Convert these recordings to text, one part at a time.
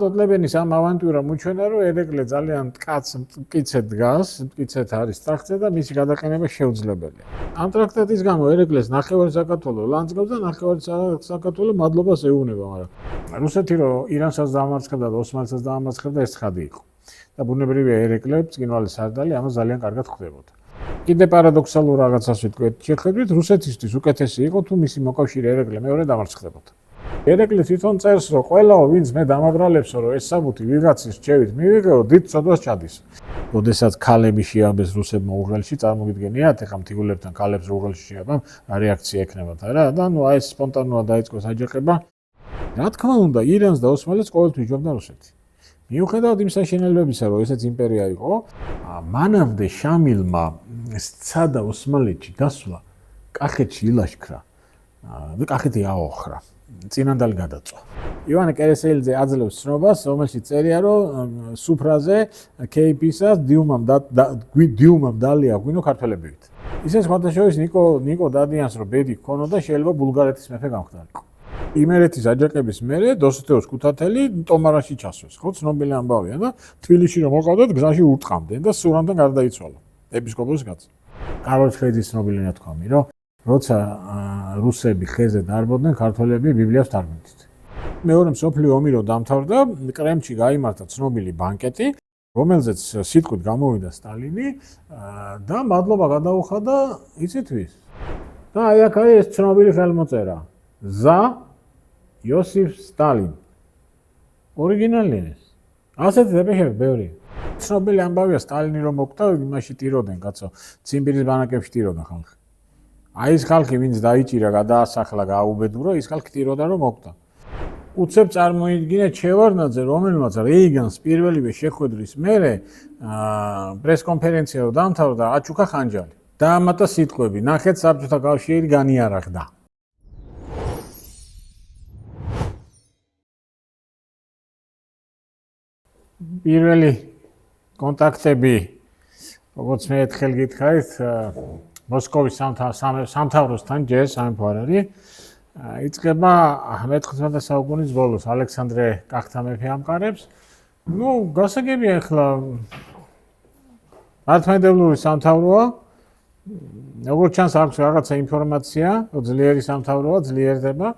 Ტოტლებენის ამ ავანტიურამ უჩვენა, რომ ერეკლე ძალიან მტკაც მტკიცედ დგას, მტკიცედ არის ტახტზე და მისი გადაყენება შეუძლებელია. ამ ტრაქტატის გამო ერეკლეს ნახევარი საქართველო ლანძღავს და ნახევარი საქართველო მადლობას ეუბნება, მაგრამ რუსეთი რომ ირანსაც დაამარცხებდა და ოსმალეთსაც დაამარცხებდა, ეს ცხადი იყო. და ბუნებრივია ერეკლე ბრწყინვალე სარდალი ამას ძალიან კარგად ხვდებოდა. კიდე პარადოქსალურ რაღაცას ვიტყვით, შეხედვით რუსეთისთვის უკეთესი იყო თუ მისი მოკავშირე ერეკლე მეორე დამარცხდებოდა. ერეკლე თვითონ წერს, რომ ყველაო ვინც მე დამაბრალებსო, რომ ეს საბუთი ვიღაცის რჩევით მივიღეო, დიდ წოდვას ჩადის. როდესაც ქალები შეაბეს რუსებმა უღელში, წარმოგიდგენიათ, ეხლა მთიგულებთან ქალებს უღელში შეაბამ, რა რეაქცია ექნებათ არა? და ნუ აი ეს სპონტანურად დაიწყო საჯაყება. რა თქმა უნდა, ირანს და ოსმალეთს ყოველთვის ჯობდა რუსეთი. მიუხედავად იმ საშინელებისა, რომ ესეც იმპერია იყო, მანამდე შამილმა სცადა ოსმალეთში გასვლა, კახეთში ილაშქრა და კახეთი აოხრა. წინანდალი გადაწვა. ივანე კერესელიძე აძლევს ცნობას, რომელშიც წერია, რომ სუფრაზე KP-ს დიუმამ დალია გვინო ქართველებივით. ისე სხვათა შორის ნიკო დადიანს რომ ბედი ჰქონოდა, შეიძლება ბულგარეთის მეფე გამხდარიყო. იმერეთის აჯანყების მერე დოსითეოს ქუთათელი ტომარაში ჩასვეს. ხო, ცნობილი ამბავია და თბილისში რომ მოყავდათ, გზაში ურტყამდნენ და სურამთან გარდაიცვალა. ეპისკოპოსის კაცი. კარლ ჩხეიძის ცნობილი ნათქვამი, რომ როცა რუსები ხეზე დარბოდნენ, ქართველები ბიბლიას თარგმნით. მეორე მსოფლიო ომი რო დამთავრდა, კრემლში გაიმართა ცნობილი ბანკეტი, რომელზეც სიტყვით გამოვიდა სტალინი და მადლობა გადაუხადა იცით ვის? და აი აქ არის ეს ცნობილი ხელმოწერა. ზა იოსიფ სტალინ. ორიგინალია ეს. ასეთი დეპეშები ბევრია. ცნობილი ამბავია სტალინი რომ მოკვდა, იმაში ტიროდნენ კაცო, ციმბირის ბანაკებში ტიროდა ხალხი. აი ეს ხალხი ვინც დაიჭირა, გადაასახლა, გააუბედურა, ის ხალხი ტიროდა რომ მოკვდა. უცებ წარმოიდგინეთ შევარდნაძე, რომელმაც რეიგანს პირველივე შეხვედრის მერე პრესკონფერენცია რომ დამთავრდა, აჩუქა ხანჯალი. დაამატა სიტყვები, ნახეთ საბჭოთა კავშირი განიარაღდა. პირველი კონტაქტები, როგორც მე ერთხელ გითხარით, მოსკოვის სამთავროსთან ჯერ სამეფო არ არის. იწყება მე-19 საუკუნის ბოლოს ალექსანდრე კახთა მეფე ამყარებს. ნუ გასაგებია ახლა მართლმადიდებლური სამთავროა. როგორც ჩანს აქვს რაღაცა ინფორმაცია, რომ ძლიერი სამთავროა, ძლიერდება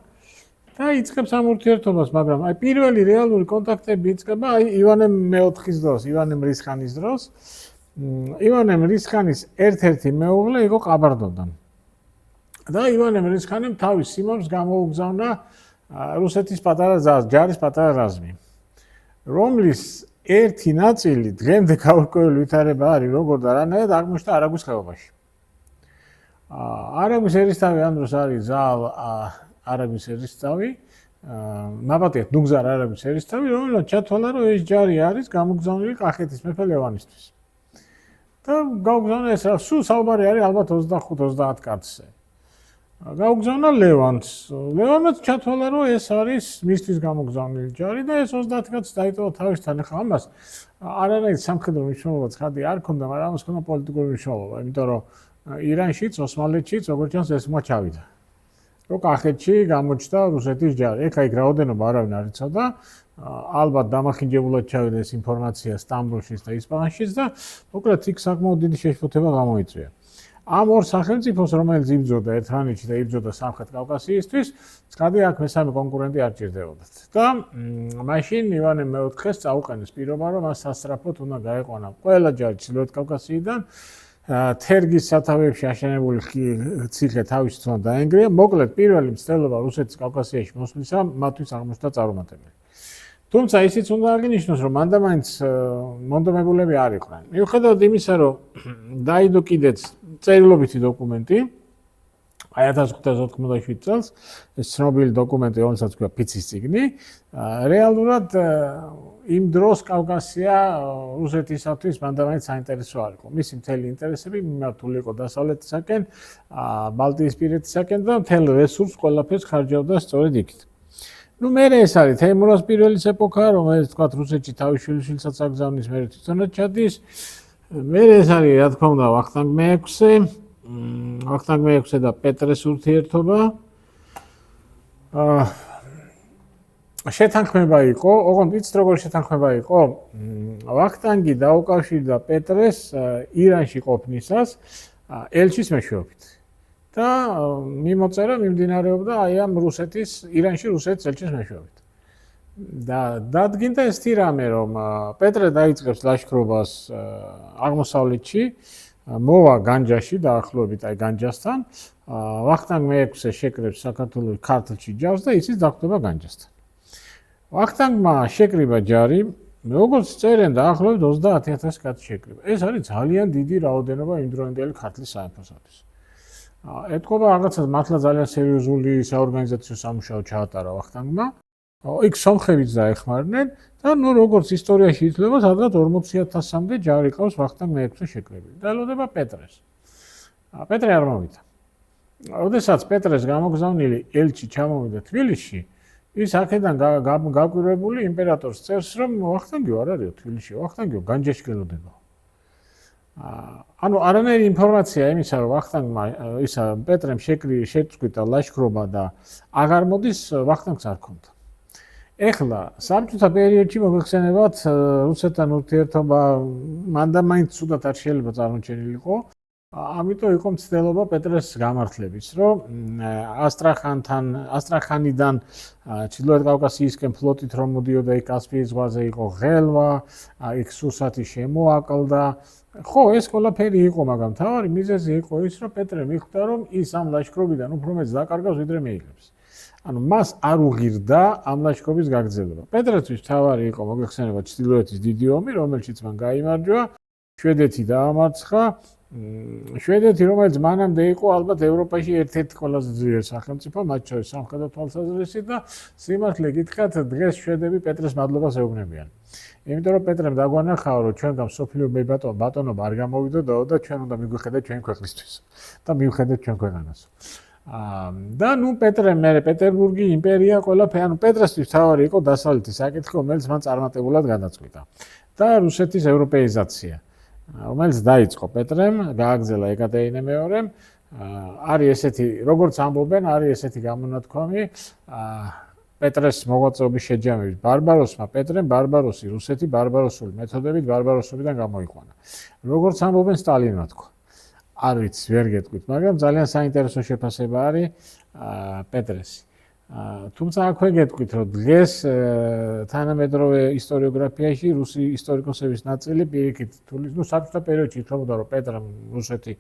და იწყებს ამ ურთიერთობას, მაგრამ აი პირველი რეალური კონტაქტები იწყება აი ივანე მეოთხის დროს, ივანე მრისხანის დროს. ივანე მრისხანის ერთ-ერთი მეუღლე იყო ყაბარდოდან. და ივანე მრისხანიმ თავის სიმამს გამოუგზავნა რუსეთის პატარა ჯარის პატარა რაზმი, რომლის ერთი ნაწილი დღემდე გაურკვეველი ვითარება არის, როგორ და რანაირად აღმოჩნდა არაგვის ხეობაში. არაგვის ერისთავი ამ დროს არის ზალ არაგვის ერისთავი, ნაბატიათ ნუგზარ არაგვის ერისთავი, რომელსაც ჩათვალა, რომ ეს ჯარი არის გამოგზავნილი კახეთის მეფე ლევანისთვის. და გაუგზავნა ეს რა, სულ საუბარი არის ალბათ 25-30 კაცზე. გაუგზავნა ლევანს. ლევანაც ჩათვალა, რომ ეს არის მისთვის გამოგზავნილი ჯარი და ეს 30 კაცი დაიტოვა თავისთან. ახლა ამას არანაირ სამხედრო მნიშვნელობა ცხადი არ ქონდა, მაგრამ ამას ქონდა პოლიტიკური მნიშვნელობა, იმიტომ რომ ირანშიც, ოსმალეთშიც, როგორც ჩანს, ეს მოა ჩავიდა. რომ კახეთში გამოჩნდა რუსეთის ჯარი. ეხლა იქ რაოდენობა არავინ არ იცოდა. ალბათ დამახინჯებულად ჩავიდა ეს ინფორმაცია სტამბოლშიც და ისპანეთშიც და მოკლედ იქ საკმაოდ დიდი შეშფოთება გამოიწვია. ამ ორ სახელმწიფოს, რომელიც იბრძოდა ერთმანეთში და იბრძოდა სამხრეთ კავკასიისთვის, ცხადი აქ მესამე კონკურენტი არ ჭირდებოდათ. და მაშინ ივანე მეოთხეს წაუყენეს პირობა, რომ მას სასწრაფოდ უნდა გაეყვანა ყველა ჯარი ჩრდილოეთ კავკასიიდან, თერგის სათავეებში აშენებული ციხე თავისით უნდა დაენგრია. მოკლედ პირველი მცდელობა რუსეთის კავკასიაში მოსვლისა მათთვის აღმოჩნდა წარუმატებელი. თუმცა ისიც უნდა აღინიშნოს, რომ მანდამაინც მონდომებულები არ იყვნენ. მიუხედავად იმისა, რომ დაიდო კიდეც წერილობითი დოკუმენტი, აი 1597 წელს, ეს ცნობილი დოკუმენტი, რომელსაც ქვია ფიცის წიგნი, რეალურად იმ დროს კავკასია რუსეთისათვის მანდამაინც საინტერესო არ იყო. მისი მთელი ინტერესები მიმართული იყო დასავლეთისაკენ, ბალტიისპირეთისაკენ და მთელ რესურსს ყველაფერს ხარჯავდა სწორედ იქით. ნუ მერე ეს არის თეიმურაზ პირველის ეპოქა, რომელიც თქვა რუსეთში თავის შვილიშვილსაც აგზავნის, მერე თვითონაც ჩადის. მერე ეს არის, რა თქმა უნდა, ვახტანგ მე-6 და პეტრეს ურთიერთობა. შეთანხმება იყო, ოღონდ იცით როგორ შეთანხმება იყო? ვახტანგი დაუკავშირდა პეტრეს ირანში ყოფნისას ელჩის მეშვეობით. და მიმოწერა მიმდინარეობდა აი ამ ირანში რუსეთის ელჩის მეშვეობით. და დადგინდა ეს თირამე, რომ პეტრე დაიწყებს ლაშქრობას აღმოსავლეთში, მოვა განჯაში დაახლოებით აი განჯასთან, ვახტანგ მე-6 შეკრებს საქართველოს ქართლში ჯარს და იცის დახვდება განჯასთან. ვახტანგმა შეკრიბა ჯარი, როგორც წერენ დაახლოებით 30,000 კაცი შეკრიბა. ეს არის ძალიან დიდი რაოდენობა იმდროინდელი ქართლის სამეფოსათვის. ეთქობა რაღაცა მართლა ძალიან სერიოზული საორგანიზაციო სამუშაო ჩაატარა ვახტანგმა. იქ სომხებიც დაეხმარნენ და ნუ როგორც ისტორიაში ითვლება, სადღაც 40,000-მდე ჯარი ყავს ვახტანგ მე-6 შეკრებილი. და ელოდება პეტრეს. პეტრე არ მოვიდა. როდესაც პეტრეს გამოგზავნილი ელჩი ჩამოვიდა თბილისში, ის აქედან გაკვირვებული იმპერატორს წერს, რომ ვახტანგიო არ არისო თბილისში, ვახტანგიო განჯაში გელოდება. ანუ არანაირი ინფორმაცია იმისა, რომ ვახტანგმა პეტრემ შეწყვიტა ლაშქრობა და აღარ მოდის, ვახტანგს არ ჰქონდა. ეხლა საბჭოთა პერიოდში მოგეხსენებათ რუსეთთან ურთიერთობა მან და მაინც ცუდად არ შეიძლება წარმოჩენილიყო. ამიტომ იყო მცდელობა პეტრეს გამართლების, რომ ასტრახანიდან ჩრდილოეთ კავკასიისკენ ფლოტით რომ მოდიოდა იქ კასპიის ზღვაზე იყო ღელვა, იქ სურსათი შემოაკლდა. ხო, ეს ყველაფერი იყო, მაგრამ მთავარი მიზეზი იყო ის, რომ პეტრე მიხვდა, რომ ის ამ ლაშქრობიდან უფრო მეტს დაკარგავს, ვიდრე მეიღებს. ანუ მას არ უღირდა ამ ლაშქრობის გაგრძელება. პეტრეთვის მთავარი იყო მოგეხსენებათ ჩრდილოეთის დიდი ომი, რომელშიც მან გაიმარჯვა, შვედეთი დაამარცხა. შვედეთი, რომელიც მანამდე იყო ალბათ ევროპაში ერთ-ერთი ყველაზე ძლიერი სახელმწიფო, მათ შორის სამხედრო თვალსაზრისით და სიმართლე გითხრათ, დღეს შვედები პეტრეს მადლობას ეუბნებიან. იმიტომ რომ პეტრემ დაგვანახაო, რომ ჩვენგან მსოფლიო ბატონობა არ გამოვიდოდაო და ჩვენ უნდა მიგვიხედეთ ჩვენი ქვეყნისთვის და მივხედეთ ჩვენ ქვეყანას. და ნუ პეტრემ მე პეტერბურგი იმპერია ყველაფერი, ანუ პეტრესთვის თავარი იყო დასავლეთის საკითხი, რომელიც მან წარმატებულად გადაწყვიტა და რუსეთის ევროპეიზაცია, რომელიც დაიწყო პეტრემ, გააგრძელა ეკატერინე მეორემ. არის ესეთი, როგორც ამბობენ, არის ესეთი გამონათქვამი, პეტრეს მოღვაწეობის შეჯამებით ბარბაროსმა პეტრემ ბარბაროსი რუსეთი ბარბაროსული მეთოდებით ბარბაროსობიდან გამოიყვანა. როგორც ამბობენ სტალინმა თქვა. არ ვიცი, ვერ გეტყვით, მაგრამ ძალიან საინტერესო შეფასება არის პეტრესი. თუმცა აქვე გეტყვით, რომ დღეს თანამედროვე ისტორიოგრაფიაში რუსი ისტორიკოსების ნაწილი პირიქით თulis, ნუ საბჭოთა პერიოდში ითვლებოდა, რომ პეტრემ რუსეთი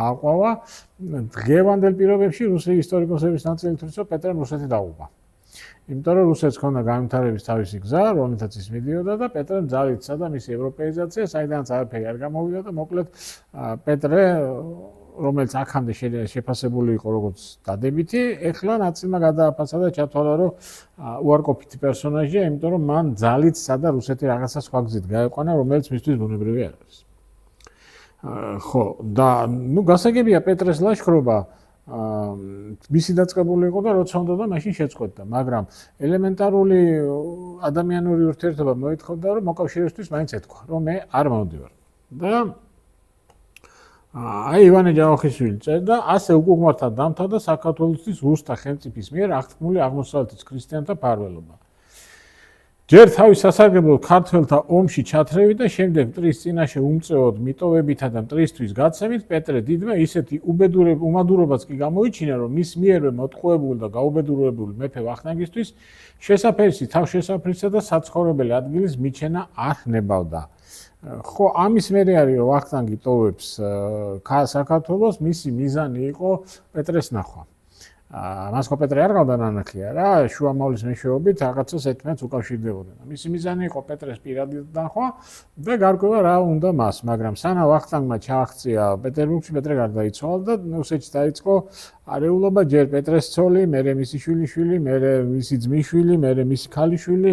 ააყვავა. დღევანდელ პირობებში რუსი ისტორიკოსების ნაწილი თulis, რომ პეტრემ რუსეთი დაუყვა. იმიტომ რომ რუსეთს ჰქონდა განვითარების თავისი გზა, რომელთაც ის მიდიოდა და პეტრემ ძალით სცადა მისი ევროპეიზაცია, საიდანაც არაფერი არ გამოვიდა და მოკლედ პეტრე, რომელიც აქამდე შეფასებული იყო როგორც დადებითი, ეხლა ნაწილმა გადააფასა და ჩათვალა, რომ უარყოფითი პერსონაჟია, იმიტომ რომ მან ძალით სცადა რუსეთი რაღაცა სხვა გზით გაეყვანა, რომელიც მისთვის ბუნებრივი არ არის. ხო, და ნუ გასაგებია პეტრეს ლაშქრობა მისი დაწყებული იყო და როცა უნდა და მაშინ შეწყვეტდა, მაგრამ ელემენტარული ადამიანური ურთიერთობა მოითხოვდა, რომ მოკავშირეისთვის მაინც ეთქვა, რომ მე არ მოვდივარ. და აი ივანე ჯავახიშვილი წერდა, ასე უკუღმართად დამთავრდა საქართველოსთვის რუსთა ხელმწიფის მიერ აღთქმული აღმოსავლეთის ქრისტიანთა მფარველობა. ჯერ თავის სასარგებლოდ ქართველთა ომში ჩათრევით და შემდეგ მტრის წინაშე უმწეოდ მიტოვებითა და მტრისთვის გაცემით პეტრე დიდმა ისეთი უმადურობაც კი გამოიჩინა, რომ მის მიერვე მოტყუებული და გაუბედურებული მეფე ვახტანგისთვის შესაფერისი თავშესაფრისა და საცხოვრებელი ადგილის მიჩენა არ ხნებავდა. ხო, ამის მერე არის, რომ ვახტანგი ტოვებს საქართველოს, მისი მიზანი იყო პეტრეს ნახვა. მას ხო პეტრე არ გავდა ნანახია რა, შუამავლის მეშვეობით რაღაცას ერთმანეთს უკავშირდებოდნენ. მისი მიზანი იყო პეტრეს პირადი ნახვა და გარკვევა რა უნდა მას, მაგრამ სანა ვახტანგმა ჩააღწია პეტერბურგში, პეტრე გარდაიცვალა და რუსეთში დაიწყო არეულობა, ჯერ პეტრეს ცოლი, მერე მისი შვილიშვილი, მერე მისი ძმისშვილი, მერე მისი ქალიშვილი.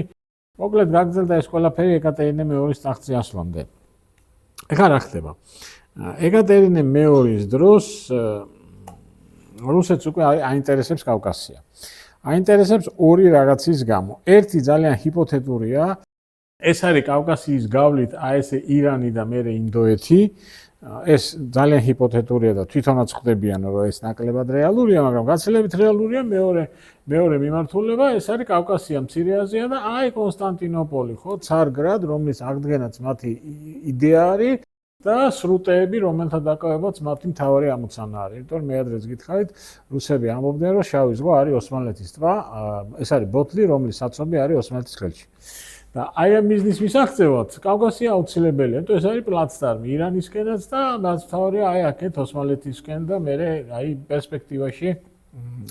მოკლედ გაგრძელდა ეს ყველაფერი ეკატერინე მეორის ტახტზე ასვლამდე. ეხლა რა ხდება? ეკატერინე მეორის დროს რუსეთს უკვე აინტერესებს კავკასია. აინტერესებს ორი რაღაცის გამო. ერთი ძალიან ჰიპოთეტურია, ეს არის კავკასიის გავლით აი ესე ირანი და მერე ინდოეთი. ეს ძალიან ჰიპოთეტურია და თვითონაც ხდებიან, რომ ეს ნაკლებად რეალურია, მაგრამ გაცილებით რეალურია მეორე მიმართულება, ეს არის კავკასია, მცირე აზია და აი კონსტანტინოპოლი, ხო, ცარგრად, რომლის აღდგენაც მათი იდეა არის და სრუტეები, რომელთა დაკავებაც მათი მთავარი ამოცანა არის. იმიტომ რომ მე ადრეც გითხარით, რუსები ამბობდნენ, რომ შავი ზღვა არის ოსმალეთის ტბა, ეს არის ბოთლი, რომლის საწობი არის ოსმალეთის ხელში. და აი ამ მიზნის მისაღწევად კავკასია აუცილებელია, იმიტომ ეს არის პლაცდარმი ირანისკენაც და მთავარია აი აქეთ ოსმალეთისკენ და მე აი პერსპექტივაში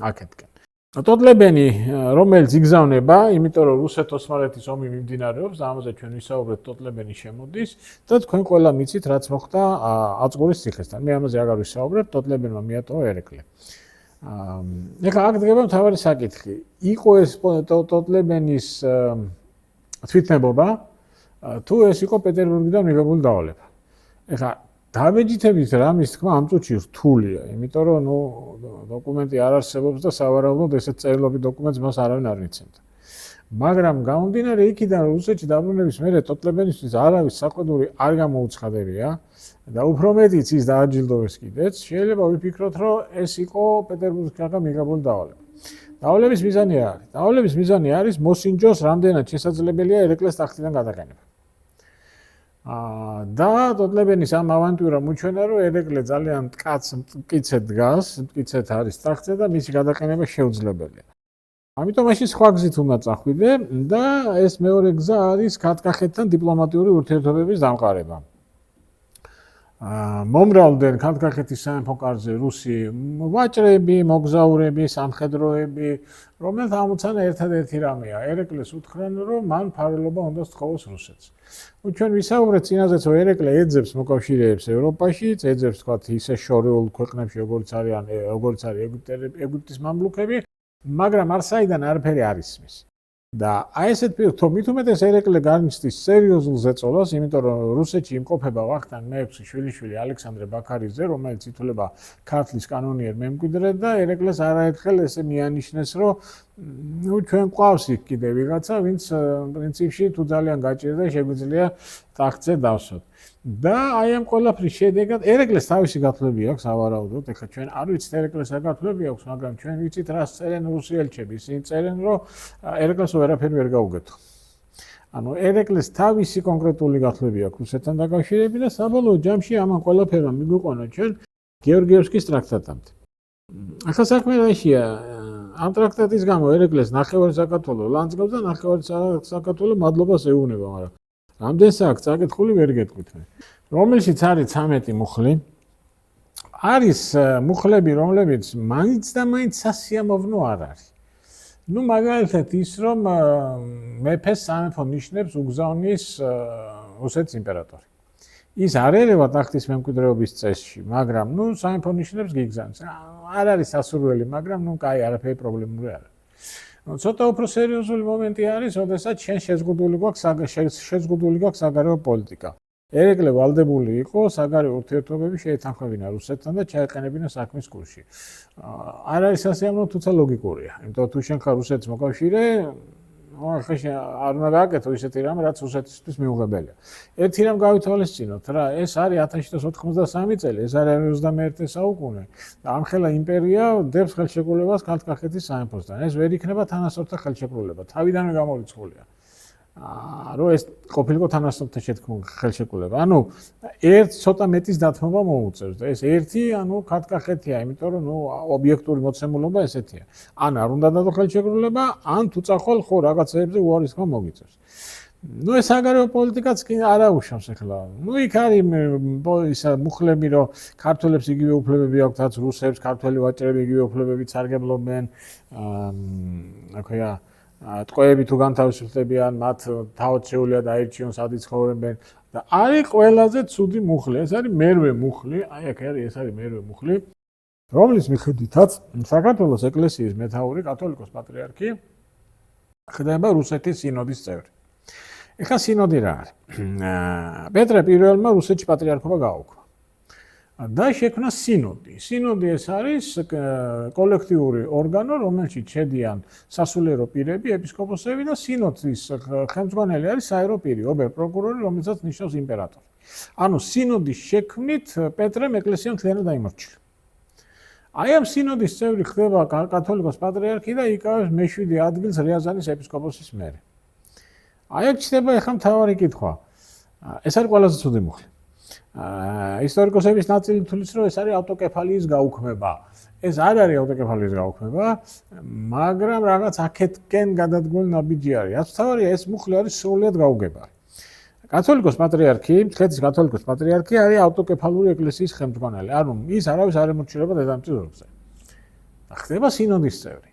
აქეთკენ. ტოტლებენი, რომელიც იგზავნება, იმიტომ რომ რუსეთ-ოსმალეთის ომი მიმდინარეობს, ამაზე ჩვენ ვისაუბრეთ, ტოტლებენი შემოდის და თქვენ ყველა მიცით, რაც მოხდა აწყურის ციხესთან. მე ამაზე აღარ ვისაუბრებ, ტოტლებენმა მიატოვა ერეკლე. ეხლა აქ დგება მთავარი საკითხი. იყო ეს ტოტლებენის თვითნებობა, თუ ეს იყო პეტერბურგიდან მიღებული დავალება. ეხლა დამეჯითებით რამის თქმა ამ წუთში რთულია, იმიტომ რომ ნუ დოკუმენტი არ არსებობს და სავარაუდოდ ესეთ წერილობი დოკუმენტს მას არავინ არ მიცემდა. მაგრამ გამომდინარე იქიდან, რომ რუსეთში დაბრუნების მერე ტოტლებენისთვის არავის საყვედური არ გამოუცხადებია და უფრო მეტიც ის დააჯილდოვეს კიდეც, შეიძლება ვიფიქროთ, რომ ეს იყო პეტერბურგიდან მიღებული დავალება. დავალების მიზანი რა არის? დავალების მიზანი არის მოსინჯოს რამდენად შესაძლებელია ერეკლეს ტახტიდან გადაყენება. და ტოტლებენის ამ ავანტიურამ უჩვენა, რომ ერეკლე ძალიან მტკიცედ დგას, მტკიცედ არის ტახტზე და მისი გადაყენება შეუძლებელია. ამიტომ მაშინ სხვა გზით უნდა წახვიდე და ეს მეორე გზა არის ქართკახეთთან დიპლომატიური ურთიერთობების დამყარება. მომრავლდნენ ქართკახეთის სამეფო კარზე რუსი ვაჭრები, მოგზაურები, სამხედროები, რომელთა ამოცანა ერთადერთი რამეა, ერეკლეს უთხრან, რომ მან ფარელობა უნდა სთხოვოს რუსეთს. ჩვენ ვისაუბრეთ წინაზეც, რომ ერეკლე ეძებს მოკავშირეებს ევროპაში, ეძებს თქვათ ისე შორეულ ქვეყნებში, როგორც არის ეგვიპტის მამლუქები, მაგრამ არსაიდან არაფერი არ ისმის. და აი ესეთ პირთო მით უმეტეს ერეკლე განიცდის სერიოზულ ზეწოლას, იმიტომ რომ რუსეთში იმყოფება ვახტანგ მე-6 შვილიშვილი ალექსანდრე ბაქარიძე, რომელიც ითვლება ქართლის კანონიერ მემკვიდრედ და ერეკლეს არაერთხელ ესე მიანიშნეს, რომ ნუ ჩვენ ყავს იქ კიდე ვიღაცა, ვინც პრინციპში თუ ძალიან გაჭირდა, შეგვიძლია ტახტზე დავსვათ. და აი ამ ყველაფრის შედეგად ერეკლეს თავისი გათვლები აქვს სავარაუდოდ, ეხლა ჩვენ არ ვიცით ერეკლეს რა გათვლები აქვს, მაგრამ ჩვენ ვიცით რას წერენ რუსი ელჩები, ისინი წერენ, რომ ერეკლეს ვერაფერი ვერ გაუგეთო. ანუ ერეკლეს თავისი კონკრეტული გათვლები აქვს რუსეთთან დაკავშირებით და საბოლოო ჯამში ამან ყველაფერმა მიგვიყვანა ჩვენ გეორგიევსკის ტრაქტატამდე. ახლა საქმე რაშია? ამ ტრაქტატის გამო ერეკლეს ნახევარი საქართველოს ლანძღავს და ნახევარი საქართველოს მადლობას ეუბნება, მაგრამ რამდენს აქვს წაკითხული ვერ გეტყვით მე. რომელშიც არის 13 მუხლი, არის მუხლები, რომლებიც მაინც და მაინც სასიამოვნო არ არის. ნუ მაგალითად ის, რომ მეფეს სამეფო ნიშნებს უგზავნის რუსეთის იმპერატორი. ის არ ერევა ტახტის მემკვიდრეობის წესში, მაგრამ ნუ სამეფო ნიშნებს გიგზავნის. არ არის სასურველი, მაგრამ ნუ კაი, არაფერი პრობლემური არ არის. ცოტა უფრო სერიოზული მომენტი არის, როდესაც შენ შეზღუდული გვაქვს საგარეო პოლიტიკა. ერეკლე ვალდებული იყო საგარეო ურთიერთობები შეეთანხმებინა რუსეთთან და ჩაეყენებინა საქმის კურსში. არ არის სასიამოვნო, თუმცა ლოგიკურია. იმიტომ თუ შენ ხარ რუსეთის მოკავშირე, ახლა არ უნდა გააკეთო ისეთი რამ, რაც რუსეთისთვის მიუღებელია. ერთი რამ გავითვალისწინოთ რა, ეს არის 1793 წელი, ეს არის 21 საუკუნე და ამხელა იმპერია დებს ხელშეკრულებას ქართკახეთის სამეფოსთან. ეს ვერ იქნება თანასწორთა ხელშეკრულება, თავიდანვე გამორიცხულია. რომ ეს ყოფილიყო თანასწორთა ხელშეკრულება. ანუ ერთ ცოტა მეტის დათმობა მოუწევს და ეს ერთი, ანუ ქართკახეთია, იმიტომ რომ ნუ ობიექტური მოცემულობა ესეთია. ან არ უნდა დადო ხელშეკრულება, ან თუ წახვალ ხო რაღაცეებზე უარისხმა მოგიწევს. ნუ ეს საგარეო პოლიტიკაც კი არ აუშავს ახლა. ნუ იქ არის ისა მუხლები, რომ ქართველებს იგივე უფლებები აქვთ, რაც რუსებს, ქართველი ვაჭრები იგივე უფლებებით სარგებლობენ. აქვეა ტყვეები თუ განთავისუფლებიან, მათ თავად შეუძლია დაირჩიონ, სადაც ცხოვრობენ და არის ყველაზე ცუდი მუხლი. ეს არის მერვე მუხლი, აი აქ არის, ეს არის მერვე მუხლი, რომლის მიხედვითაც საქართველოს ეკლესიის მეთაური კათოლიკოს პატრიარქი ხდება რუსეთის სინოდის წევრი. ეხლა სინოდი რა არის? პეტრე პირველმა რუსეთში პატრიარქობა გააუქმა. და შექმნა სინოდი. სინოდი ეს არის კოლექტიური ორგანო, რომელშიც შედიან სასულიერო პირები, ეპისკოპოსები და სინოდის ხელმძღვანელი არის საერო პირი, ობერ-პროკურორი, რომელსაც ნიშნავს იმპერატორი. ანუ სინოდის შექმნით პეტრემ ეკლესია მთლიანად დაიმორჩილა. აი ამ სინოდის წევრი ხდება კათოლიკოს პატრიარქი და იკავებს მე-7 ადგილს რიაზანის ეპისკოპოსის მერე. აი აქ ჩნდება ახლა მთავარი კითხვა. ეს არის ყველაზე ცუდი მუხლი. ისტორიკოსების ნაწილი თulis რომ ეს არის ავტოკეფალიის გაუქმება. ეს არ არის ავტოკეფალიის გაუქმება, მაგრამ რაღაც აქეთკენ გადადგმული ნაბიჯი არის. რაც თავარია ეს მუხლი არის სრულად გაუგებარი. კათოლიკოს პატრიარქი, მცხეთის კათოლიკოს პატრიარქი არის ავტოკეფალური ეკლესიის ხელმძღვანელი. ანუ ის არავის არ ემორჩილება დედამიწის ორგზა. და ხდება სინოდის წევრი.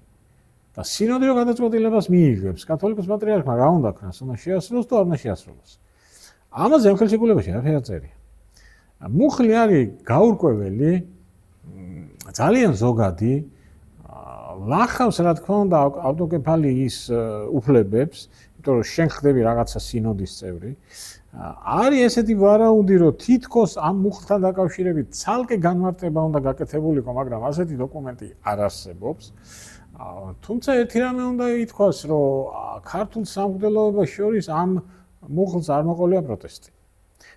და სინოდი რო გადაწყვეტილებას მიიღებს, კათოლიკოს პატრიარქმა რა უნდა ქნას, უნდა შეასრულოს თუ არ უნდა შეასრულოს. ამაზე ხელშეკრულებაში არაფერი არ წერია. მუხლი არის გაურკვეველი, ძალიან ზოგადი, ლახავს რა თქმა უნდა ავტოკეფალიის უფლებებს, იმიტომ რომ შენ ხდები რაღაცა სინოდის წევრი. არის ესეთი ვარაუდი, რომ თითქოს ამ მუხლთან დაკავშირებით ცალკე განმარტება უნდა გაკეთებულიყო, მაგრამ ასეთი დოკუმენტი არ არსებობს. თუმცა ერთი რამე უნდა ითქვას, რომ ქართულ სამღვდელოებას შორის ამ მუხლს არ მოყოლია პროტესტი.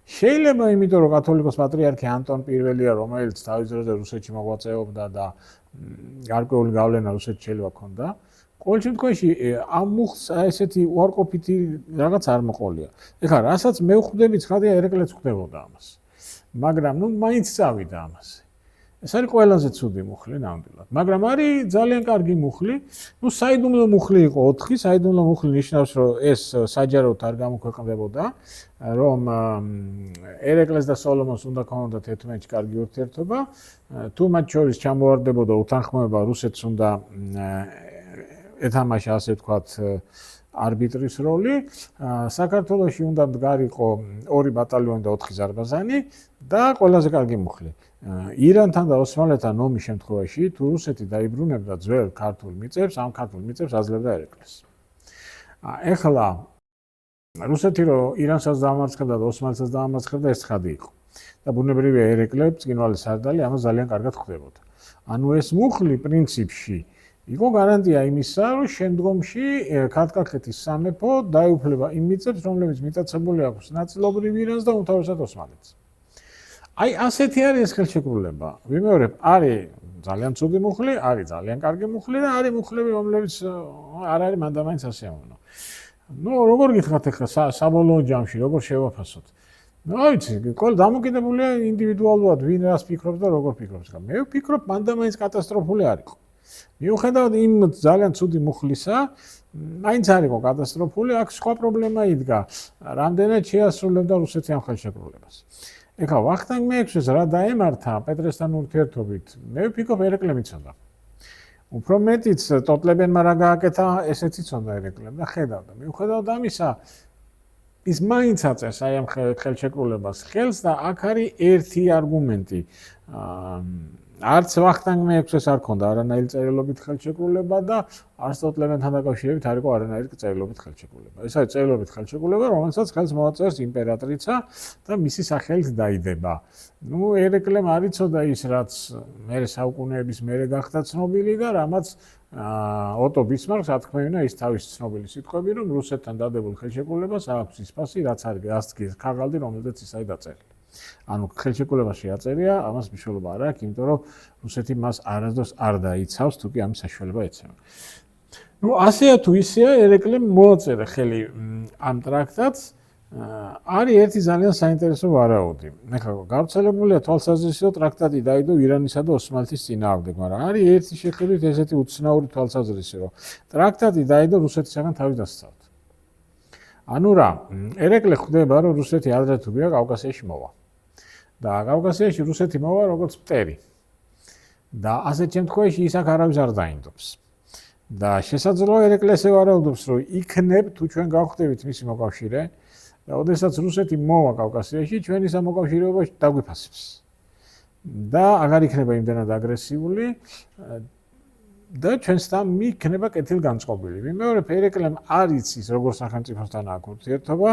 შეიძლება იმიტომ რომ კათოლიკოს პატრიარქი ანტონ პირველია, რომელიც თავის დროზე რუსეთში მოღვაწეობდა და გარკვეული გავლენა რუსეთში შეიძლება ჰქონდა, ყოველ შემთხვევაში ამ მუხლს ესეთი უარყოფითი რაღაც არ მოყოლია. ეხლა რასაც მე ვხვდები, ცხადია ერეკლეც ხვდებოდა ამას. მაგრამ მაინც წავიდა ამაზე. ეს არის ყველაზე ცუდი მუხლი ნამდვილად, მაგრამ არის ძალიან კარგი მუხლი. საიდუმლო მუხლი იყო 4, საიდუმლო მუხლი ნიშნავს, რომ ეს საჯაროდ არ გამოქვეყნდებოდა, რომ ერეკლეს და სოლომონს უნდა ქონოდათ ერთმანეთში კარგი ურთიერთობა, თუ მათ შორის ჩამოვარდებოდა უთანხმოება, რუსეთს უნდა ეთამაშა, ასე ვთქვათ, არბიტრის როლი, საქართველოში უნდა მდგარიყო 2 ბატალიონი და 4 ზარბაზანი და ყველაზე კარგი მუხლი. ირანთან და ოსმალეთთან ომის შემთხვევაში, თუ რუსეთი დაიბრუნებდა ძველ ქართულ მიწებს, ამ ქართულ მიწებს აძლევდა ერეკლეს. ეხლა რუსეთი რო ირანსაც დაამარცხებდა და ოსმალეთსაც დაამარცხებდა, ეს ცხადი იყო. და ბუნებრივია ერეკლე, ბრწყინვალე სარდალი ამას ძალიან კარგად ხვდებოდა. ანუ ეს მუხლი პრინციპში იყო გარანტია იმისა, რომ შემდგომში ქართლ-კახეთის სამეფო დაეუფლება იმ მიწებს, რომლებიც მიტაცებული აქვს ნაწილობრივ ირანს და უმთავრესად ოსმალეთს. აი ასეთი არის ეს ხელშეკრულება. ვიმეორებ, არის ძალიან ცუდი მუხლი, არის ძალიან კარგი მუხლი და არის მუხლები, რომლებიც არ არის მანდამაინც ასეამოვნო. როგორ გითხრათ ახლა საბოლოო ჯამში, როგორ შევაფასოთ? აი ვიცი, ყოველ დამოკიდებულია ინდივიდუალურად, ვინ რას ფიქრობს და როგორ ფიქრობს. მე ვფიქრობ, მანდამაინც კატასტროფული არ იყო. მიუხედავად იმ ძალიან ცუდი მუხლისა, მაინც არ იყო კატასტროფული, აქ სხვა პრობლემა იდგა, რამდენად შეასრულებდა რუსეთი ამ ხელშეკრულებას. ეხლა ვახტანგ მე-6-ს რა დაემართა პეტრესთან ურთიერთობით, მე ვფიქრობ ერეკლე მიცოდა. უფრო მეტიც ტოტლებენმა რა გააკეთა, ესეც იცოდა ერეკლემ და ხედავდა. მიუხედავად ამისა, ის მაინც აწერს აი ამ ხელშეკრულებას ხელს და აქ არის ერთი არგუმენტი. არც ვახტანგ მე-6-ს არ ქონდა არანაირი წერილობით ხელშეკრულება და არც ტოტლებენთან დაკავშირებით არ იყო არანაირი წერილობით ხელშეკრულება. ეს არის წერილობით ხელშეკრულება, რომელსაც ხელს მოაწერს იმპერატრიცა და მისი სახელით დაიდება. ერეკლემ არ იცოდა ის, რაც მერე საუკუნეების მერე გახდა ცნობილი და რამაც ოტო ბისმარკს ათქმევინა ის თავისი ცნობილი სიტყვები, რომ რუსეთთან დადებულ ხელშეკრულებას აქვს ის ფასი, რაც არის გასცეს ქაღალდი, რომელზეც ის არის დაწერილი. ანუ ხელშეკრულებაში აწერია, ამას მნიშვნელობა არ აქვს, იმიტომ რომ რუსეთი მას არასდროს არ დაიცავს, თუკი ამის საშუალება ეცემა. ასეა თუ ისეა, ერეკლემ მოაწერა ხელი ამ ტრაქტატს. არის ერთი ძალიან საინტერესო ვარაუდი. ეხლა გავრცელებულია თვალსაზრისო, ტრაქტატი დაიდო ირანისა და ოსმალეთის წინააღმდეგ, მაგრამ არის ერთი შეხედვით ესეთი უცნაური თვალსაზრისი, რომ ტრაქტატი დაიდო რუსეთისგან თავის დასაცავად. ანუ რა, ერეკლე ხვდება, რომ რუსეთი ადრე თუ გვია კავკასიაში მოვა. და კავკასიაში რუსეთი მოვა როგორც მტერი. და ასეთ შემთხვევაში ის აქ არავის არ დაინდობს. და შესაძლოა ერეკლე ესე ვარაუდობს, რომ იქნებ თუ ჩვენ გავხდებით მისი მოკავშირე და ოდესაც რუსეთი მოვა კავკასიაში, ჩვენი სამოკავშირეობა დაგვიფასებს. და აღარ იქნება იმდენად აგრესიული და ჩვენსთან მიიქნება კეთილგანწყობილი. ვიმეორებ, ერეკლემ არ იცის როგორ სახელმწიფოსთან აქვს ურთიერთობა,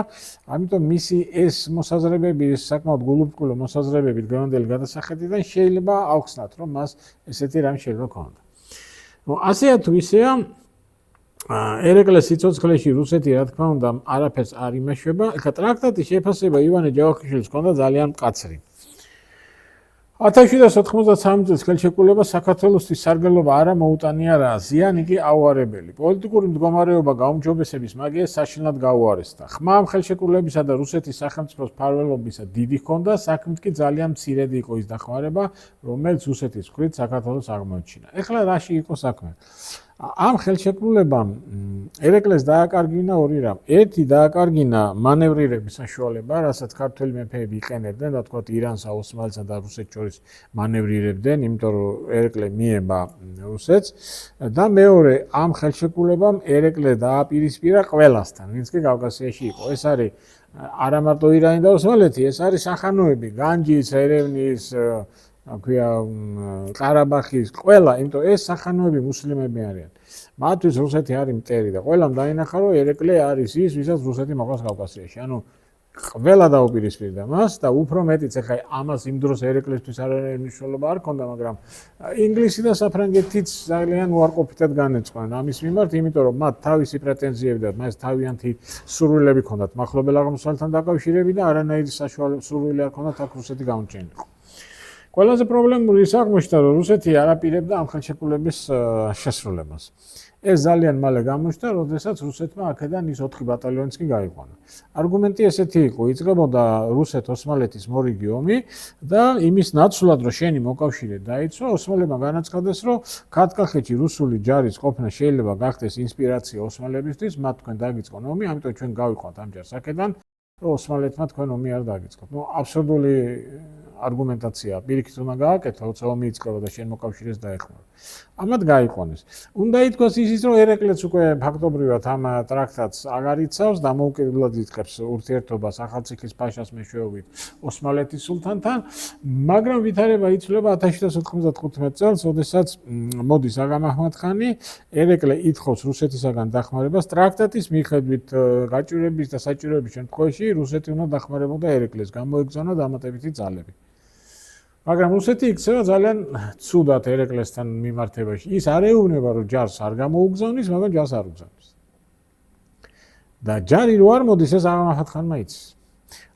ამიტომ მისი ეს მოსაზრებები, ეს საკმაოდ გულუბრყვილო მოსაზრებები დღევანდელი გადასახედიდან შეიძლება აუხსნათ, რომ მას ესეთი რამ შეიძლება ქონოდა. ასეა თუ ისეა, ერეკლეს სიცოცხლეში რუსეთი რა თქმა უნდა არაფერს არ იმეშვება. ეხლა ტრაქტატის შეფასება ივანე ჯავახიშვილის ჰქონდა ძალიან მკაცრი. 1793 წლის ხელშეკრულება საქართველოსთვის სარგებლობა არა მოუტანია რა, ზიანი კი აუარებელი. პოლიტიკური მდგომარეობა გაუმჯობესების მაგიას საშინლად გაუარესდა. ხმა ამ ხელშეკრულებისა და რუსეთის სახელმწიფოს მფარველობისა დიდი ჰქონდა, საქმით კი ძალიან მცირედი იყო ის დახმარება, რომელიც რუსეთის მხრით საქართველოს აღმოაჩინა. ეხლა რაში იყო საქმე? ამ ხელშეკრულებამ ერეკლეს დააკარგინა ორი რამ. ერთი დააკარგინა მანევრირების საშუალება, რასაც ქართველი მეფეები იყენებდნენ, რა თქვა ირანსა, ოსმალეთსა და რუსეთს შორის მანევრირებდნენ, იმიტომ რომ ერეკლე მიება რუსეთს და მეორე ამ ხელშეკრულებამ ერეკლე დააპირისპირა ყველასთან, ვინც კი კავკასიაში იყო. ეს არის არა მარტო ირანი და ოსმალეთი, ეს არის სახანოები, განჯის, ერევნის, აქვია ყარაბახის, ყველა, იმიტომ ეს სახანოები მუსლიმები არიან. მათთვის რუსეთი არის მტერი და ყველამ დაინახა, რომ ერეკლე არის ის, ვისაც რუსეთი მოყავს კავკასიაში. ანუ ყველა დაუპირისპირდა მას და უფრო მეტიც ეხლა ამას იმ დროს ერეკლესთვის არანაირი მნიშვნელობა არ ჰქონდა, მაგრამ ინგლისი და საფრანგეთიც ძალიან უარყოფითად განეწყდნენ ამის მიმართ, იმიტომ რომ მათ თავისი პრეტენზიები და მას თავიანთი სურვილები ჰქონდათ მახლობელ აღმოსავლეთთან დაკავშირებით და არანაირი საშუალო სურვილი არ ჰქონდათ აქ რუსეთი გაუნჩენილიყო. ყველაზე პრობლემური ის აღმოჩნდა, რომ რუსეთი არ აპირებდა ამ ხელშეკრულების შესრულებას. ეს ძალიან მალე გამოჩნდა, როდესაც რუსეთმა აქედან ის 4 ბატალიონიც კი გაიყვანა. არგუმენტი ესეთი იყო, იწყებოდა რუსეთ-ოსმალეთის მორიგი ომი და იმის ნაცვლად, რომ შენი მოკავშირე დაიცვა, ოსმალებმა განაცხადეს, რომ ქართლ-კახეთში რუსული ჯარის ყოფნა შეიძლება გახდეს ინსპირაცია ოსმალებისთვის, მათ თქვენ დაგიწყონ ომი, ამიტომ ჩვენ გავიყვანთ ამ ჯარს აქედან, რომ ოსმალეთმა თქვენ ომი არ დაგიწყოთ. აბსურდული არგუმენტაცია, პირიქით უნდა გააკეთო, როცა ომი იწყება და შენ მოკავშირეს დაეხმარო. ამათ გაიყვანეს. უნდა ითქვას ისიც, რომ ერეკლეც უკვე ფაქტობრივად ამ ტრაქტატს აღარ იცავს და მოუკიდებლად იწყებს ურთიერთობას ახალციხის ფაშას მეშვეობით ოსმალეთის სულთანთან, მაგრამ ვითარება იცვლება 1795 წელს, როდესაც მოდის აგამ აჰმად-ხანი, ერეკლე ითხოვს რუსეთისაგან დახმარებას ტრაქტატის მიხედვით გაჭირვების და საჭიროების შემთხვევაში რუსეთი უნდა დახმარებოდა ერეკლეს, გამოეგზავნა დამატებითი ძალები. მაგრამ რუსეთი იქცევა ძალიან ცუდად ერეკლესთან მიმართებაში. ის არ ეუბნება, რომ ჯარს არ გამოუგზავნის, მაგრამ ჯარს არ უგზავნის. და ჯარი რო არ მოდის, ეს აგამ აჰმად-ხანმა იცის.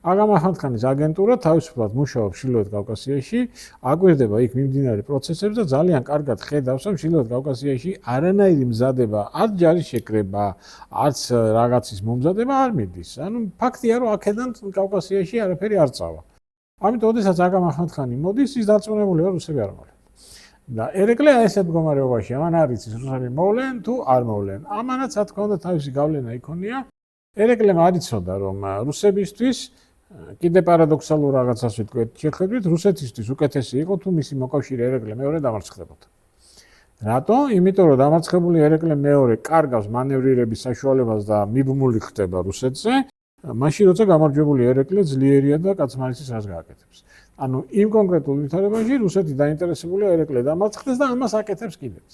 აგამ აჰმად-ხანის აგენტურა თავისუფლად მუშაობს ჩრდილოეთ კავკასიაში, აკვირდება იქ მიმდინარე პროცესებს და ძალიან კარგად ხედავს, რომ ჩრდილოეთ კავკასიაში არანაირი მზადება, არც ჯარის შეკრება, არც რაღაცის მომზადება არ მიდის. ანუ ფაქტია, რომ აქედან კავკასიაში არაფერი არ წავა. ამიტომ ოდესაც აგამ აჰმად-ხანი მოდის, ის დარწმუნებულია, რომ რუსები არ მოვლენ. და ერეკლე ესეთ მდგომარეობაში, ამან არ იცის, რუსები მოვლენ თუ არ მოვლენ. ამანაც რა თქმა უნდა თავისი გავლენა იქონია. ერეკლემ არ იცოდა, რომ რუსებისთვის კიდე პარადოქსალურ რაღაცას ვიტყვით, შეხედვით, რუსეთისთვის უკეთესი იყო, თუ მისი მოკავშირე ერეკლე მეორე დამარცხდებოდა. რატო? იმიტომ რომ დამარცხებული ერეკლე მეორე კარგავს მანევრირების საშუალებას და მიბმული ხდება რუსეთზე. მაშინ როცა გამარჯვებული ერეკლე ძლიერია და კაცმარიცის რას გააკეთებს. ანუ იმ კონკრეტულ ვითარებაში რუსეთი დაინტერესებულია ერეკლე დამარცხდეს და ამას აკეთებს კიდეც.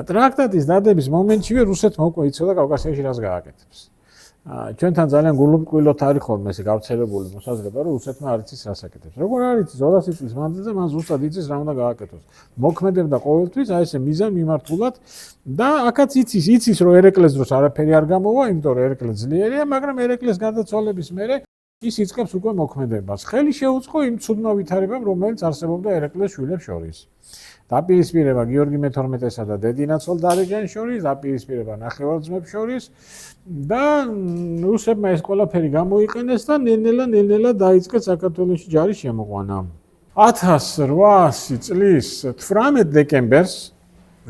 ტრაქტატის დადების მომენტშივე რუსეთმა უკვე იცოდა კავკასიაში რას გააკეთებს. ჩვენთან ძალიან გულუბრყვილოდ არის ხოლმე ესე გავრცელებული მოსაზრება, რომ რუსეთმა არ იცის რას აკეთებს. როგორ არ იცის 200 წლის მანძილზე მან ზუსტად იცის რა უნდა გააკეთოს. მოქმედებდა ყოველთვის აი ესე მიზან მიმართულად და აქაც იცის რომ ერეკლეს დროს არაფერი არ გამოვა, იმიტომ რომ ერეკლე ძლიერია, მაგრამ ერეკლეს გარდაცვალების მერე ის იწყებს უკვე მოქმედებას. ხელი შეუწყო იმ ცუდმა ვითარებამ, რომელიც არსებობდა ერეკლეს შვილებს შორის. დაპირისპირება გიორგი მე-12-სა და დედინაცვალ დარეჯანის შორის, დაპირისპირება ნახევარ-ძმებს შორის და რუსებმა ეს ყველაფერი გამოიყენეს და ნელ-ნელა დაიწყეს საქართველოში ჯარის შემოყვანა. 1800 წლის 18 დეკემბერს,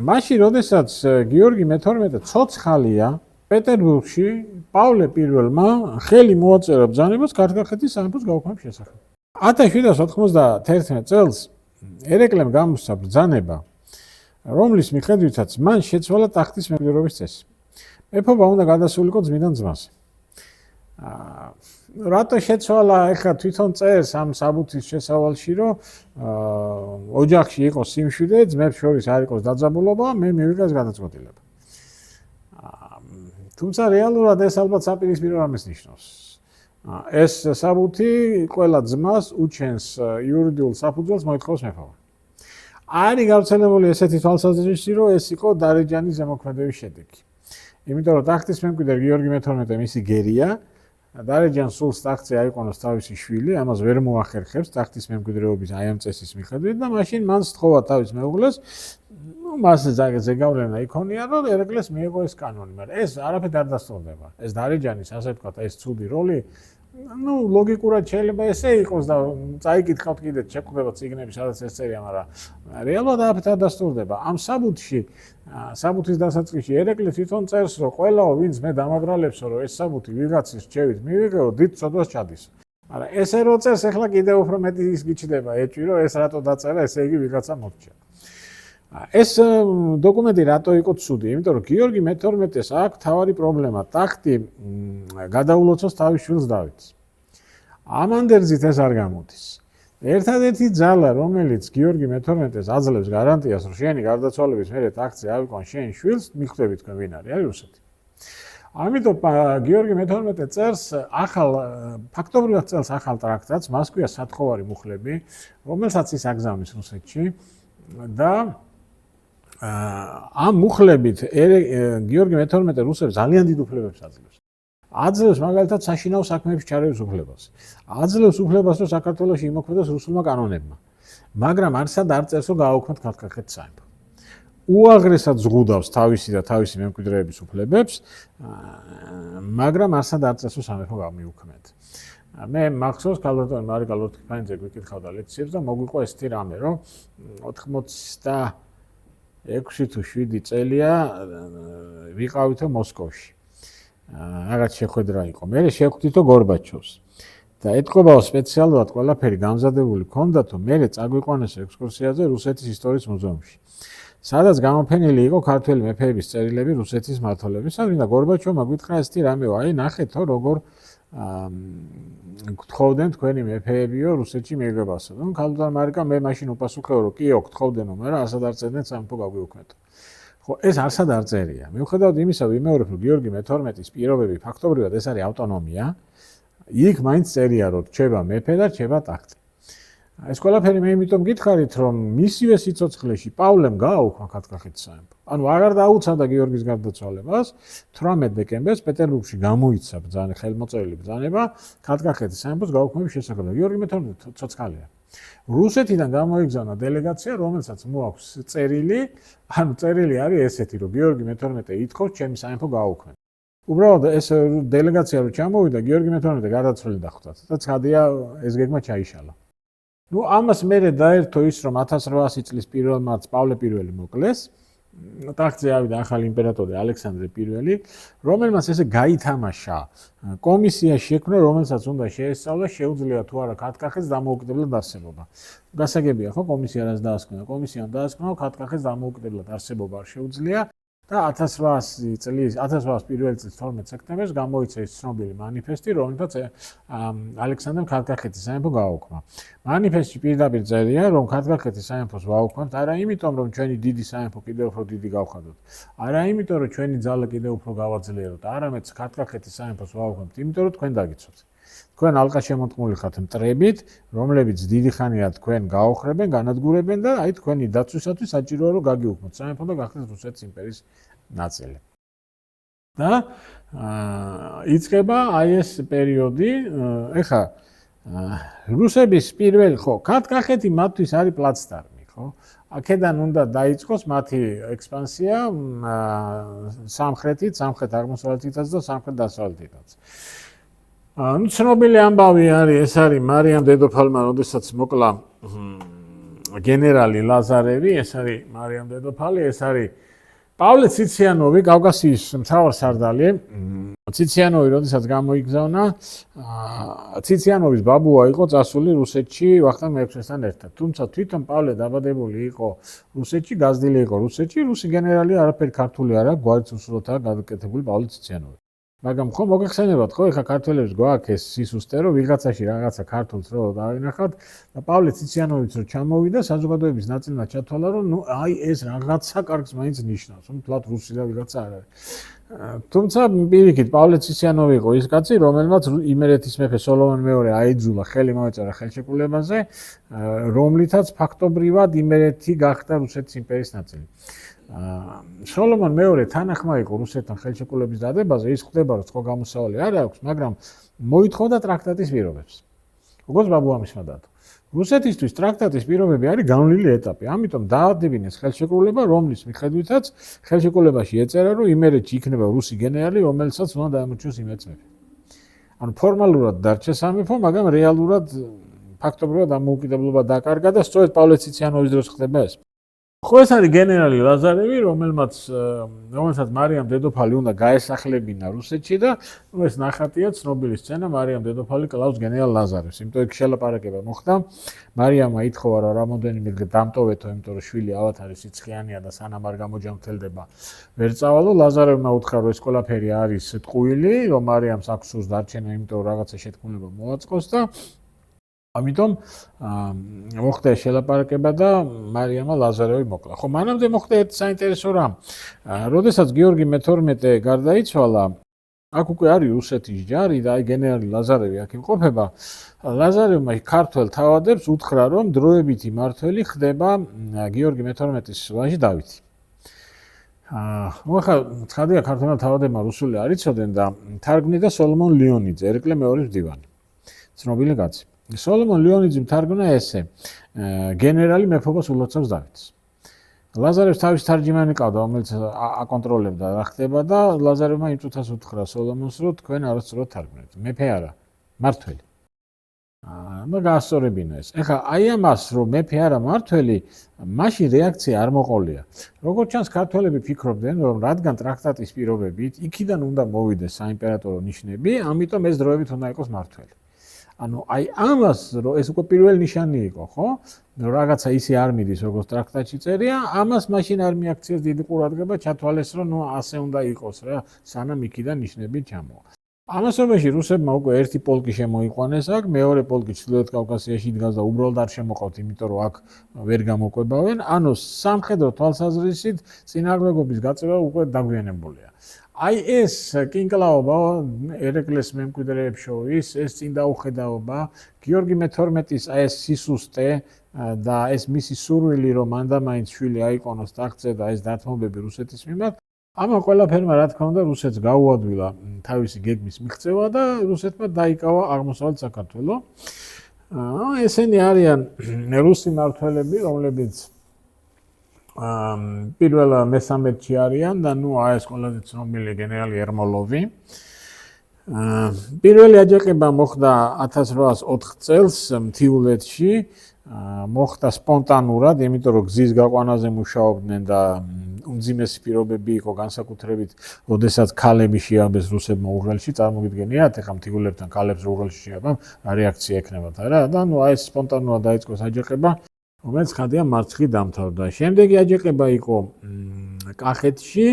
მაშინ როდესაც გიორგი მე-12 ცოცხალია, პეტერბურგში პავლე პირველმა ხელი მოაწერა ბრძანებას ქართლ-კახეთის სამეფოს გაუქმების შესახებ. 1791 წელს ერეკლემ გამოსცა ბრძანება, რომლის მიხედვითაც მან შეცვალა ტახტის მემკვიდრეობის წესი. მეფობა უნდა გადასულიყო წმინდა ძმაზე. რატო შეცვალა ეხლა თვითონ წერს ამ საბუთის შესავალში, რომ ოჯახში იყოს სიმშვიდე, ძმებს შორის არ იყოს დაძაბულობა, მე მივიღეს გადაწყვეტილება. თუმცა რეალურად ეს ალბათ საპირისპირო რამეს ნიშნავს. ეს საბუთი ყველა ძმას უჩენს იურიდიულ საფუძველს მოითხოვს მეფობა. არის გავრცელებული ესეთი თვალსაზრისი, რომ ეს იყო დარეჯანის ზემოქმედების შედეგი. იმიტომ რომ ტახტის მემკვიდრე გიორგი მე-12 მისი გერია, დარეჯანს სულს ტახტზე აიყვანოს თავისი შვილი, ამას ვერ მოახერხებს ტახტის მემკვიდრეობის აი ამ წესის მიხედვით და მაშინ მან სთხოვა თავის მეუღლეს, მას ზეგავლენა იქონია, რომ ერეკლეს მიიღო ეს კანონი, მაგრამ ეს არაფერ არ დასტურდება. ეს დარეჯანის, ასე ვთქვათ, ეს ცუდი როლი ლოგიკურად შეიძლება ესე იყოს და წაიკითხავთ კიდე შეკვდება წიგნები, სადაც ეს წერია, მაგრამ რეალურად არაფერ არ დასტურდება. ამ საბუთის დასაწყისში ერეკლე თვითონ წერს, რომ ყველაო, ვინც მე დამაგრალებსო, რომ ეს საბუთი ვიღაცის რჩევით მივიღეო, დიდ წოდას ჩადისო. მაგრამ ესე რო წერს, ახლა კიდე უფრო მეტი ის გიჩნდება ეჭვი, რომ ეს რატო დაწერა, ესე იგი ვიღაცა მორჩა. ეს დოკუმენტი რატო იყო ცუდი? იმიტომ რომ გიორგი მე-12-ს აქვს თავარი პრობლემა, ტახტი გადაულოცოს თავის შვილს დავითს. ამანდერძით ეს არ გამოდის. ერთადერთი ძალა, რომელიც გიორგი მე-12-ს აძლევს გარანტიას, რომ შენი გარდაცვალების მერე ტახტზე ავიყვან შენ შვილს, მიხვდები თქვენ ვინ არის რუსეთი. ამიტომ გიორგი მე-12 წერს ფაქტობრივად წერს ახალ ტრაქტატს, მას ქვია სათხოვარი მუხლები, რომელსაც ის აგზავნის რუსეთში და ამ მუხლებით გიორგი მე-12 რუსებს ძალიან დიდ უფლებებს აძლევს. აძლევს მაგალითად საშინაო საქმეებში ჩარევის უფლებას. აძლევს უფლებას, რომ საქართველოში იმოქმედოს რუსულმა კანონებმა. მაგრამ არსად არ წერს, რომ გააუქმოთ ქართლ-კახეთის სამეფო. უაღრესად ზღუდავს თავისი და თავისი მემკვიდრეების უფლებებს, მაგრამ არსად არ წერს, რომ სამეფო გამიუქმეთ. მე მახსოვს ქალბატონი მარიკა ლორთქიფანიძე გვიკითხავდა ლექციებს და მოგვიყვა ესეთი რამე, რომ 86 თუ 7 წელია ვიყავითო მოსკოვში. რაღაც შეხვედრა იყო. მე შევხვდითო გორბაჩოვს. და ეთყობაო სპეციალურად ყველაფერი გამზადებული ქონდათო, მე წაგვიყვანესო ექსკურსიაზე რუსეთის ისტორიის მუზეუმში. სადაც გამოფენილი იყო ქართველი მეფეების წერილები რუსეთის მმართველებისადმი და გორბაჩოვმა გვითხრა ესეთი რამეო, აი ნახეთო როგორ გთხოვდნენ თქვენი მეფეებიო რუსეთში მიიღებასო. ნუ ქალბატონ მარიკა მე მაშინ უპასუხეო, რომ კიო გთხოვდნენო, მაგრამ არსად არ წერდნენ სამეფო გაგვიუქმეთო. ხო, ეს არსად არ წერია. მიუხედავად იმისა, ვიმეორებ, რომ გიორგი მე-12-ის პირობები ფაქტობრივად ეს არის ავტონომია, იქ მაინც წერია, რომ რჩება მეფე და რჩება ტახტი. ეს ყველაფერი მე იმიტომ გითხარით, რომ მისივე სიცოცხლეში პავლემ გააუქმა ქართლ-კახეთის სამეფო. ანუ აღარ დაუცადა გიორგის გარდაცვალებას, 18 დეკემბერს პეტერბურგში გამოიცა ხელმოწერილი ბრძანება ქართლ-კახეთის სამეფოს გაუქმების შესახებ. გიორგი მე-12 ცოცხალია. რუსეთიდან გამოიგზავნა დელეგაცია, რომელსაც მოაქვს წერილი, ანუ წერილი არის ესეთი, რომ გიორგი მე-12 ითხოვს ჩემი სამეფო გააუქმეთ. უბრალოდ ეს დელეგაცია რო ჩამოვიდა, გიორგი მე-12 გარდაცვლილი დახვდათ და ცხადია ეს გეგმა ჩაიშალა. ნუ ამას მერე დაერთო ის, რომ 1800 წლის 1 მარტს პავლე I მოკლეს, ტახტზე ავიდა ახალი იმპერატორი ალექსანდრე I, რომელმაც ესე გაითამაშა კომისია შექმნა, რომელსაც უნდა შეესწავლა, შეუძლია თუ არა ქართლ-კახეთის დამოუკიდებლად არსებობა. გასაგებია ხო, კომისია რას დაასკვნა? კომისიამ დაასკვნა, რომ ქართლ-კახეთის დამოუკიდებლად არსებობა არ შეუძლია და 1801 წლის 12 სექტემბერს გამოიცა ის ცნობილი მანიფესტი, რომელთაც ალექსანდრემ ქართლ-კახეთის სამეფო გააუქმა. მანიფესტში პირდაპირ წერია, რომ ქართლ-კახეთის სამეფოს ვაუქმებთ, არა იმიტომ, რომ ჩვენი დიდი სამეფო კიდევ უფრო დიდი გავხადოთ, არა იმიტომ, რომ ჩვენი ძალა კიდევ უფრო გავაძლიეროთ, არამედ ქართლ-კახეთის სამეფოს ვაუქმებთ, იმიტომ, რომ თქვენ დაგიცოთ. თქვენ ალყაშემოტყმული ხართ მტრებით, რომლებიც დიდი ხანია თქვენ გაოხრებენ, განადგურებენ და აი თქვენი დაცვისათვის საჭიროა რომ გაგიუქმოთ სამეფო და გახდეთ რუსეთის იმპერიის ნაწილი. და იწყება აი ეს პერიოდი, ეხა რუსების პირველი ხო, ქართლ-კახეთი მათთვის არის პლაცდარმი, ხო? აქედან უნდა დაიწყოს მათი ექსპანსია სამხრეთით, სამხრეთ-აღმოსავლეთითაც და სამხრეთ-დასავლეთითაც. ნუ ცნობილი ამბავი არის, ეს არის მარიამ დედოფალმა, როდესაც მოკლა გენერალი ლაზარევი, ეს არის მარიამ დედოფალი, ეს არის პავლე ციციანოვი, კავკასიის მთავარსარდალი. ციციანოვი, როდესაც გამოიგზავნა, ციციანოვის ბაბუა იყო წასული რუსეთში ვახტანგ მეექვსესთან ერთად. თუმცა თვითონ პავლე დაბადებული იყო რუსეთში, გაზრდილი იყო რუსეთში, რუსი გენერალი არაფერი ქართული არ აქვს, გვარიც უსულოთაა გადაკეთებული პავლე ციციანოვი. მაგრამ ხო მოგეხსენებათ ხო ეხა ქართველებს გვაქვს ეს სისუსტე რომ ვიღაცაში რაღაცა ქართულს რო დავინახავთ და პავლე ციციანოვიც რო ჩამოვიდა საზოგადოების ნაწილმა ჩათვალა რომ ნუ აი ეს რაღაცა კარგს მაინც ნიშნავს რომ თლათ რუსი და ვიღაცა არ არის თუმცა პირიქით პავლე ციციანოვი იყო ის კაცი რომელმაც იმერეთის მეფე სოლომონ მეორე აიძულა ხელი მოეწერა ხელშეკრულებაზე რომლითაც ფაქტობრივად იმერეთი გახდა რუსეთის იმპერიის ნაწილი სოლომონ მეორე თანახმა იყო რუსეთთან ხელშეკრულების დადებაზე, ის ხვდება რომ სხვა გამოსავალი არ აქვს, მაგრამ მოითხოვდა ტრაქტატის პირობებს. როგორც ბაბუამისმა დადო. რუსეთისთვის ტრაქტატის პირობები არის განვლილი ეტაპი, ამიტომ დაადებინეს ხელშეკრულება, რომლის მიხედვითაც ხელშეკრულებაში ეწერა, რომ იმერეთში იქნება რუსი გენერალი, რომელსაც უნდა დაემორჩილოს იმერეთის მეფე. ანუ ფორმალურად დარჩა სამეფო, მაგრამ რეალურად ფაქტობრივად ამოუკიდებლობა დაკარგა და სწორედ პავლე ციციანოვის დროს ხდება ეს. ხო ეს არის გენერალი ლაზარევი, რომელსაც მარიამ დედოფალი უნდა გაესახლებინა რუსეთში და ეს ნახატია ცნობილი სცენა მარიამ დედოფალი კლავს გენერალ ლაზარევს. იმიტომ იქ შელაპარაკება მოხდა. მარიამმა ითხოვა რომ რამოდენიმე დღე დამტოვეთო, იმიტომ რომ შვილი ავად არის სიცხიანია და სანამ არ გამოჯამრთელდება ვერ წავალო. ლაზარევმა უთხრა რომ ეს ყველაფერი არის ტყუილი, რომ მარიამს აქვს სურს დარჩენა, იმიტომ რომ რაღაცა შეთქმულება მოაწყოს და ამიტომ მოხდა შელაპარაკება და მარიამა ლაზარევი მოკლა. ხო, მანამდე მოხდა ერთ საინტერესო რამ. როდესაც გიორგი მე-12 გარდაიცვალა, აქ უკვე არის რუსეთის ჯარი და აი გენერალი ლაზარევი აქ იმყოფება. ლაზარევმა ქართველ თავადებს უთხრა, რომ დროებითი მმართველი ხდება გიორგი მე-12-ის ვაჟი დავითი. ახლა ცხადია ქართველ თავადებმა რუსული არ იცოდნენ და თარგმნიდა სოლომონ ლეონიძე, ერეკლე მეორის მდივანი. ცნობილი კაცი. სოლომონ ლეონიძემ თარგმნა ესე გენერალი მეფობას ულოცავს დავითს. ლაზარევს თავის თარჯიმანი ყავდა, რომელიც აკონტროლებდა რა ხდება და ლაზარევმა იმ წუთას უთხრა სოლომონს, რომ თქვენ არასწორად თარგმნეთ. მეფე არა, მმართველი. და გაასწორებინა ეს. ეხლა აი ამას რომ მეფე არა მმართველი, მაშინ რეაქცია არ მოყოლია. როგორც ჩანს ქართველები ფიქრობდნენ, რომ რადგან ტრაქტატის პირობებით იქიდან უნდა მოვიდეს საიმპერატორო ნიშნები, ამიტომ ეს დროებით უნდა იყოს მმართველი. ანუ აი ამას რომ ეს უკვე პირველი ნიშანი იყო, ხო? რომ რაღაცა ისე არ მიდის, როგორც ტრაქტატში წერია, ამას მაშინ არ მიაქციეს დიდი ყურადღება, ჩათვალეს, რომ ნუ ასე უნდა იყოს რა, სანამ იქიდან ნიშნები ჩამოვა. ამასობაში რუსებმა უკვე ერთი პოლკი შემოიყვანეს აქ, მეორე პოლკი ჩრდილოეთ კავკასიაში იდგას და უბრალოდ არ შემოყავთ, იმიტომ რომ აქ ვერ გამოკვებავენ. ანუ სამხედრო თვალსაზრისით წინააღმდეგობის გაწევა უკვე დაგვიანებულია. აი ეს კინკლაობა ერეკლეს მემკვიდრეებს შორის, ეს წინ დაუხედაობა, გიორგი მე-12-ის აი ეს სისუსტე და ეს მისი სურვილი, რომ მანდამაინც შვილი აიყონოს ტახტზე და ეს დათმობები რუსეთის მიმართ, ამა ყველაფერმა რა თქმა უნდა რუსეთს გაუადვილა თავისი გეგმის მიღწევა და რუსეთმა დაიკავა აღმოსავლეთ საქართველო. ესენი არიან რუსი მმართველები, რომლებიც პირველ მე-13-ში არიან და ნუ აი ეს ყველაზე ცნობილი გენერალი ერმოლოვი. პირველი აჯანყება მოხდა 1804 წელს მთიულეთში, მოხდა სპონტანურად, იმიტომ რომ გზის გაყვანაზე მუშაობდნენ და უმძიმესი პირობები იყო განსაკუთრებით, როდესაც ქალები შეაბეს რუსებმა უღელში, წარმოგიდგენიათ, ეხლა მთიულებთან ქალებს უღელში შეაბამ, რა რეაქცია ექნებათ არა და ნუ აი ეს სპონტანურად დაიწყო აჯანყება, რომელიც ხადია მარცხით დამთავრდა. შემდეგი აჯანყება იყო კახეთში.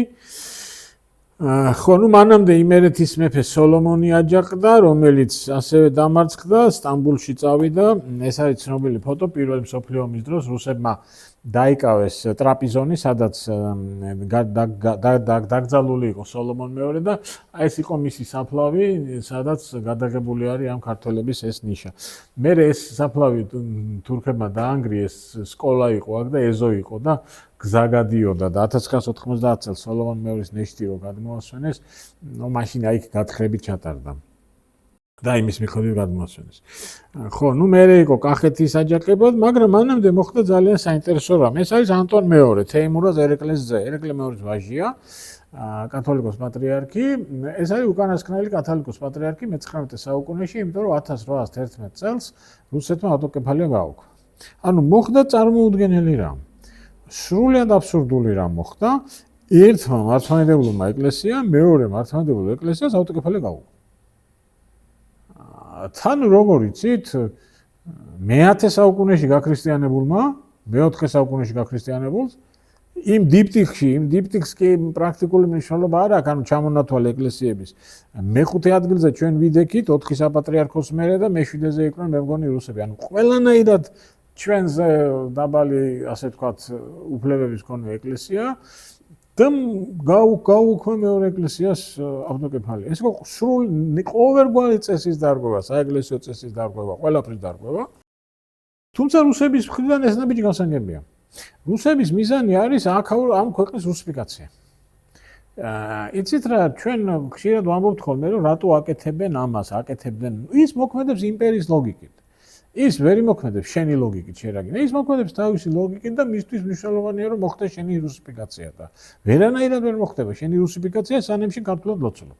ხო, ნუ მანამდე იმერეთის მეფე სოლომონი აჯანყდა, რომელიც ასევე დამარცხდა, სტამბულში წავიდა. ეს არის ცნობილი ფოტო პირველი მსოფლიო ომის დროს რუსებმა დაიკავეს ტრაპიზონი, სადაც დაკრძალული იყო სოლომონ მეორე და ეს იყო მისი საფლავი, სადაც გადაღებული არის ამ ქართველების ეს ნიშა. მერე ეს საფლავი თურქებმა დაანგრიეს, სკოლა იყო აქ და ეზო იყო და გზა გადიოდა და 1990 წელს სოლომონ მეორის ნეშტი რო გადმოასვენეს, ნუ მაშინ აი გათხრებით ჩატარდა. და იმის მიხედვით გადმოასვენეს. ხო, ნუ მერე იყო კახეთის აჯანყება, მაგრამ მანამდე მოხდა ძალიან საინტერესო რამ. ეს არის ანტონ მეორე, თეიმურაზ ერეკლეს ძე, ერეკლე მეორის ვაჟია, კათოლიკოს პატრიარქი. ეს არის უკანასკნელი კათოლიკოს პატრიარქი მე-19 საუკუნეში, იმიტომ რომ 1811 წელს რუსეთმა ავტოკეფალია გაუქვა. ანუ მოხდა წარმოუდგენელი რამ. სრულიად აბსურდული რამ მოხდა. ერთმა მართლმადიდებლურმა ეკლესიამ, მეორე მართლმადიდებლურ ეკლესიას ავტოკეფალია გაუქვა. თან როგორ იცით, მე-10 საუკუნეში გაქრისტიანებულმა, მე-4 საუკუნეში გაქრისტიანებულს იმ დიპტიქს კი პრაქტიკული მნიშვნელობა არ აქვს, ანუ ჩამონათვალე ეკლესიების. მეხუთე ადგილზე ჩვენ ვიდექით 4 საპატრიარქოს მერე და მე-7-ზე იყვნენ მე მგონი რუსები. ანუ ყველანაირად ჩვენზე დაბალი, ასე ვთქვათ, უფლებების მქონე ეკლესია და გაუქმე მეორე ეკლესიას ავტოკეფალია. ეს სრულ ყოველგვარი წესის დარღვევა, საეკლესიო წესის დარღვევა, ყველაფრის დარღვევა. თუმცა რუსების მხრიდან ეს ნაბიჯი გასაგებია. რუსების მიზანი არის ამ ქვეყნის რუსიფიკაცია. იცით რა, ჩვენ ხშირად ვამბობთ ხოლმე, რომ რატო აკეთებენ ამას, აკეთებდნენ. ის მოქმედებს იმპერიის ლოგიკით. ის ვერ იმოქმედებს შენი ლოგიკით შერაგინა. ის მოქმედებს თავისი ლოგიკით და მისთვის მნიშვნელოვანია, რომ მოხდეს შენი რუსიფიკაცია და ვერანაირად ვერ მოხდება შენი რუსიფიკაცია სანემში ქართულად ლოცულობ.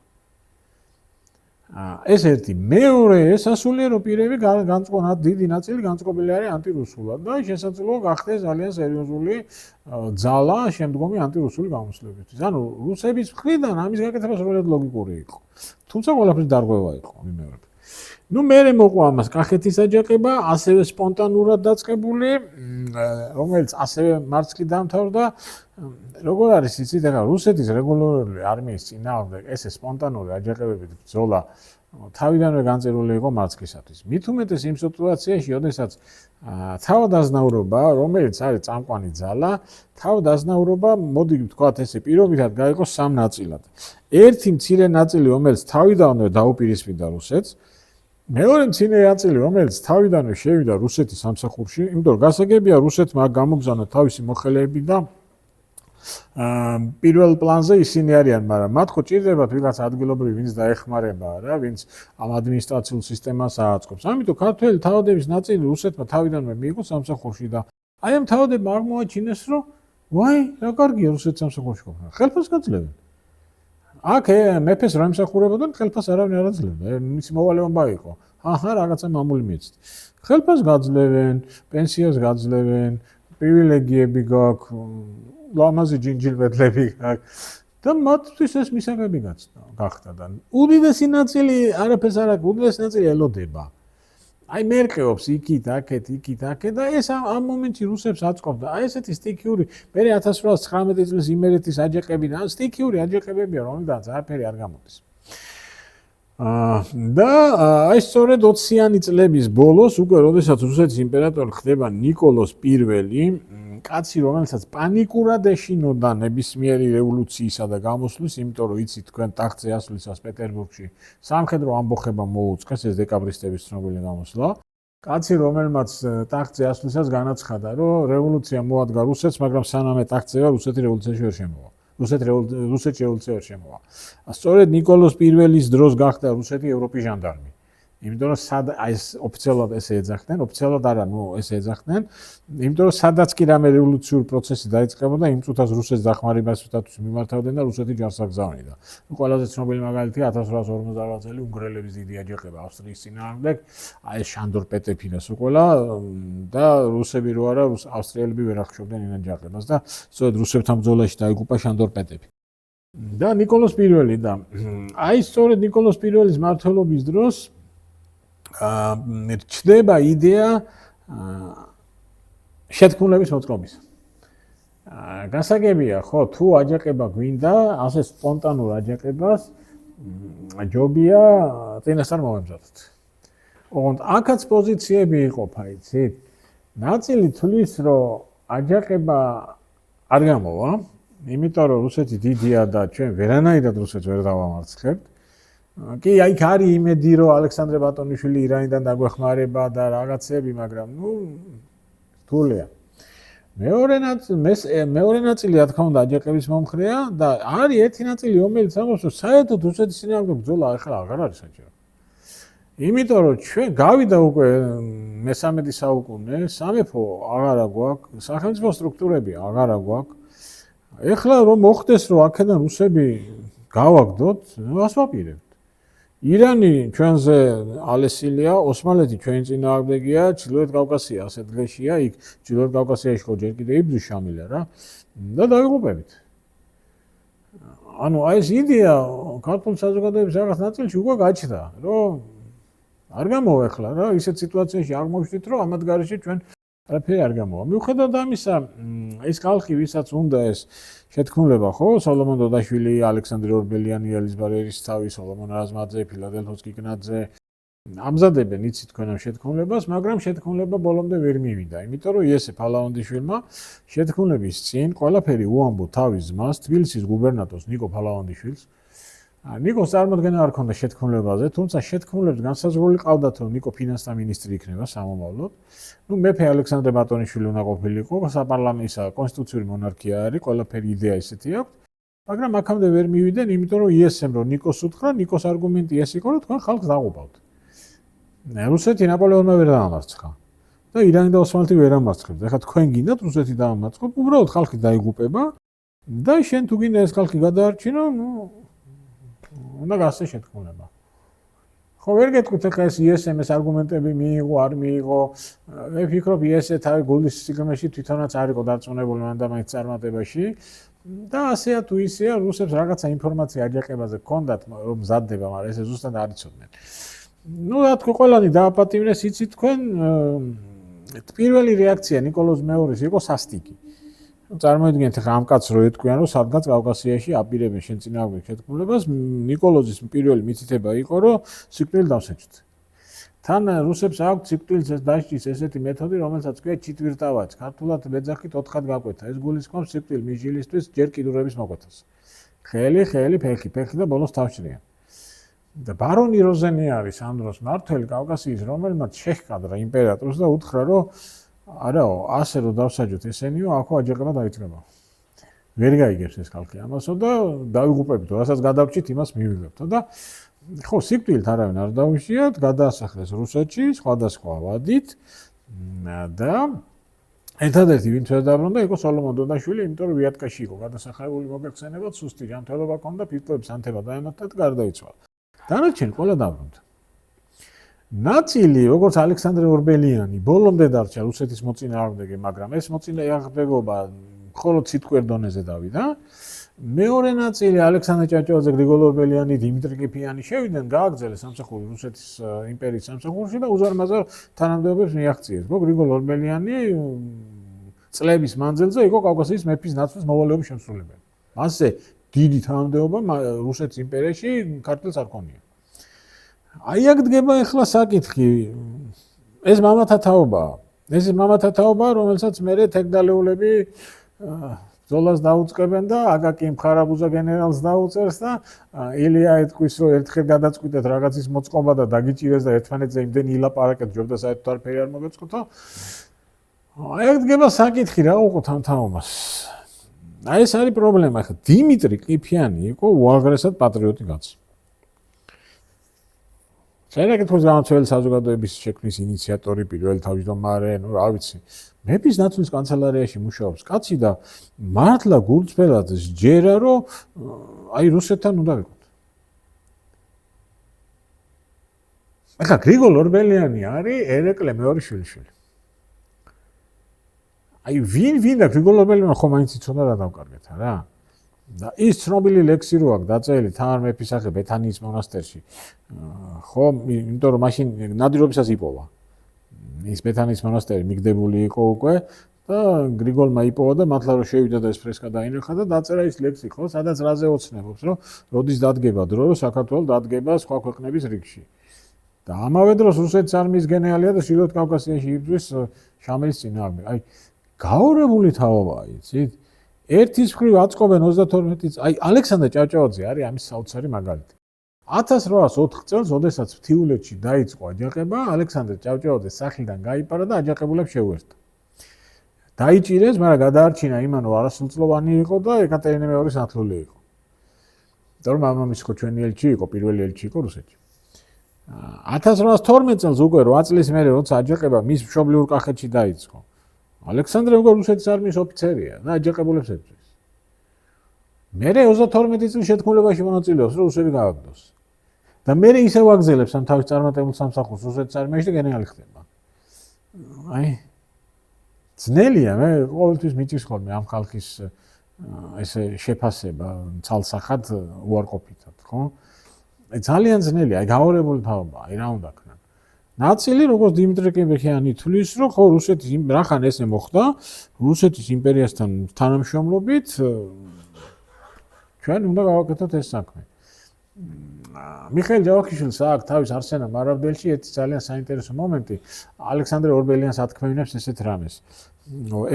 ეს ერთი. მეორე, სასულიერო პირები განწყობილ დიდი ნაწილი განწყობილი არის ანტირუსულად და შესაძლოა გახდეს ძალიან სერიოზული ძალა შემდგომი ანტირუსული გამოსვლებისთვის. ანუ რუსების მხრიდან ამის გაკეთება სრულად ლოგიკური იყო. თუმცა ყველაფრის დარღვევა იყო მიმეორებ. ნუ მერე მოყვა ამას კახეთის აჯანყება, ასევე სპონტანურად დაწყებული, რომელიც ასევე მარცხი დამთავრდა. როგორ არის იცით, ახლა რუსეთის რეგულარული არმიის წინააღმდეგ ესე სპონტანური აჯანყებებით ბრძოლა თავიდანვე განწერილი იყო მარცხისათვის. მით უმეტეს იმ სიტუაციაში, როდესაც თავადაზნაურობა, რომელიც არის წამყვანი ძალა, თავადაზნაურობა, მოდი ვთქვათ ესე, პირობითად გაიყო სამ ნაწილად. ერთი მცირე ნაწილი, რომელიც თავიდანვე დაუპირისპირდა რუსეთს, მეორე მცირე ნაწილი, რომელიც თავიდანვე შევიდა რუსეთის სამსახურში, იმიტომ რომ გასაგებია რუსეთმა გამოგზავნა თავისი მოხელეები და პირველ პლანზე ისინი არიან, მაგრამ მათ ხო ჭირდებათ ვიღაც ადგილობრივი, ვინც დაეხმარება რა, ვინც ამ ადმინისტრაციულ სისტემას აწყობს. ამიტომ ქართველი თავადების ნაწილი რუსეთმა თავიდანვე მიიღო სამსახურში და აი ამ თავადებმა აღმოაჩინეს, რომ ვაი, რა კარგია რუსეთის სამსახურში ყოფნა. ხელფას გაძლევენ. აქ მეფეს რა ემსახურებოდნენ, ხელფას არავინ არ აძლევდა. მისი მოვალეობა იყო. აჰა, რაღაცა მამული მიეცეთ. ხელფას გაძლევენ, პენსიას გაძლევენ, პრივილეგიები გაქვს, ლამაზი ჯინჯილბედლები გაქვს და მათთვის ეს მისაღები გახდა და უდიდესი ნაწილი არაფერს არ აქვს, უდიდესი ნაწილი ელოდება. აი მერყეობს იქით, აქეთ და ეს ამ მომენტში რუსებს აწყობდა. აი ესეთი სტიქიური, მე 1819 წლის იმერეთის აჯანყებიდან სტიქიური აჯანყებებია, რომელთაც არაფერი არ გამოდის. და აი სწორედ 20-იანი წლების ბოლოს უკვე როდესაც რუსეთის იმპერატორი ხდება ნიკოლოზ I, კაცი, რომელსაც პანიკურად ეშინოდა ნებისმიერი რევოლუციისა და გამოსვლის, იმიტომ რომ იცით თქვენ ტახტზე ასვლისას პეტერბურგში სამხედრო ამბოხება მოუწყეს, ეს დეკაბრისტების ცნობილი გამოსვლა. კაცი, რომელმაც ტახტზე ასვლისას განაცხადა, რომ რევოლუცია მოადგა რუსეთს, მაგრამ სანამ ტახტზეა რუსეთი რევოლუციაში ვერ შემოვა. რუსეთში რევოლუცია ვერ შემოვა. სწორედ ნიკოლოზ I-ის დროს გახდა რუსეთი ევროპის ჟანდარმი. იმიტომ რომ აი ეს ოფიციალურად ესე ეძახდნენ, ოფიციალურად არა, ესე ეძახდნენ, იმიტომ რომ სადაც კი რამე რევოლუციური პროცესი დაიწყებოდა, იმ წუთას რუსეთს დახმარებასთვის მიმართავდნენ და რუსეთი ჯარს აგზავნიდა. ყველაზე ცნობილი მაგალითია 1858 წელი უნგრელების დიდი აჯანყება ავსტრიის წინააღმდეგ, აი ეს შანდორ პეტეფინას უყოლა და რუსები რო არა, ავსტრიელები ვერ ახშობდნენ იმ აჯანყებას და სწორედ რუსებთან ბრძოლაში დაიღუპა შანდორ პეტეფი. და ნიკოლოზ I და აი სწორედ ნიკოლოზ I-ის მმართველობის დროს ჩდება იდეა შეთქმულების მოწყობის. გასაგებია, ხო, თუ აჯანყება გვინდა, ასე სპონტანურ აჯანყებას ჯობია წინასწარ მომემზადოთ. ოღონდ აქაც პოზიციები იყოფა, იცით? ნაწილი თვლის, რომ აჯანყება არ გამოვა, იმიტომ რომ რუსეთი დიდია და ჩვენ ვერანაირად რუსეთს ვერ დავამარცხებთ. კი, აი არის იმედი, რომ ალექსანდრე ბატონიშვილი ირანიდან დაგვეხმარება და რაღაცები, მაგრამ რთულია. მეორე ნაწილი, რა თქმა უნდა, აჯანყების მომხრეა და არის ერთი ნაწილი, რომელიც ამბობს, რომ საერთოდ რუსეთის წინააღმდეგ ბრძოლა ახლა აღარ არის საჭირო. იმიტომ რომ ჩვენ გავიდა უკვე მე-13 საუკუნე, სამეფო აღარა გვაქვს, სახელმწიფო სტრუქტურები აღარა გვაქვს. ეხლა რომ მოხდეს, რომ აქედან რუსები გავაგდოთ, ას ვაპირებთ. ირანი ჩვენზე ალესილია, ოსმალეთი ჩვენი წინააღმდეგია, ჩრდილოეთ კავკასია ასეთ დღეშია, იქ ჩრდილოეთ კავკასიაში ხო ჯერ კიდევ იბრძვის შამილა რა და დაიღუპებით. ანუ აი ეს იდეა ქართული საზოგადოების რაღაც ნაწილში უკვე გაჩნდა, რომ არ გამოვა ახლა რა ისეთ სიტუაციაში აღმოჩნდით, რომ ამათ გარეშე ჩვენ არაფერი არ გამოვა. მიუხედავად ამისა, ეს ხალხი, ვისაც უნდა ეს შეთქმულება, ხო, სოლომონ დოდაშვილი, ალექსანდრე ორბელიანი, ელის ბარერის თავი, სოლომონ რაზმაძე, ფილადელფოს კიკნაძე ამზადებენ იცით თქვენ ამ შეთქმულებას, მაგრამ შეთქმულება ბოლომდე ვერ მივიდა, იმიტომ რომ იესე ფალავანდიშვილმა შეთქმულების წინ ყველაფერი უამბო თავის ძმას, თბილისის გუბერნატორს ნიკო ფალავანდიშვილს. ნიკოს წარმოდგენა არ ქონდა შეთქმულებაზე, თუმცა შეთქმულებს განსაზღვრული ყავდათ, რომ ნიკო ფინანსთა მინისტრი იქნება სამომავლოდ. ნუ მეფე ალექსანდრე ბატონიშვილი უნდა ყოფილიყო, საპარლამენტო კონსტიტუციური მონარქია არის, ყველაფერი იდეა ისეთი აქვს, მაგრამ აქამდე ვერ მივიდნენ, იმიტომ რომ იესემ რომ ნიკოს უთხრა, ნიკოს არგუმენტი ეს იყო, რომ თქვენ ხალხს დაღუპავთ. რუსეთი ნაპოლეონმა ვერ დაამარცხა და ირანი და ოსმალეთი ვერ ამარცხებდა. ეხლა თქვენ გინდათ რუსეთი დაამარცხოთ, უბრალოდ ხალხი დაიგუპება და შენ თუ გინდა ეს ხალხი გადაარჩინო, ნუ უნდა გასცე შეთქმულება. ხო, ვერ გეტყვით ეხლა ეს ISM-ის არგუმენტები მიიღო, არ მიიღო. მე ვფიქრობ ISM თავი გულის სიგნალში თვითონაც არ იყო დარწმუნებული მან და მაინც წარმატებაში და ასეა თუ ისეა, რუსებს რაღაცა ინფორმაცია აჯანყებაზე ჰქონდათ, რომ მზადდება, მაგრამ ესე ზუსტად არ იცოდნენ. ნუ რა თქმა ყველანი დააპატიმრეს, იცით თქვენ, პირველი რეაქცია ნიკოლოზ მეორის იყო სასტიკი. წარმოიდგინეთ ახლა ამ კაცს რო ეთქვიან, რომ სადღაც კავკასიაში აპირებენ შენ წინააღმდეგ შეთქმულებას, ნიკოლოზის პირველი მითითება იყო, რომ სიკვდილი დავსაჯეთ. თან რუსებს აქვს სიკვდილის დასჯის ესეთი მეთოდი, რომელსაც ქვია ჩიტვირტავაც. ქართულად მეძახით 4-ად გაკვეთა. ეს გულისხმობს სიკვდილ მიჟილისთვის ჯერ კიდურების მოკვეთას. ხელი, ფეხი და ბოლოს თავშრიან. და ბარონი როზენი არის ამ დროს მმართველი კავკასიის, რომელმაც შეჰყადრა იმპერატორს და უთხრა, რომ არაო, ასე რომ დავსაჯოთ ესენიო, აქო აჯანყება დაიწყება. ვერ გაიგებს ეს ხალხი ამასო და დაიღუპებთ, რასაც გადავრჩით, იმას მივიღებთ და ხო, სიკვდილით არავინ არ დაუშვიათ, გადაასახლეს რუსეთში სხვადასხვა ვადით და ერთადერთი ვინც ვერ დაბრუნდა იყო სოლომონ დოდაშვილი, იმიტომ რომ ვიატკაში იყო გადასახადებული მოგეხსენებათ, სუსტი ჯანმრთელობა ჰქონდა, ფიქრობს ანთება დაემართა და გარდაიცვალა. დანარჩენი ყველა დაბრუნდა. ნაწილი, როგორც ალექსანდრე ორბელიანი, ბოლომდე დარჩა რუსეთის მოწინააღმდეგე, მაგრამ ეს მოწინააღმდეგობა მხოლოდ სიტყვიერ დონეზე დავიდა. მეორე ნაწილი ალექსანდრე ჭავჭავაძე, გრიგოლ ორბელიანი, დიმიტრი ყიფიანი შევიდნენ, გააგრძელეს სამსახური რუსეთის იმპერიის სამსახურში და უზარმაზარ თანამდებობებს მიაღწიეს. გრიგოლ ორბელიანი წლების მანძილზე იყო კავკასიის მეფის ნაცვლის მოვალეობის შემსრულებელი. მასზე დიდი თანამდებობა რუსეთის იმპერიაში ქართლს არ ქონია. აი აქ დგება ახლა საკითხი. ეს მამათა თაობაა. ეს მამათა თაობაა, რომელსაც მერე თეგდალეულები ბრძოლას დაუწყებენ და აკაკი მხარაბუზა გენერალს დაუწერს და ილია ეთქვის, რომ ერთხელ გადაწყვიტეთ რაღაცის მოწყობა და დაგიჭირეს და ერთმანეთზე იმდენი ილაპარაკეთ, ჯობდა საერთოდ არაფერი არ მოგეწყოთა. აი აქ დგება საკითხი, რა უყოთ ამ თაობას. აი ეს არის პრობლემა. ახლა დიმიტრი ყიფიანი იყო უაღრესად პატრიოტი კაცი. შენაკითხვის გამოცვლელი საზოგადოების შექმნის ინიციატორი, პირველი თავმჯდომარე, ნუ რა ვიცი. მეფის ნაცვლის კანცელარიაში მუშაობს კაცი და მართლა გულწრფელად სჯერა, რომ აი რუსეთთან უნდა ვიყოთ. ახლა გრიგოლ ორბელიანი არის ერეკლე მეორის შვილიშვილი. აი ვინ და გრიგოლ ორბელიანი ხომ მაინც იცოდა რა დავკარგეთ რა. და ის ცნობილი ლექსი რო აქვს დაწერილი თამარ მეფის სახე ბეთანიის მონასტერში. ხო, იმიტომ რომ მაშინ ნადირობისას იპოვა. ის ბეთანიის მონასტერი მიგდებული იყო უკვე და გრიგოლმა იპოვა და მართლა რომ შევიდა და ეს ფრესკა დაინერხა და დაწერა ის ლექსი, ხო, სადაც რაზე ოცნებობს, რომ როდის დადგება დრო, რომ საქართველოს დადგება სხვა ქვეყნების რიგში. და ამავე დროს რუსეთის არმიის გენერალია და შილოთ კავკასიაში იბრძვის შამილის წინააღმდეგ. აი გაორებული თაობაა, იცით? ერთის მხრივ აწყობენ 32 წელს. აი ალექსანდრე ჭავჭავაძე არის ამის საოცარი მაგალითი. 1804 წელს, როდესაც მთიულეთში დაიწყო აჯანყება, ალექსანდრე ჭავჭავაძე სახლიდან გაიპარა და აჯანყებულებს შეუერთდა. დაიჭირეს, მაგრამ გადაარჩინა იმან, რომ არასრულწლოვანი იყო და ეკატერინე მეორის ათლული იყო. და რომ მამამისი ხო ჩვენი ელჩი იყო, პირველი ელჩი იყო რუსეთში. 1812 წელს უკვე 8 წლის მერე, როცა აჯანყება მის მშობლიურ კახეთში დაიწყო. ალექსანდრე უკვე რუსეთის არმიის ოფიცერია და აჯანყებულებს ეწვის. მერე 32 წლის შეთქმულებაში მონაწილეობს, რომ რუსები გააგდოს. და მერე ისევ აგზელებს ამ თავის წარმატებულ სამსახურს რუსეთის არმიაში და გენერალი ხდება. აი ძნელია, მე ყოველთვის მიჭირს ხოლმე ამ ხალხის ესე შეფასება ცალსახად უარყოფითად, ხო? ძალიან ძნელია, აი გაორებული თაობა, აი რა უნდა ქნან. ნაწილი როგორც დიმიტრი კებეხიანი თulis, რომ ხო რუსეთის რახან ესე მოხდა, რუსეთის იმპერიასთან თანამშრომლობით ჩვენ უნდა გავაკეთოთ ეს საქმე. მიხეილ ჯავახიშვილს აქვს თავის არსენა მარავდელში ერთი ძალიან საინტერესო მომენტი. ალექსანდრე ორბელიანს ათქმევინებს ესეთ რამეს.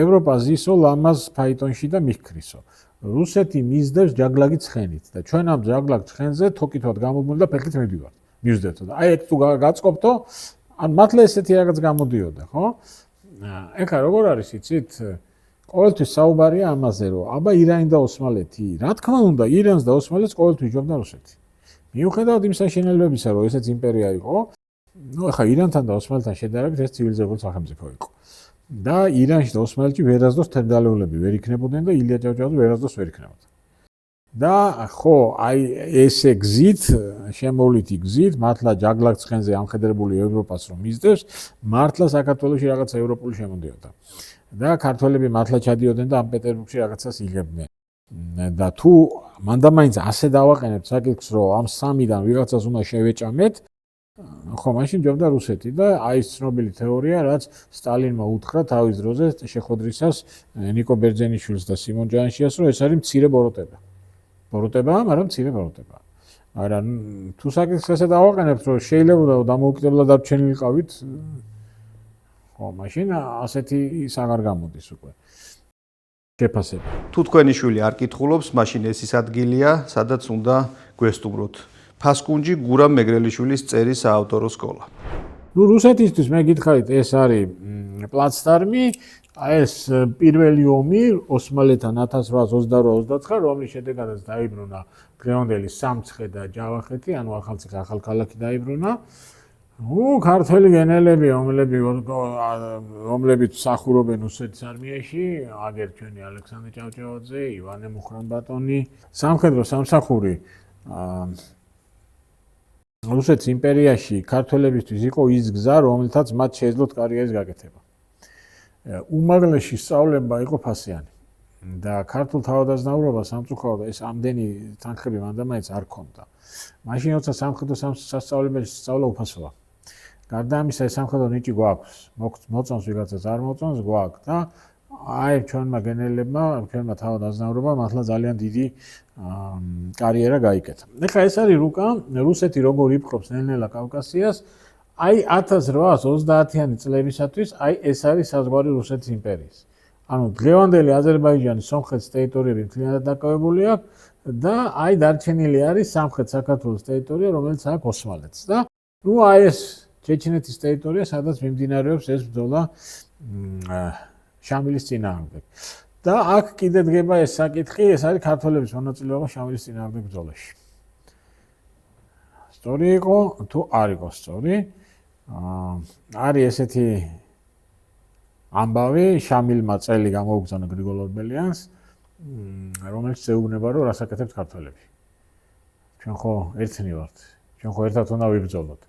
ევროპა ზისო ლამაზ ფაიტონში და მიქქრისო. რუსეთი მისდევს ჯაგლაგი ცხენით და ჩვენ ამ ჯაგლაგ ცხენზე თოკითვად გამოგმული და ფეხით მივდივართ. მივსდევთო და აი ეგ თუ გაწყობთო, ან მართლა ესეთი რაღაც გამოდიოდა, ხო? ეხლა როგორ არის იცით? ყოველთვის საუბარია ამაზე, რომ აბა ირანი და ოსმალეთი, რა თქმა უნდა, ირანს და ოსმალეთს ყოველთვის ჯობდა რუსეთი. მიუხედავად იმ საშინელებისა, რომ ესეც იმპერია იყო, ეხლა ირანთან და ოსმალეთთან შედარებით ეს ცივილიზებული სახელმწიფო იყო. და ირანში და ოსმალეთში ვერასდროს თერგდალეულები ვერ იქნებოდნენ და ილია ჭავჭავაძე ვერასდროს ვერ იქნებოდა. და ხო, აი ესე გზით, შემოვლითი გზით, მართლა ჯაგლაგ ცხენზე ამხედრებული ევროპას რომ მისდევს, მართლა საქართველოში რაღაც ევროპული შემოდიოდა. და ქართველები მართლა ჩადიოდნენ და ამ პეტერბურგში რაღაცას იღებდნენ. და თუ მანდამაინც ასე დავაყენებთ საკითხს, რომ ამ სამიდან ვიღაცას უნდა შევეჭამეთ, ხო, მაშინ ჯობდა რუსეთი და აი ეს ცნობილი თეორია, რაც სტალინმა უთხრა თავის დროზე შეხვედრისას ნიკო ბერძენიშვილს და სიმონ ჯანშიას, რომ ეს არის მცირე ბოროტება. ბოროტებაა, მაგრამ მცირე ბოროტებაა. მაგრამ თუ საკითხს ესე დავაყენებთ, რომ შეიძლება დამოუკიდებლად დარჩენილიყავით, ხო, მაშინ ასეთი ის აღარ გამოდის უკვე. შეფასება. თუ თქვენი შვილი არ კითხულობს, მაშინ ეს ის ადგილია, სადაც უნდა გვესტუმროთ. ფასკუნჯი გურამ მეგრელიშვილის წერის საავტორო სკოლა. ნუ რუსეთისთვის მე გითხარით, ეს არის პლაცდარმი, ეს პირველი ომი ოსმალეთთან 1828-29, რომლის შედეგადაც დაიბრუნა დღევანდელი სამცხე და ჯავახეთი, ანუ ახალციხე ახალქალაქი დაიბრუნა. ნუ ქართველი გენერლები, რომლებიც მსახურობენ რუსეთის არმიაში, აგერ ჩვენი ალექსანდრე ჭავჭავაძე, ივანე მუხრანბატონი, სამხედრო სამსახური რუსეთის იმპერიაში ქართველებისთვის იყო ის გზა, რომელთაც მათ შეეძლოთ კარიერის გაკეთება. უმაღლესი სწავლება იყო ფასიანი და ქართულ თავადაზნაურობას სამწუხაროდ ეს ამდენი თანხები მანდამაინც არ ქონდა. მაშინ როცა სამხედრო სასწავლებელში სწავლა უფასოა. გარდა ამისა, ეს სამხედრო ნიჭი გვაქვს. მოწონს ვიღაცას არ მოწონს, გვაქვს და აი ჩვენმა გენერლებმა, ჩვენმა თავადაზნაურობამ მართლა ძალიან დიდი კარიერა გაიკეთა. ეხლა ეს არის რუსეთი როგორ იპყრობს ნელ-ნელა კავკასიას. აი 1830-იანი წლებისათვის აი ეს არის საზღვარი რუსეთის იმპერიის. ანუ დღევანდელი აზერბაიჯანის სომხეთის ტერიტორიები მთლიანად დაკავებული აქვს და აი დარჩენილი არის სამხრეთ საქართველოს ტერიტორია, რომელიც აქვს ოსმალეთს და ნუ აი ეს ჩეჩნეთის ტერიტორია, სადაც მიმდინარეობს ეს ბრძოლა შამილის წინააღმდეგ. და აქ კიდე დგება ეს საკითხი, ეს არის ქართველების მონაწილეობა შამილის წინააღმდეგ ბრძოლაში. სწორი იყო თუ არ იყო სწორი? არის ესეთი ამბავი, შამილმა წელი გამოუგზავნა გრიგოლ ორბელიანს, რომელიც ეუბნება, რომ რას აკეთებთ ქართველები. ჩვენ ხო ერთნი ვართ, ჩვენ ხო ერთად უნდა ვიბრძოლოთ.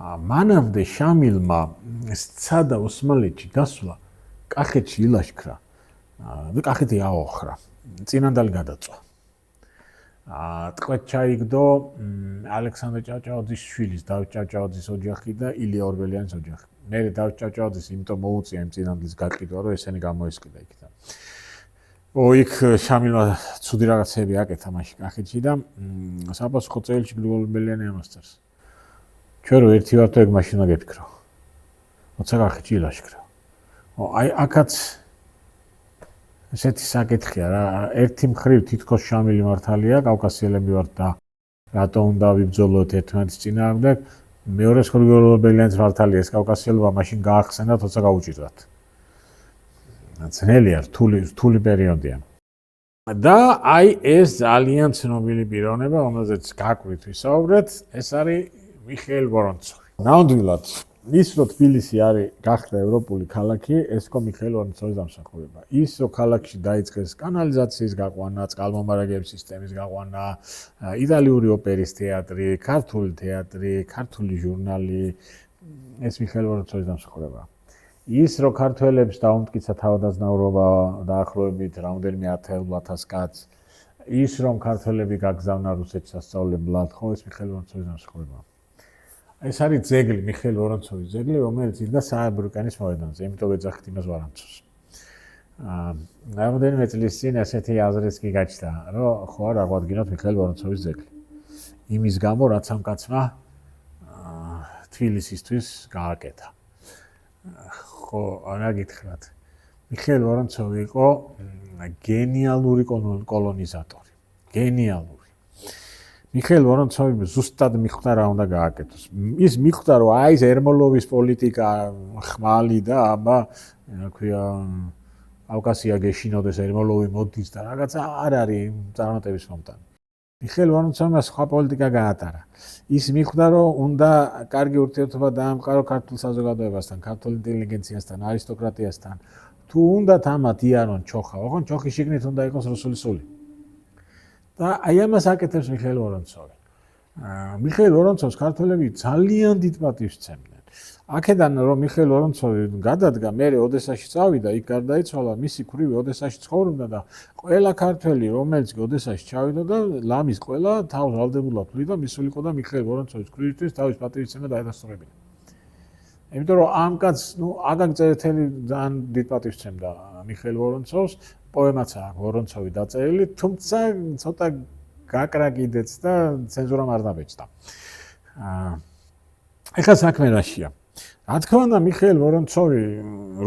მანამდე შამილმა სცადა ოსმალეთში გასვლა, კახეთში ილაშქრა და კახეთი აოხრა, წინანდალი გადაწვა. ტყვედ ჩაიგდო ალექსანდრე ჭავჭავაძის შვილის, დავით ჭავჭავაძის ოჯახი და ილია ორბელიანის ოჯახი. მე დავით ჭავჭავაძის იმიტომ მოუწია იმ წინანდლის გაყიდვა, რომ ესენი გამოესყიდა იქიდან. იქ შამილმა ცუდი რაღაცები აკეთა მაშინ კახეთში და საპასუხო წერილში გრიგოლ ორბელიანი ამასწარს. ჩვენ რო ერთი ვართ, ეგ მაშინ უნდა გეფიქრო. როცა კახეთში ილაშქრა. აი აქაც ესეთი საკითხია რა, ერთი მხრივ თითქოს შამილი მართალია, კავკასიელები ვართ და რატო უნდა ვიბრძოლოთ ერთმანეთის წინააღმდეგ, მეორეს გრიგოლ ორბელიანის მართალია, ეს კავკასიელობა მაშინ გაახსენათ, როცა გაუჭირდათ. ძნელია, რთული პერიოდია. და აი ეს ძალიან ცნობილი პიროვნება, რომელზეც გაკვირვით ვისაუბრეთ, ეს არის მიხეილ ვორონცოვი. ნამდვილად ის რომ თბილისი არის გახდა ევროპული ქალაქი, ეს იყო მიხეილ ვორონცოვის დამსახურება. ის რომ ქალაქში დაიწყეს კანალიზაციის გაყვანა, წყალმომარაგების სისტემის გაყვანა, იტალიური ოპერის თეატრი, ქართული თეატრი, ქართული ჟურნალი, ეს მიხეილ ვორონცოვის დამსახურებაა. ის რომ ქართველებს დაუმტკიცა თავადაზნაურობა დაახლოებით რამდენიმე 10,000 კაცს, ის რომ ქართველები გაგზავნა რუსეთს სასწავლებლად, ხო, ეს მიხეილ ვორონცოვის დამსახურებაა. ეს არის ძეგლი, მიხეილ ვორონცოვის ძეგლი, რომელიც იდგა საებრუკანის მოედანზე, იმიტომ ეძახით იმას ვარანცოს. რამდენიმე წლის წინ ასეთი აზრიც კი გაჩნდა, რომ ხო არ აღვადგინოთ მიხეილ ვორონცოვის ძეგლი. იმის გამო, რაც ამ კაცმა თბილისისთვის გააკეთა. ხო, რა გითხრათ. მიხეილ ვორონცოვი იყო გენიალური კოლონიზატორი. გენიალური. მიხეილ ვორონცოვი ზუსტად მიხვდა რა უნდა გააკეთოს. ის მიხვდა, რომ აი ეს ერმოლოვის პოლიტიკა ხმალი და აბა, რა ქვია, კავკასია გეშინოდეს, ერმოლოვი მოდის და რაღაცა არ არის წარმატების მომტანი. მიხეილ ვორონცოვმა სხვა პოლიტიკა გაატარა. ის მიხვდა, რომ უნდა კარგი ურთიერთობა დაამყარო ქართულ საზოგადოებასთან, ქართულ ინტელიგენციასთან, არისტოკრატიასთან. თუ უნდათ ამათ იანონ ჩოხა, ოღონ ჩოხი შიგნით უნდა იყოს რუსული სული. და აი ამას აკეთებს მიხეილ ვორონცოვი. მიხეილ ვორონცოვს ქართველები ძალიან დიდ პატივს სცემდნენ. აქედან რომ მიხეილ ვორონცოვი გადადგა, მერე ოდესაში წავიდა, იქ გარდაიცვალა, მისი ქვრივი ოდესაში ცხოვრობდა და ყველა ქართველი, რომელიც ოდესაში ჩავიდა და ლამის ყველა თავს ვალდებულად თვლიდა, მისულიყო და მიხეილ ვორონცოვის ქვრივისთვის თავის პატივისცემა დაედასტურებინა. იმიტომ რომ ამ კაცს, აგაგ წერეთელი ძალიან დიდ პატივს სცემდა მიხეილ ვორონცოვს, პოემაც აქვს ვორონცოვი დაწერილი, თუმცა ცოტა გაკრა კიდეც და ცენზურამ არ დაბეჭდა. ეხლა საქმე რაშია? რა თქმა უნდა, მიხეილ ვორონცოვი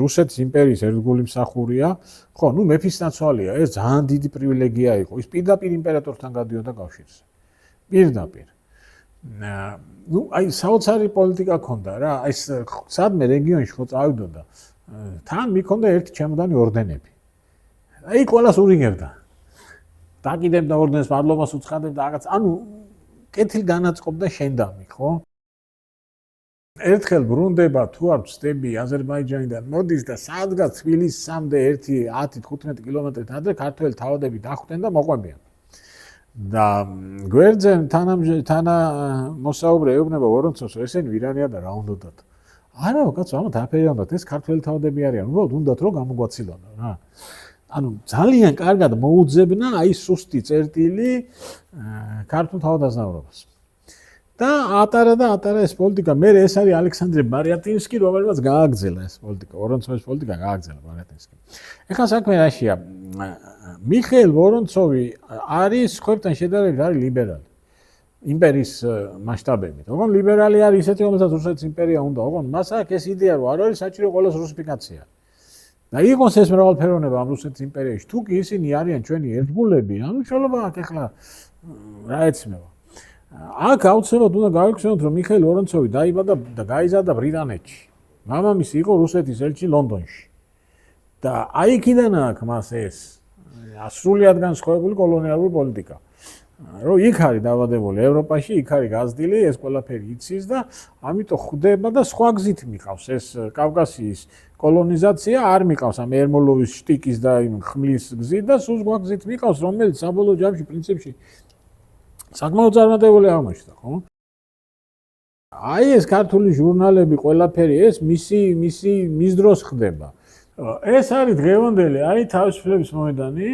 რუსეთის იმპერიის ერთგული მსახურია, ხო, მეფის ნაცვალია, ეს ძალიან დიდი პრივილეგია იყო. ის პირდაპირ იმპერატორთან გადიოდა კავშირზე. პირდაპირ. აი საოცარი პოლიტიკა ჰქონდა რა, ეს სადმე რეგიონში ხო წავიდოდა, თან მიქონდა ერთი ჩემოდანი ორდენები. აი ყველას ურიგებდა. დაკიდებდა ორდენს, მადლობას უცხადებდა რაღაც, ანუ კეთილ განაწყობდა შენდამი, ხო? ერთხელ ბრუნდება თუ არ ვწდები აზერბაიჯანიდან მოდის და სადღაც თბილისამდე 10-15 კილომეტრით ადრე ქართველი თავადები დახვდნენ და მოყვებიან. და გვერდზე თანამოსაუბრე ეუბნება ვორონცოვს, ესენი ვირანია და რა უნდათ? არა, კაცო, ამათ აფერი უნდათ, ეს ქართველი თავადები არიან, უბრალოდ უნდათ რომ გამოგვაცილონო რა. ანუ ძალიან კარგად მოუძებნა აი სუსტი წერტილი ქართულ თავადაზნაურობას. და ატარა ეს პოლიტიკა. მე ეს არის ალექსანდრე ბარიატინსკი, რომელმაც გააგზელა ეს პოლიტიკა, ვორონცოვის პოლიტიკა გააგზელა ბარიატინსკი. ეხლა საქმე რაშია? მიხეილ ვორონცოვი არის სხვებთან შედარებით არის ლიბერალი. იმპერიის მასშტაბებით. ოღონ ლიბერალი არის ისეთი, რომელსაც რუსეთის იმპერია უნდა, ოღონ მას აქვს ეს იდეა, რომ არ არის საჭირო ყოველს რუსიფიკაცია. და იყოს ეს მრავალფეროვნება ამ რუსეთის იმპერიაში, თუ კი ისინი არიან ჩვენი ერთგულები, ანუ შეიძლება აქ ეხლა რა ეცმება. აქ აუცილებლად უნდა გავიქცეოთ, რომ მიხეილ ვორონცოვი დაიბადა და გაიზარდა ბრიტანეთში. მამამისი იყო რუსეთის ელჩი ლონდონში. და აი იქიდან აქვს მას ეს სრულიად განსხვავებული კოლონიალური პოლიტიკა. რომ იქ არის დაბადებული ევროპაში, იქ არის გაზრდილი, ეს ყველაფერი იცის და ამიტომ ხვდება და სხვა გზით მიყავს ეს კავკასიის კოლონიზაცია, არ მიყავს ამ ერმოლოვის შტიკის და იმ ხმლის გზით და სულ სხვა გზით მიყავს, რომელიც საბოლოო ჯამში პრინციპში საკმაოდ წარმატებული აღმოჩნდა, ხო? აი ეს ქართული ჟურნალები, ყველაფერი ეს მის დროს ხდება. ეს არის დღევანდელი, აი თავისუფლების მოედანი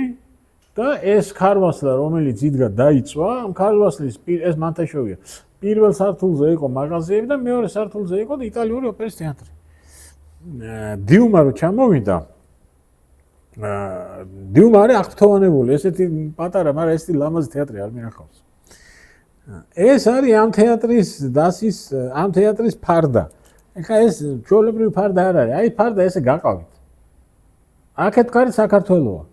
და ეს ქარვასლა, რომელიც იდგა დაიწვა, ამ ქარვასლის ეს მანთაშოვია. პირველ სართულზე იყო მაღაზიები და მეორე სართულზე იყო იტალიური ოპერის თეატრი. დიუმა რო ჩამოვიდა, დიუმა არის აღფრთოვანებული, ესეთი პატარა, მაგრამ ესეთი ლამაზი თეატრი არ მინახავს. ეს არის ამ თეატრის დასის, ამ თეატრის ფარდა. ეხლა ეს ჩვეულებრივი ფარდა არ არის, აი ფარდა ესე გაყავით. აქეთ ხარი საქართველოა.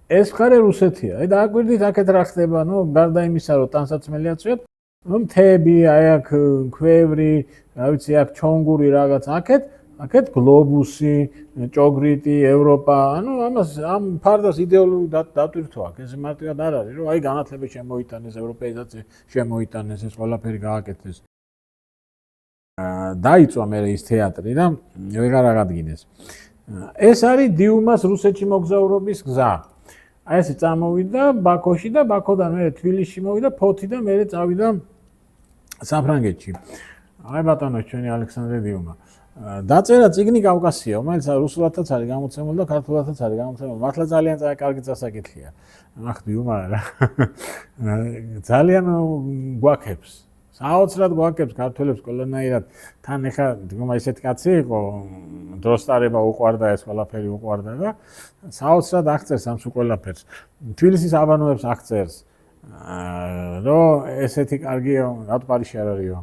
ეს ხარი რუსეთია. აი დააკვირდით აქეთ რა ხდება, გარდა იმისა, რომ ტანსაცმელი აწვიოთ, მთები, აი აქ ქვევრი, რა ვიცი, აქ ჩონგური რაღაც, აქეთ გლობუსი, ჭოგრიტი, ევროპა, ანუ ამას ამ ფარდას იდეოლოგიურად დატვირთვა აქ. ეს მარტივად არ არის, რომ აი განათლება შემოიტანეს, ევროპეიზაცია შემოიტანეს, ეს ყველაფერი გააკეთეს. დაიწვა მე ის თეატრი და ვეღარ აღადგინეს. ეს არის დიუმას რუსეთში მოგზაურობის გზა. აი ესე წამოვიდა ბაქოში და ბაქოდან მე თბილისში მოვიდა ფოთი და მე წავიდა საფრანგეთში. აი ბატონო ჩვენი ალექსანდრე დიუმა. დაწერა წიგნი კავკასია, რომელიც რუსულადაც არის გამოცემული და ქართულადაც არის გამოცემული. მართლა ძალიან კარგი წასაკითხია. ახ დიუმა რა. ძალიან გვაქებს საოცრად გვაკეთებს ქართველებს ყველანაირად. თან ეხა ესეთი კაცი იყო, დროსტარება უყვარდა, ეს ყველაფერი უყვარდა და საოცრად აღწერს ამ ყველაფერს. თბილისის აბანოებს აღწერს. რომ ესეთი კარგია, რატო პარიზში არ არისო?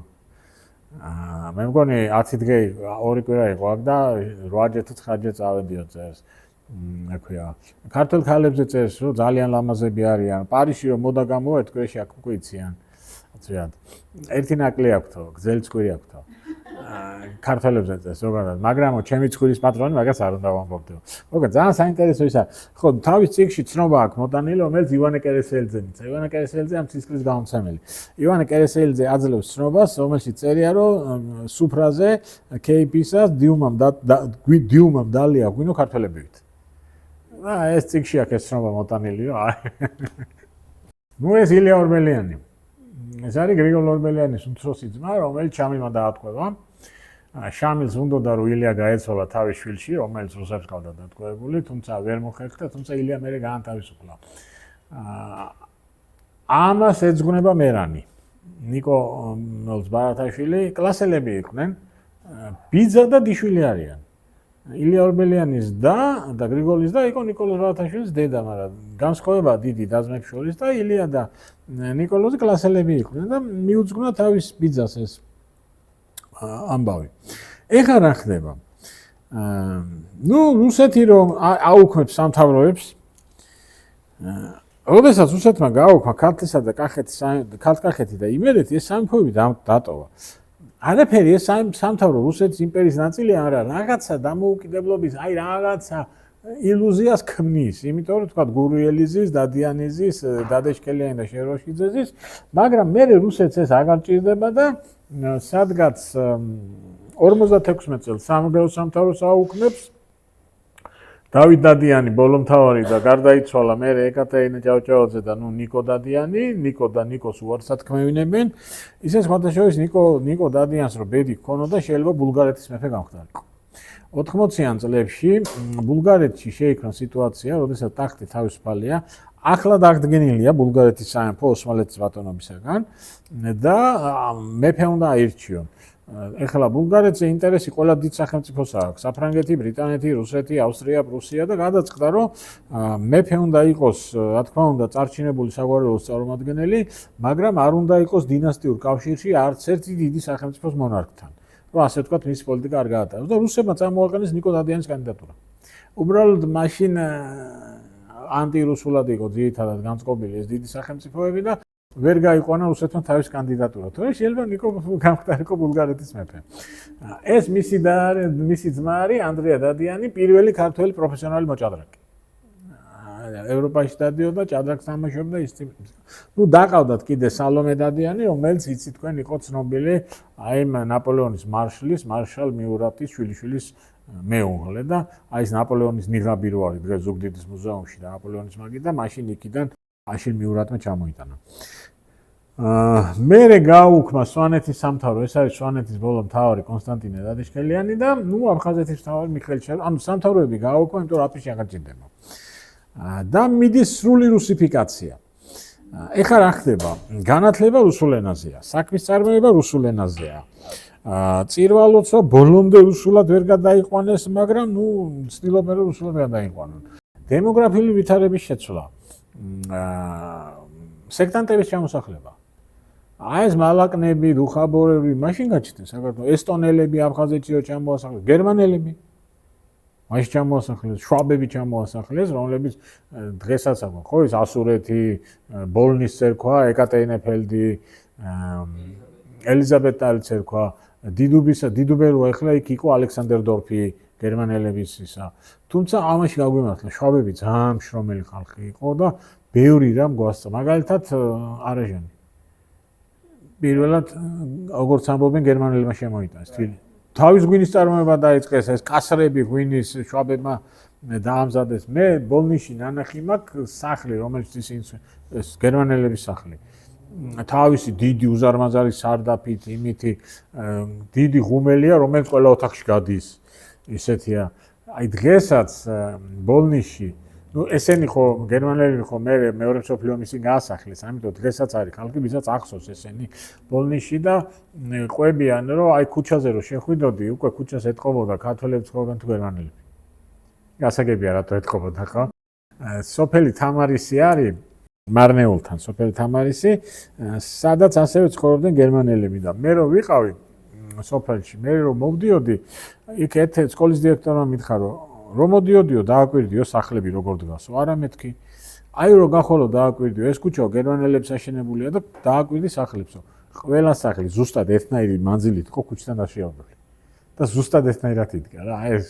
მე მგონი 10 დღე 2 კვირა იყო აქ და 8-ჯერ თუ 9-ჯერ წავედიო წერს. აქვეა. ქართულ ქალებზე წერს, რომ ძალიან ლამაზები არიან. პარიზში რომ მოდა გამოვა ერთ კვირაში აქ უკვე იციან. ზოგადად. ერთი ნაკლი აქვთო, გზელი ცხვირი აქვთო. ქართველებზე წერს ზოგადად, მაგრამ ჩემი ცხვირის პატრონი მაგას არ უნდა ვამბობდეო. ზოგადად ძალიან საინტერესო ისა. ხო, თავის წიგნში ცნობა აქვს მოტანილი, რომელიც ივანე კერესელიძე მიცა. ივანე კერესელიძე ამ ცისკრის გამომცემელი. ივანე კერესელიძე აძლევს ცნობას, რომელშიც წერია, რომ სუფრაზე KP-ს დიუმამ დალია გვინო ქართველებივით. და ეს წიგნში აქვს ეს ცნობა მოტანილი, რა. ნუ ეს ილია ორბელიანი. ეს არის გრიგოლ ორბელიანის უმცროსი ძმა, რომელიც შამილმა დაატყვევა. შამილს უნდოდა რომ ილია გაეცვალა თავის შვილში, რომელიც რუსებს ყავდა დატყვევებული, თუმცა ვერ მოხერხდა, თუმცა ილია მერე გაანთავისუფლა. ამას ეძღვნება მერანი. ნიკო ბარათაშვილი კლასელები იყვნენ, ბიძა და დიშვილი არიან. ილია ორბელიანის და გრიგოლის და იყო ნიკოლოზ ბარათაშვილის დედა, მაგრამ განსხვავება დიდი და-ძმებს შორის და ილია და ნიკოლოზი კლასელები იყვნენ და მიუძღვნა თავის ბიძას ეს ამბავი. ეხლა რა ხდება? ნუ რუსეთი რომ აუქმებს სამთავროებს, როდესაც რუსეთმა გააუქმა ქართლისა და ქართლ-კახეთი და იმერეთი, ეს სამეფოები დატოვა. არაფერი ეს სამთავრო რუსეთის იმპერიის ნაწილი არა, რაღაცა დამოუკიდებლობის, აი რაღაცა ილუზიას ქმნის, იმიტომ რომ თქვა გურიელიზის, დადიანიზის, დადეშკელიანი და შეროშიძეზის, მაგრამ მე რუსეთს ეს აღარ ჭირდება და სადღაც 56 წელს სამგეო სამთავროს აუქმებს. დავით დადიანი ბოლომთავარი და გარდაიცვალა მე ეკატერინე ჭავჭავაძე და ნიკო დადიანი, ნიკო და ნიკოს უარსად ქმევინებენ. ისე სხვათა შორის ნიკო დადიანს რო ბედი ჰქონოდა, შეიძლება ბულგარეთის მეფე გამხდარიყო. 80-იან წლებში ბულგარეთში შეიქმნა სიტუაცია, როდესაც ტახტი თავისუფალია, ახლად აღდგენილია ბულგარეთის სამეფო ოსმალეთის ბატონობისაგან და მეფე უნდა აირჩიონ. ეხლა ბულგარეთზე ინტერესი ყველა დიდ სახელმწიფოს აქვს. საფრანგეთი, ბრიტანეთი, რუსეთი, ავსტრია, პრუსია და გადაწყდა, რომ მეფე უნდა იყოს, რა თქმა უნდა, წარჩინებული საგვარეულოს წარმომადგენელი, მაგრამ არ უნდა იყოს დინასტიურ კავშირში არც ერთი დიდი სახელმწიფოს მონარქთან. რომ ასე ვთქვათ, მისი პოლიტიკა არ გაატაროს და რუსებმა წამოაყენეს ნიკო დადიანის კანდიდატურა. უბრალოდ მაშინ ანტირუსულად იყო ძირითადად განწყობილი ეს დიდი სახელმწიფოები და ვერ გაიყვანა რუსეთმა თავის კანდიდატურა. თორე შეიძლება ნიკო გამხდარიყო ბულგარეთის მეფე. ეს მისი ძმა არის ანდრია დადიანი, პირველი ქართველი პროფესიონალი მოჭადრაკე. ევროპაში დადიოდა, ჭადრაკს თამაშობდა ის. ნუ დაყავდათ კიდე სალომე დადიანი, რომელიც იცით თქვენ იყო ცნობილი აი ნაპოლეონის მარშალ მიურატის შვილიშვილის მეუღლე და აი ეს ნაპოლეონის ნიღაბი რო არის დღეს ზუგდიდის მუზეუმში და ნაპოლეონის მაგი და მაშინ იქიდან აშილ მიურატმა ჩამოიტანა. მერე გააუქმა სვანეთის სამთავრო, ეს არის სვანეთის ბოლო მთავარი კონსტანტინე დადეშკელიანი და ნუ აფხაზეთის მთავარი მიხეილ შერა, ანუ სამთავროები გააუქმა, იმიტომ რომ აფიში აღარ ჭირდება. და მიდის სრული რუსიფიკაცია. ეხლა რა ხდება? განათლება რუსულ ენაზეა, საქმის წარმოება რუსულ ენაზეა. წირვალოცვა ბოლომდე რუსულად ვერ გადაიყვანეს, მაგრამ ნუ ცდილობენ რომ რუსულად გადაიყვანონ. დემოგრაფიული ვითარების შეცვლა. სექტანტების ჩამოსახლება. აი ეს მალაკნები, დუხაბორები, მაშინ გაჩნდნენ საქართველოს ესტონელები, აფხაზეთში რო ჩამოასახლეს, გერმანელები. მაშინ ჩამოასახლეს, შვაბები ჩამოასახლეს, რომლებიც დღესაც აქვს, ხო, ის ასურეთი, ბოლნის церкვა, ეკატერინეფელდი, ელიზაბეტალის церкვა, დიდუბერო ახლა იქ იყო ალექსანდერდორფი, გერმანელების ისა. თუმცა ამაში გაგვიმართლა, შვაბები ძალიან მშრომელი ხალხი იყო და ბევრი რამ გვასწა, მაგალითად არაჟანი. პირველად როგორც ამბობენ გერმანელებმა შემოიტანეს თბილი. თავის ღვინის წარმოება დაიწყეს, ეს კასრები ღვინის შვაბებმა დაამზადეს. მე ბოლნიში ნანახი მაქვს სახლი, რომელიც ეს გერმანელების სახლი. თავისი დიდი უზარმაზარი სარდაფით, იმითი დიდი ღუმელია, რომელიც ყველა ოთახში გადის. ისეთია. აი დღესაც ბოლნიში ნუ ესენი ხო გერმანელები ხო მეორე მსოფლიო ომის წინ გაასახლეს, ამიტომ დღესაც არის ხალხი, ვისაც ახსოვს ესენი ბოლნიში და ყვებიან, რომ აი ქუჩაზე რო შეხვიდოდი, უკვე ქუჩას ეთყობოდა ქართველებს ხოლმე თუ გერმანელები. გასაგებია რატო ეთყობოდა ხო? სოფელი თამარისი არის მარნეულთან, სოფელი თამარისი, სადაც ასევე ცხოვრობდნენ გერმანელები და მე რო ვიყავი სოფელში, მე რო მოვდიოდი, იქ ერთ სკოლის დირექტორმა მითხრა, რომ მოდიოდიო დააკვირდიო სახლები როგორ დგასო, არა მეთქი. აი რო გახოლო დააკვირდიო, ეს ქუჩა გერმანელებს აშენებულია და დააკვირდი სახლებსო. ყველა სახლი ზუსტად ერთნაირი მანძილით იყო ქუჩიდან დაშიავრული. და ზუსტად ერთნაირად იდგა რა, აი ეს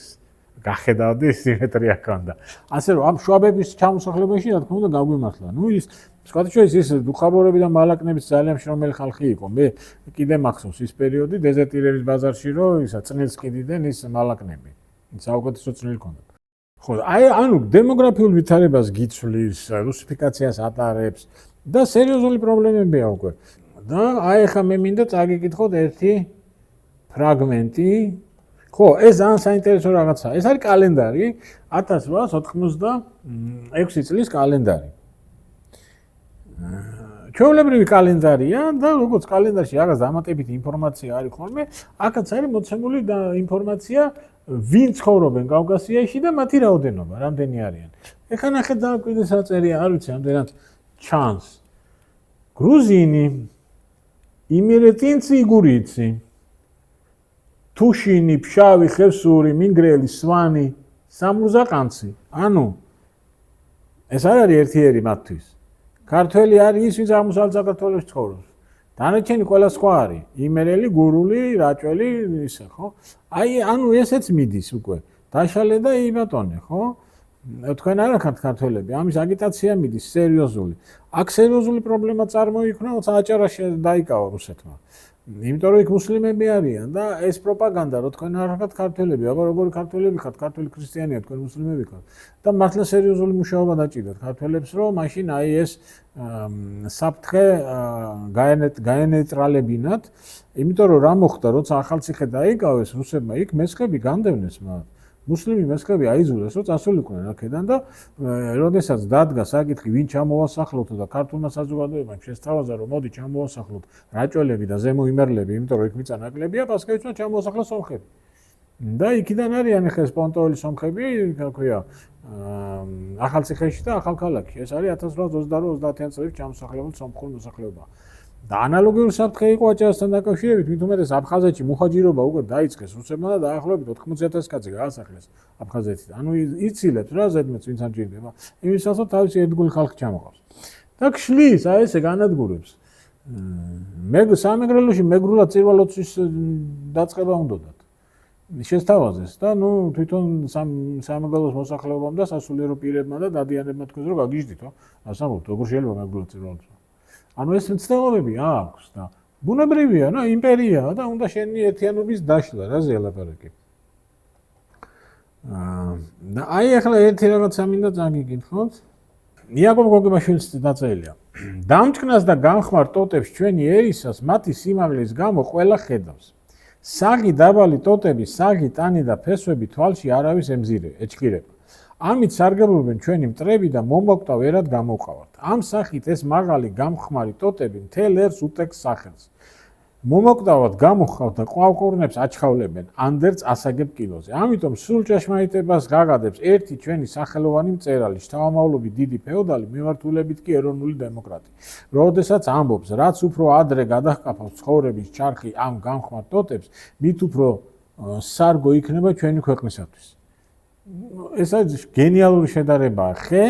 გახედავდი სიმეტრია ჰქონდა. ასე რომ ამ შვაბების ჩამოსახლებაში რა თქმა უნდა გაგვიმართლა. ნუ ის სხვადასხვა ის დუხაბორები და მალაკნების ძალიან შრომელი ხალხი იყო. მე კიდე მახსოვს ის პერიოდი დეზერტირების ბაზარში რომ ისა წნილს ყიდიდნენ ის მალაკნები. საუკეთესო წნილი ჰქონდათ. ხო, აი ანუ დემოგრაფიულ ვითარებას გიცვლის, რუსიფიკაციას ატარებს და სერიოზული პრობლემებია უკვე. და აი ახლა მე მინდა წაგიკითხოთ ერთი ფრაგმენტი. ხო, ეს ძალიან საინტერესო რაღაცაა. ეს არის კალენდარი, 1896 წლის კალენდარი. ჩვეულებრივი კალენდარია და როგორც კალენდარში რაღაც დამატებითი ინფორმაცია არის ხოლმე, აქაც არის მოცემული ინფორმაცია, ვინ ცხოვრობენ კავკასიაში და მათი რაოდენობა, რამდენი არიან. ეხლა ნახეთ დააკვირდეს რა წერია, არ ვიცი, ამდენად ჩანს. გრუზინი, იმერეტინცი, იგურიცი, თუშინი, ფშავი, ხევსური, მინგრელი, სვანი, სამურზაყანცი. ანუ ეს არ არის ერთიერი მათთვის. ქართველი არის ის, ვინც აღმოსავლეთ საქართველოში ცხოვრობს. დანარჩენი ყველა სხვა არის. იმერელი, გურული, რაჭველი, ისა, ხო? აი, ანუ ესეც მიდის უკვე. დაშალე და იბატონე, ხო? თქვენ არ ახართ ქართველები, ამის აგიტაცია მიდის სერიოზული. აქ სერიოზული პრობლემა წარმოიქმნა, როცა აჭარაში დაიკავა რუსეთმა. იმიტომ რომ იქ მუსლიმები არიან და ეს პროპაგანდა, რომ თქვენ არ ახართ ქართველები, აბა როგორი ქართველები ხართ, ქართველი ქრისტიანია, თქვენ მუსლიმები ხართ. და მართლა სერიოზული მუშაობა დაჭირდათ ქართველებს, რომ მაშინ აი ეს საფრთხე გაენეიტრალებინათ, იმიტომ რომ რა მოხდა, როცა ახალციხე დაიკავეს რუსებმა, იქ მესხები განდევნეს მათ. მუსლიმი მესხები აიძულეს, რომ წასულიყვნენ აქედან და როდესაც დადგა საკითხი, ვინ ჩამოვასახლოთ და ქართულმა საზოგადოებამ შესთავაზა, რომ მოდი ჩამოვასახლოთ რაჭველები და ზემო იმერლები, იმიტომ რომ იქ მიწა ნაკლებია, პასკევიჩმა ჩამოვასახლა სომხები. და იქიდან არიან ახლა სპონტოელი სომხები, რა ქვია, ახალციხეში და ახალქალაქში. ეს არის 1822-30-იან წლებში ჩამოსახლებული სომხური მოსახლეობა. და ანალოგიური საფრთხე იყო აჭარასთან დაკავშირებით, მით უმეტეს აფხაზეთში მუხაჯირობა უკვე დაიწყეს რუსებმა და დაახლოებით 80,000 კაცი გაასახლეს აფხაზეთით. ანუ იცილებს რა ზედმეტს ვინც არ ჭირდება. იმისათვის რომ თავისი ერთგული ხალხი ჩამოყავს. და ქშლის აი ესე განადგურებს. სამეგრელოში მეგრულად წირვალოცვის დაწყება უნდათ. შესთავაზეს და ნუ თვითონ სამეგრელოს მოსახლეობამ და სასულიერო პირებმა და დადიანებმა თქვეს რომ გაგიჟდითო. ასამბობთ როგორ შეიძლება მეგრულად წირვალოცვა. ანუ ეს მცდელობები აქვს და ბუნებრივია, რა იმპერიაა და უნდა შენი ერთიანობის დაშლა, რა ზელაპარაკი. და აი ახლა ერთი რაღაცა მინდა წაგიკითხოთ. იაკობ გოგებაშვილის დაწერილია. დამჭკნას და გამხმარ ტოტებს ჩვენი ერისას მათი სიმაღლის გამო ყველა ხედავს. საღი დაბალი ტოტები, საღი ტანი და ფესვები თვალში არავის ეჭკირება. ამით სარგებლობენ ჩვენი მტრები და მომოკვდა ვერად გამოვყავართ. ამ სახით ეს მაღალი გამხმარი ტოტები მთელ ერს უტეკს სახელს. მომოკვდავად გამოჰყავთ და ყვავყურნებს აჩხავლებენ, ანდერც ასაგებ კილოზე. ამიტომ სულ ჭეშმარიტებას გაღადებს ერთი ჩვენი სახელოვანი მწერალი, შთამომავლობით დიდი ფეოდალი, მიმართულებით კი ეროვნული დემოკრატი. როდესაც ამბობს, რაც უფრო ადრე გადაჰყავს ცხოვრების ჩარხი ამ გამხმარ ტოტებს, მით უფრო სარგო იქნება ჩვენი ქვეყნისათვის. ეს არის გენიალური შედარებაა. ხე,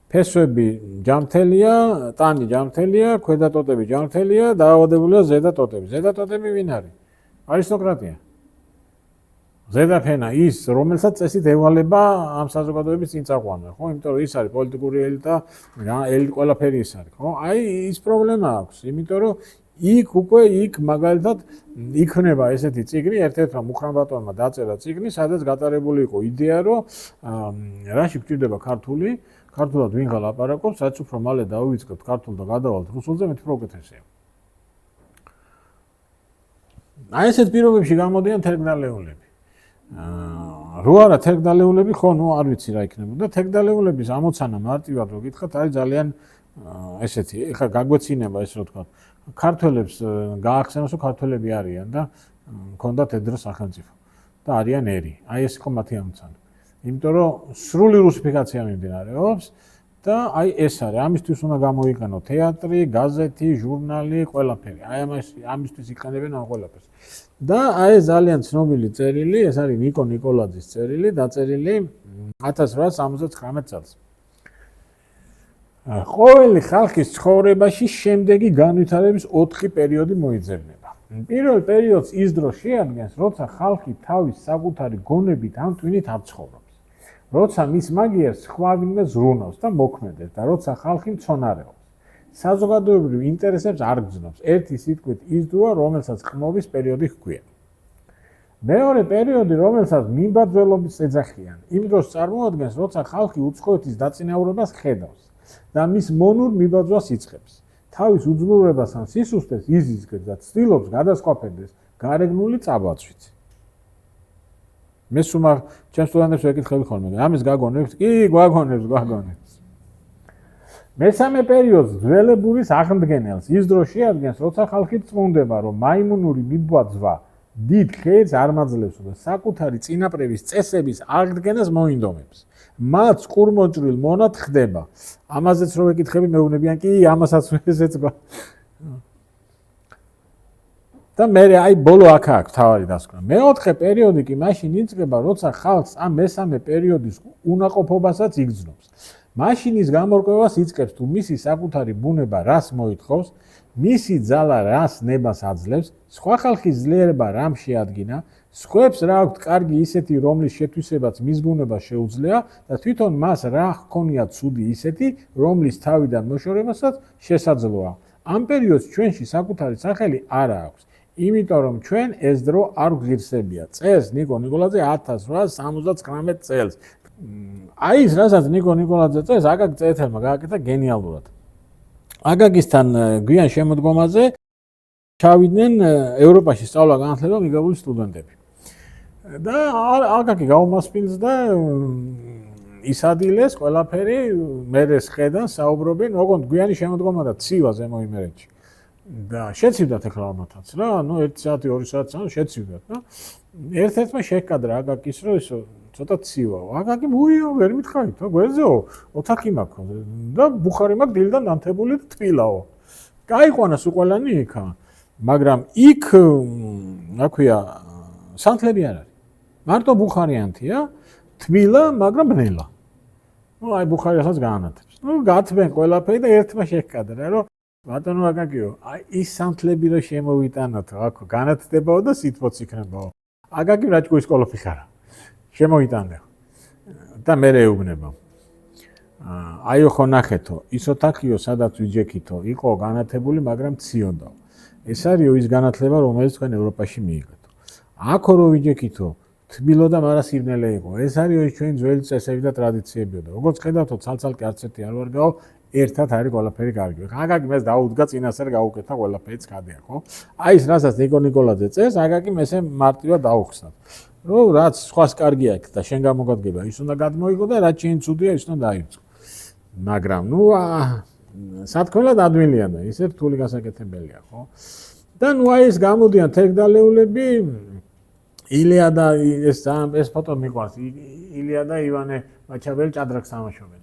ფესვები ჯამრთელია, ტანი ჯამრთელია, ქვედა ტოტები ჯამრთელია, დაავადებულია ზედა ტოტები. ზედა ტოტები ვინ არის? არისტოკრატია. ზედა ფენა ის, რომელსაც წესით ევალება ამ საზოგადოების წინ წაყვანა, ხო? იმიტომ რომ ის არის პოლიტიკური ელიტა, ელიტ ყველაფერი ის არის, ხო? აი ის პრობლემა აქვს, იმიტომ რომ იქ მაგალითად იქნება ესეთი წიგნი, ერთ-ერთმა მუხრან ბატონმა დაწერა წიგნი, სადაც გატარებული იყო იდეა, რომ რაში გვჭირდება ქართულად ვინ ლაპარაკობს, რაც უფრო მალე დავივიწყებთ ქართულ და გადავალთ რუსულზე, მით უფრო უკეთესია. აი ესეთ პირობებში გამოდიან თერგდალეულები. რო არა თერგდალეულები ხო ნუ არ ვიცი რა იქნებოდა თერგდალეულების ამოცანა მარტივად რო გითხრათ არის ძალიან ესეთი ეხლა გაგვეცინება ეს რო თქვა ქართველებს გაახსენოს რომ ქართველები არიან და მქონდათ ედრო სახელმწიფო და არიან ერი აი ეს იყო მათი ამოცანა იმიტომ რომ სრული რუსიფიკაცია მიმდინარეობს და აი ეს არის ამისთვის უნდა გამოიყენო თეატრი, გაზეთი, ჟურნალი, ყველაფერი აი ამისთვის იყენებენ ამ ყველაფერს და აი ძალიან ცნობილი წერილი ეს არის ნიკო ნიკოლაძის წერილი დაწერილი 1879 წელს ყოველი ხალხის ცხოვრებაში შემდეგი განვითარების 4 პერიოდი მოიძებნება. პირველ პერიოდს ის დრო შეადგენს, როცა ხალხი თავის საკუთარი გონებით ან ტვინით არ ცხოვრობს. როცა მის მაგიერს სხვა ვინმე ზრუნავს და მოქმედებს და როცა ხალხი მცონარეობს. საზოგადოებრივ ინტერესებს არ გრძნობს. ერთი სიტყვით ის დროა, რომელსაც ყმობის პერიოდი ჰქვია. მეორე პერიოდი, რომელსაც მიმბაძველობის ეძახიან, იმ დროს წარმოადგენს, როცა ხალხი უცხოეთის დაწინაურებას ხედავს. და მის მონურ მიბაძვას იწყებს. თავის უძლურებას ან სისუსტეს იზიზგებს და ცდილობს გადასყოფდეს გარეგნული წაბაცვით. მე სულ ჩემს სტუდენტებს ვეკითხები ხოლმე, ამის გაგონებთ? კი, გვაგონებს. მესამე პერიოდს ძველებურის აღდგენელს ის დრო შეადგენს, როცა ხალხი წმუნდება, რომ მაიმუნური მიბაძვა დიდ ხეებს არ მაძლევსო და საკუთარი წინაპრების წესების აღდგენას მოინდომებს. მათ ყურმოჭრილ მონად ხდება. ამაზეც რო ვეკითხები მეუბნებიან, კი, ამასაც ესეც გვა. და მე აი ბოლო აქ აქვს თავარი დასკვნა. მეოთხე პერიოდი კი მაშინ იწყება, როცა ხალხს ამ მესამე პერიოდის უნაყოფობასაც იგრძნობს. მაშინ ის გამორკვევას იწყებს, თუ მისი საკუთარი ბუნება რას მოითხოვს, მისი ძალა რას ნებას აძლევს, სხვა ხალხის ძლიერება რამ შეადგინა, სხვებს რა აქვთ კარგი ისეთი, რომლის შეთვისებაც მის ბუნებას შეუძლია და თვითონ მას რა ჰქონია ცუდი ისეთი, რომლის თავიდან მოშორებასაც შესაძლოა. ამ პერიოდს ჩვენში საკუთარი სახელი არ აქვს, იმიტომ რომ ჩვენ ეს დრო არ გვღირსებია. წერს ნიკო ნიკოლაძე 1879 წელს. აი ის რასაც ნიკო ნიკოლაძე წერს, აკაკი წერეთელმა გააკეთა გენიალურად. აკაკისთან გვიან შემოდგომაზე ჩავიდნენ ევროპაში სწავლა-განათლება მიღებული სტუდენტები. და აკაკი გაუმასპინს და ისადილეს ყველაფერი მერეს ხედან საუბრობენ, ოღონდ გვიანი შემოდგომა და ცივა ზემო იმერეთში. და შეცივდათ ახლა ამათაც რა, ნუ 1 საათი 2 საათი შეცივდათ რა. ერთ-ერთმა შეჰკადრა აკაკის რომ ისო ცოტა ცივაო. აკაკი მუიო ვერ მითხარით, გვერდზეო, ოთახი მაქვს და ბუხარი მაქვს დილიდან დანთებული და თბილაო. გაიყვანა სულ ყველანი იქა, მაგრამ იქ რა ქვია, სანთლები არ არის. მარტო ბუხარიანთია, თბილა, მაგრამ ბნელა. ნუ აი ბუხარიასაც გაანათებს. ნუ გათბენ ყველაფერი და ერთმა შეჰკადრა რომ ბატონო აკაკიო, აი ის სანთლები რომ შემოვიტანოთ, აქ განათდებაო და სითბოც იქნებაო. აკაკი რაჭკუის სკოლოფი ხარა. შემოიტანე. და მე ეუბნება. აიო ხო ნახეთო, ის ოთახიო, სადაც ვიჯექითო, იყო განათებული, მაგრამ ციოდაო. ეს არისო ის განათლება, რომელიც თქვენ ევროპაში მიიღეთო. აქო რო ვიჯექითო, თბილო და მარა სიბნელე იყო. ეს არისო ის ჩვენი ძველი წესები და ტრადიციებიო და როგორც ხედავთო, ცალ-ცალკე არც ერთი არ ვარ გაო, ერთად არის ყველაფერი კარგი. აკაკი მას დაუდგა წინასწარ გაუკეთა ყველაფერიც კადეა, ხო? აი ეს რასაც ნიკო ნიკოლაძე წერს, აკაკი მესე მარტივად დაუხსნა. რომ რაც სხვას კარგი აქვს და შენ გამოგადგება, ის უნდა გადმოიღო და რაც შენ ცუდია, ის უნდა დაიწყო. მაგრამ ნუ სათქმელად ადვილია, ისე რთული გასაკეთებელია, ხო? და ნუ აი ეს გამოდიან თერგდალეულები, ილია და ეს ფოტო მიყვარს, ილია და ივანე მაჩაბელი ჭადრაკს თამაშობენ.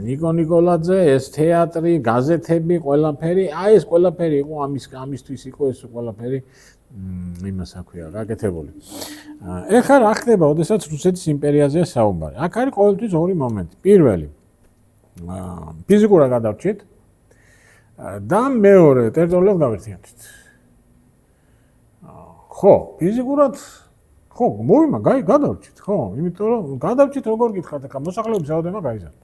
ნიკო ნიკოლაძე, ეს თეატრი, გაზეთები, ყველაფერი, აი ეს ყველაფერი იყო ამისთვის იყო ეს ყველაფერი იმას აქვია, გაკეთებული. ეხლა რა ხდება, ოდესაც რუსეთის იმპერიაზეა საუბარი. აქ არის ყოველთვის ორი მომენტი. პირველი ფიზიკურად გადავრჩით და მეორე ტერიტორიულად გავერთიერთით. ხო, ფიზიკურად ხო, მოვიმა, გადავრჩით, ხო, იმიტომ რომ გადავრჩით როგორ გითხართ, ახლა მოსახლეობის რაოდენობა გაიზარდა.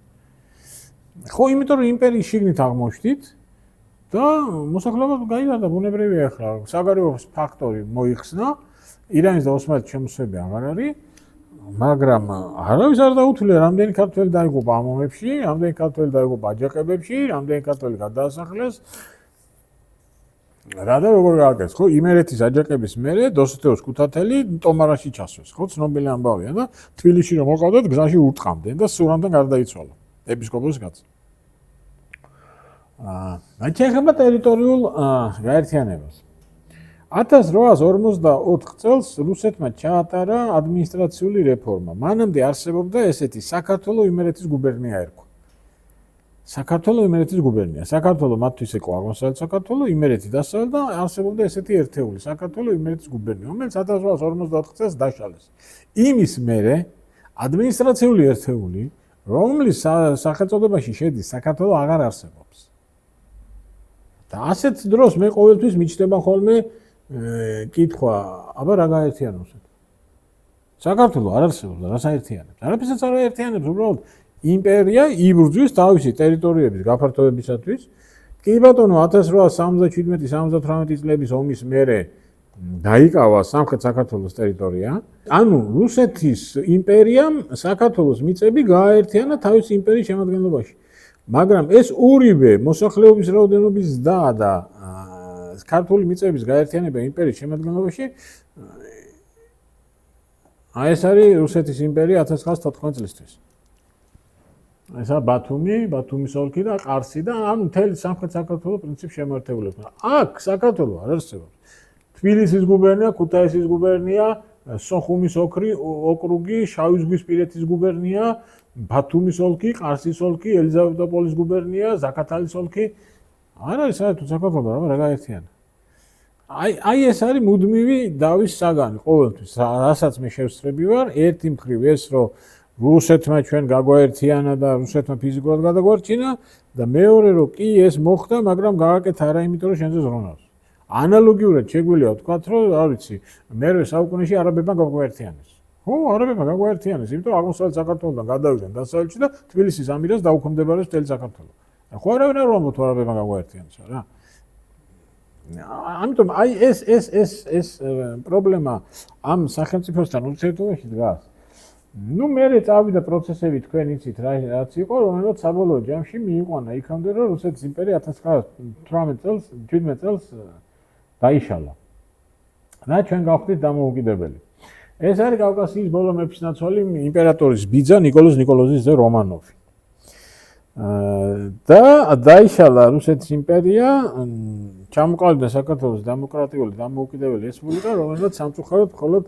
ხო, იმიტომ რომ იმპერიის შიგნით აღმოჩნდით და მოსახლეობა გაიზარდა, ბუნებრივია ახლა, საგარეო ფაქტორი მოიხსნა, ირანის და ოსმალეთის შემოსევები აღარ არის, მაგრამ არავის არ დაუთვლია, რამდენი ქართველი დაიღუპა ამ ომებში, რამდენი ქართველი დაიღუპა აჯანყებებში, რამდენი ქართველი გადაასახლეს. რა და როგორ გააკეთეს, ხო? იმერეთის აჯანყების მერე დოსითეოს ქუთათელი ტომარაში ჩასვეს, ხო? ცნობილი ამბავია და თბილისში რომ მოყავდათ, გზაში ურტყამდნენ და სურამთან გარდაიცვალა ეპისკოპოსის კაცი. რაც ეხება ტერიტორიულ გაერთიანებას. 1854 წელს რუსეთმა ჩაატარა ადმინისტრაციული რეფორმა. მანამდე არსებობდა ესეთი საქართველოს იმერეთის გუბერნია ერქვა. საქართველოს იმერეთის გუბერნია. საქართველოს მათთვის იყო აღმოსავლეთ საქართველოს, იმერეთი დასავლეთ და არსებობდა ესეთი ერთეული, საქართველოს იმერეთის გუბერნია, რომელიც 1854 წელს დაშალეს. იმის მერე ადმინისტრაციული ერთეული, რომლის სახელწოდებაში შედის საქართველოს აღარ არსებობს. და ასეთ დროს მე ყოველთვის მიჩნდება ხოლმე კითხვა, აბა რა გაერთიანებს? საქართველოს არ არსებობს და რა საერთიანებს? არაფერსაც არ აერთიანებს, უბრალოდ იმპერია იბრძვის თავისი ტერიტორიების გაფართოებისათვის. კი ბატონო 1877-78 წლების ომის მერე დაიკავა სამხრეთ საქართველოს ტერიტორია. ანუ რუსეთის იმპერიამ საქართველოს მიწები გააერთიანა თავისი იმპერიის შემადგენლობაში. მაგრამ ეს ორივე მოსახლეობის რაოდენობის ზრდა და ქართული მიწების გაერთიანება იმპერიის შემადგენლობაში ეს არის რუსეთის იმპერია 1914 წლისთვის. ესა ბათუმის ოლქი და ყარსი და ანუ მთელი სამხრეთ საქართველოს პრინციპ შემოერთებულებს. აქ საქართველოს არ არსებობს. თბილისის გუბერნია, ქუთაისის გუბერნია, სოხუმის ოკრუგი, შავიზღვისპირეთის გუბერნია, ბათუმის ოლქი, ყარსის ოლქი, ელიზაветოპოლის გუბერნია, ზაქათალის ოლქი. არ არის საერთოდ საქართველოს რა გაერთიანა. აი ეს არის მუდმივი დავის საგანი ყოველთვის. რასაც მე შევსწრები ვარ, ერთი მხრივ ეს რომ რუსეთმა ჩვენ გაგვაერთიანა და რუსეთმა ფიზიკურად გადაგვარჩინა და მეორე რომ კი ეს მოხდა, მაგრამ გააკეთა არა იმიტომ რომ შენზე ზრუნავს. ანალოგიურად შეგვიძლია ვთქვათ, რომ არ ვიცი, მერვე საუკუნეში არაბებმა გაგვაერთიანეს. ხო, არაბებმა გაგვაერთიანეს, იმიტომ რომ აღმოსავლეთ საქართველოსთან გადავიდნენ დასავლეთში და თბილისის ამირას დაუქვემდებარეს მთელი საქართველო. ხო, არავინ არ ვამბობთ არაბებმა გაგვაერთიანეს რა. ამიტომ აი ეს პრობლემა ამ სახელმწიფოსთან ურთიერთობაში დგას. ნუ მე წავიდა პროცესები თქვენ იცით რაც იყო, რომელსაც საბოლოო ჯამში მიიყვანა იქამდე, რომ რუსეთის იმპერია 1918 წელს, 17 წელს დაიშალა. და ჩვენ გავხდით დამოუკიდებელი. ეს არის კავკასიის ბოლო მეფისნაცვალი იმპერატორის ბიძა ნიკოლოზ ნიკოლოზის ძე რომანოვი. და დაიშალა რუსეთის იმპერია, ჩამოყალიბდა საქართველოს დემოკრატიული დამოუკიდებელი რესპუბლიკა, რომელსაც სამწუხაროდ მხოლოდ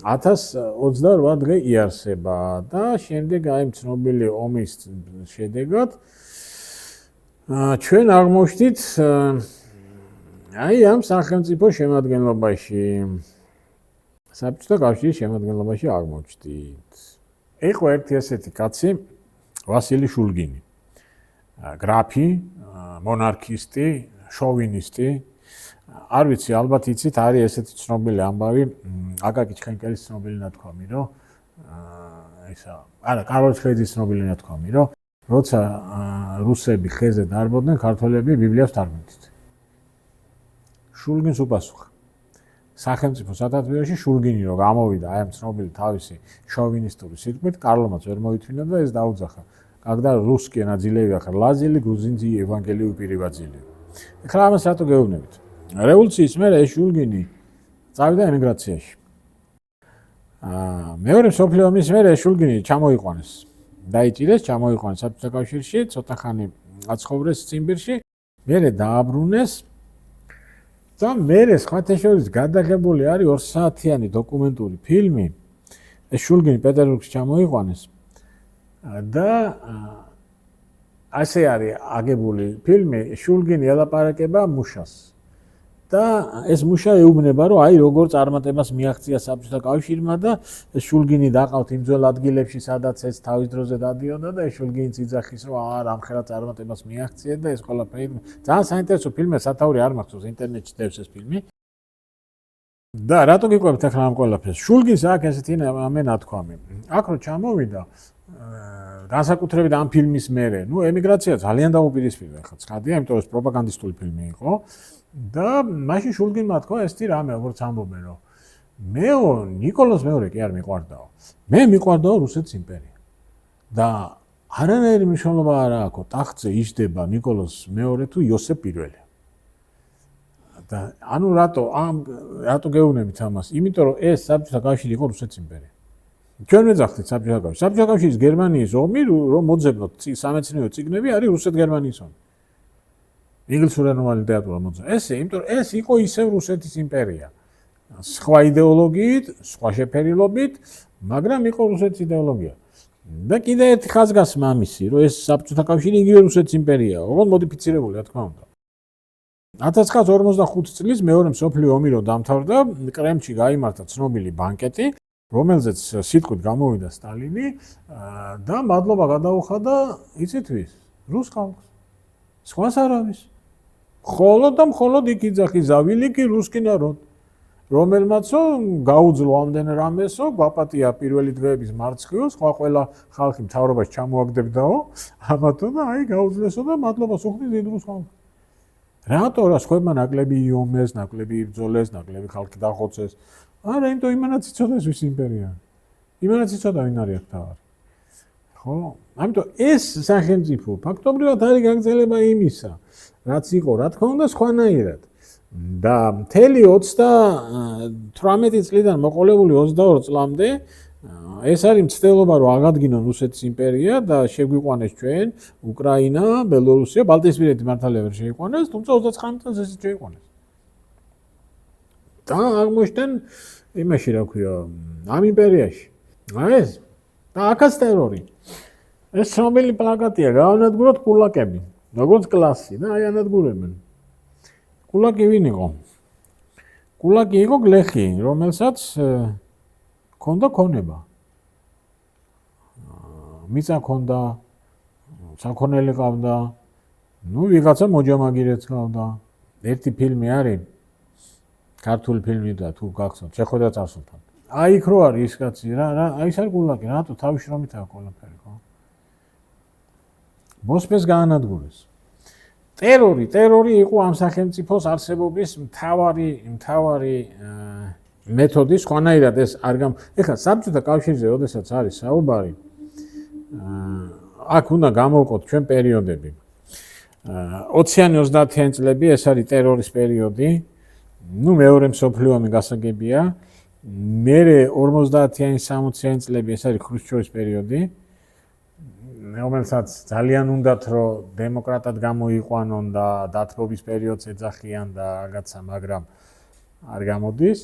1028 დღე იარსება და შემდეგ აი ცნობილი ომის შედეგად ჩვენ აღმოჩნდით აი ამ სახელმწიფო შემადგენლობაში საბჭოთა კავშირის შემადგენლობაში აღმოჩნდით. იყო ერთი ესეთი კაცი ვასილი შულგინი, გრაფი, მონარქისტი, შოვინისტი. არ ვიცი, ალბათ იცით, არის ესეთი ცნობილი ამბავი, აკაკი ჩხენკელის ცნობილი ნათქვამი, რომ ისა, არა, კარლ ჩხეიძის ცნობილი ნათქვამი, რომ როცა რუსები ხეზე დარბოდნენ, ქართველები ბიბლიას თარგმნით. შულგინს უპასუხა. სახელმწიფო სათათბიროში შულგინი რომ გამოვიდა აი ამ ცნობილი თავისი შოვინისტური სიტყვით, კარლომაც ვერ მოითმინა და ეს დაუძახა. Когда русские наделили лазили, грузинцы евангелию переводили. ეხლა ამას რატო გეუბნებით? რევოლუციის მერე ეს შულგინი წავიდა ემიგრაციაში. მეორე მსოფლიო ომის მერე შულგინი ჩამოიყვანეს. დაიჭირეს, ჩამოიყვანეს საბჭოთა კავშირში, ცოტა ხანი აცხოვრეს ციმბირში, მერე დააბრუნეს და მერე სხვათა შორის გადაღებული არის 2 საათიანი დოკუმენტური ფილმი. ეს შულგინი პეტერბურგში ჩამოიყვანეს და ასე არის აგებული ფილმი შულგინი ელაპარაკება მუშას. და ეს მუშა ეუბნება, რომ აი როგორ წარმატებას მიაღწია საბჭოთა კავშირმა და ეს შულგინი დაყავთ იმ ძველ ადგილებში, სადაც ეს თავის დროზე დადიოდა და ეს შულგინიც იძახის, რომ არა, ამხელა წარმატებას მიაღწია და ეს ყველაფერი ძალიან საინტერესო ფილმია, სათაური არ მახსოვს, ინტერნეტში დევს ეს ფილმი. და რატო გიყვებით ახლა ამ ყველაფერს? შულგინს აქვს ესეთი ნათქვამი. აქ რო ჩამოვიდა განსაკუთრებით ამ ფილმის მერე, ნუ ემიგრაცია ძალიან დაუპირისპირდა ხა ცხადია, იმიტომ რომ ეს პროპაგანდისტული ფილმი იყო. და მაშინ შულგინმა თქვა ესეთი რამე, როგორც ამბობენ, რომ მეო ნიკოლოზ მეორე კი არ მიყვარდაო. მე მიყვარდაო რუსეთის იმპერია. და არანაირი მნიშვნელობა არ აქვს, ტახტზე იჯდება ნიკოლოზ მეორე თუ იოსებ პირველი. და ანუ რატო გეუბნებით ამას? იმიტომ რომ ეს საბჭოთა კავშირი იყო რუსეთის იმპერია. ჩვენ ვეძახდით საბჭოთა კავშირს. საბჭოთა კავშირის გერმანიის ომი რომ მოძებნოთ სამეცნიერო წიგნები არის რუსეთ-გერმანიის ომი. ინგლისურენოვანი ლიტერატურა მოძებნა. ესე, იმიტომ რომ ეს იყო ისევ რუსეთის იმპერია. სხვა იდეოლოგიით, სხვა შეფერილობით, მაგრამ იყო რუსეთის იდეოლოგია. და კიდე ერთი ხაზგასმა ამისი, რომ ეს საბჭოთა კავშირი იგივე რუსეთის იმპერიაა, ოღონდ მოდიფიცირებული, რა თქმა უნდა. 1945 წლის მეორე მსოფლიო ომი რომ დამთავრდა, კრემლში გაიმართა ცნობილი ბანკეტი, რომელზეც სიტყვით გამოვიდა სტალინი და მადლობა გადაუხადა იცით ვის? რუს ხალხს. სხვას არავის. მხოლოდ და მხოლოდ იქ იძახის ველიკი რუსკი народ. რომელმაცო გაუძლო ამდენ რამესო, გვაპატია პირველი დღეების მარცხიო, სხვა ყველა ხალხი მთავრობაში ჩამოაგდებდაო, ამათო და აი გაუძლესო და მადლობას უხდის დიდ რუს ხალხს. რატო რა სხვებმა ნაკლები იომეს, ნაკლები იბრძოლეს, ნაკლები ხალხი დახოცეს? არა, იმიტომ იმანაც იცოდეს ვის იმპერია. იმანაც იცოდა ვინ არის აქ თავარი. ხო? ამიტომ ეს სახელმწიფო ფაქტობრივად არის გაგრძელება იმისა, რაც იყო, რა თქმა უნდა, სხვანაირად. და მთელი 38 წლიდან მოყოლებული 22 წლამდე ეს არის მცდელობა რომ აღადგინონ რუსეთის იმპერია და შეგვიყვანეს ჩვენ უკრაინა, ბელორუსია, ბალტიისპირეთი მართალია ვერ შეიყვანეს, თუმცა 29 წელს ესეც შეიყვანეს. და აღმოჩნდნენ იმაში რა ქვია, ამ იმპერიაში. ეს და აქაც ტერორი. ეს ცნობილი პლაკატია, გაანადგუროთ კულაკები, როგორც კლასი და აი ანადგურებენ. კულაკი ვინ იყო? კულაკი იყო გლეხი, რომელსაც ქონდა ქონება. მიწა ქონდა, საქონელი ყავდა, ნუ ვიღაცა მოჯამაგირეც ყავდა. ერთი ფილმი არის, ქართული ფილმი და თუ გახსოვთ, შეხვედრა წარსულთან. აი იქ რო არის ის კაცი რა, აი ეს არის კულაკი, რატო თავის შრომითაა ყველაფერი, ხო? მოსპეს გაანადგურეს. ტერორი იყო ამ სახელმწიფოს არსებობის მთავარი მეთოდი, სხვანაირად ეს არ ეხლა საბჭოთა კავშირზე, როდესაც არის საუბარი, აქ უნდა გამოვყოთ ჩვენ პერიოდები. 20-30 წლები ეს არის ტერორის პერიოდი. ნუ მეორე მსოფლიო ომი გასაგებია. მერე 50-60 წლები ეს არის ხრუშჩოვის პერიოდი. რომელსაც ძალიან უნდათ რომ დემოკრატად გამოიყვანონ და დათბობის პერიოდს ეძახიან და რაღაცა, მაგრამ არ გამოდის.